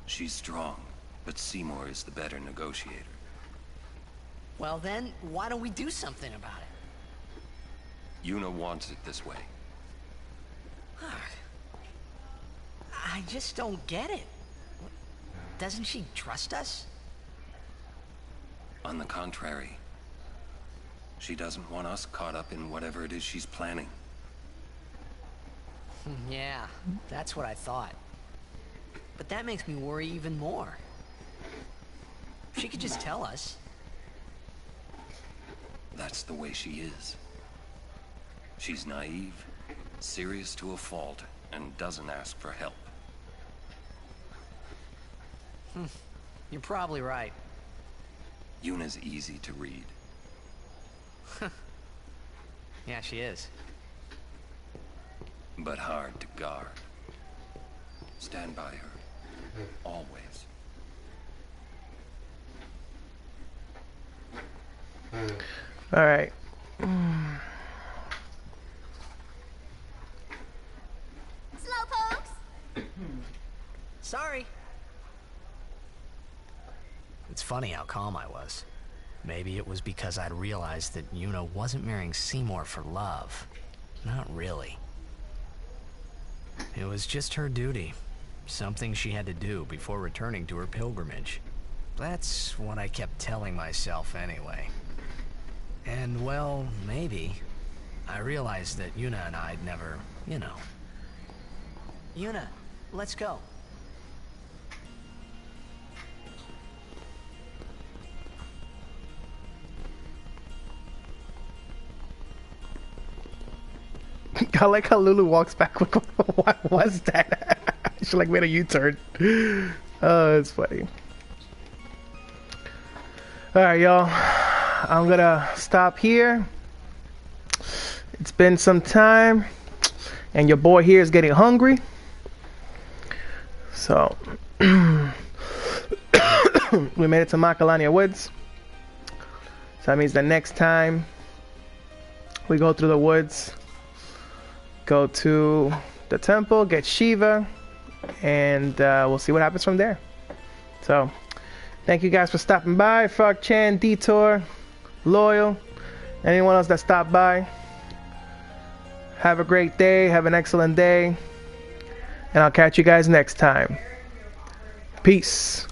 She's strong, but Seymour is the better negotiator. Well then, why don't we do something about it? Yuna wants it this way. I just don't get it. Doesn't she trust us? On the contrary, she doesn't want us caught up in whatever it is she's planning. Yeah, that's what I thought. But that makes me worry even more. She could just tell us. That's the way she is. She's naive, serious to a fault, and doesn't ask for help. You're probably right. Yuna's easy to read. Yeah, she is. But hard to guard. Stand by her. Always. All right. Slowpokes! Sorry. It's funny how calm I was. Maybe it was because I'd realized that Yuna wasn't marrying Seymour for love. Not really. It was just her duty. Something she had to do before returning to her pilgrimage. That's what I kept telling myself anyway. And well, maybe. I realized that Yuna and I'd never, you know. Yuna, let's go. I like how Lulu walks back with what was that? She like made a U-turn. Oh, it's funny. All right, y'all. I'm gonna stop here. It's been some time, and your boy here is getting hungry. So we made it to Macalania Woods. So that means the next time we go through the woods, go to the temple, get Shiva, and we'll see what happens from there. So thank you guys for stopping by. Frog Chan, Detour, Loyal, anyone else that stopped by. Have a great day. Have an excellent day. And I'll catch you guys next time. Peace.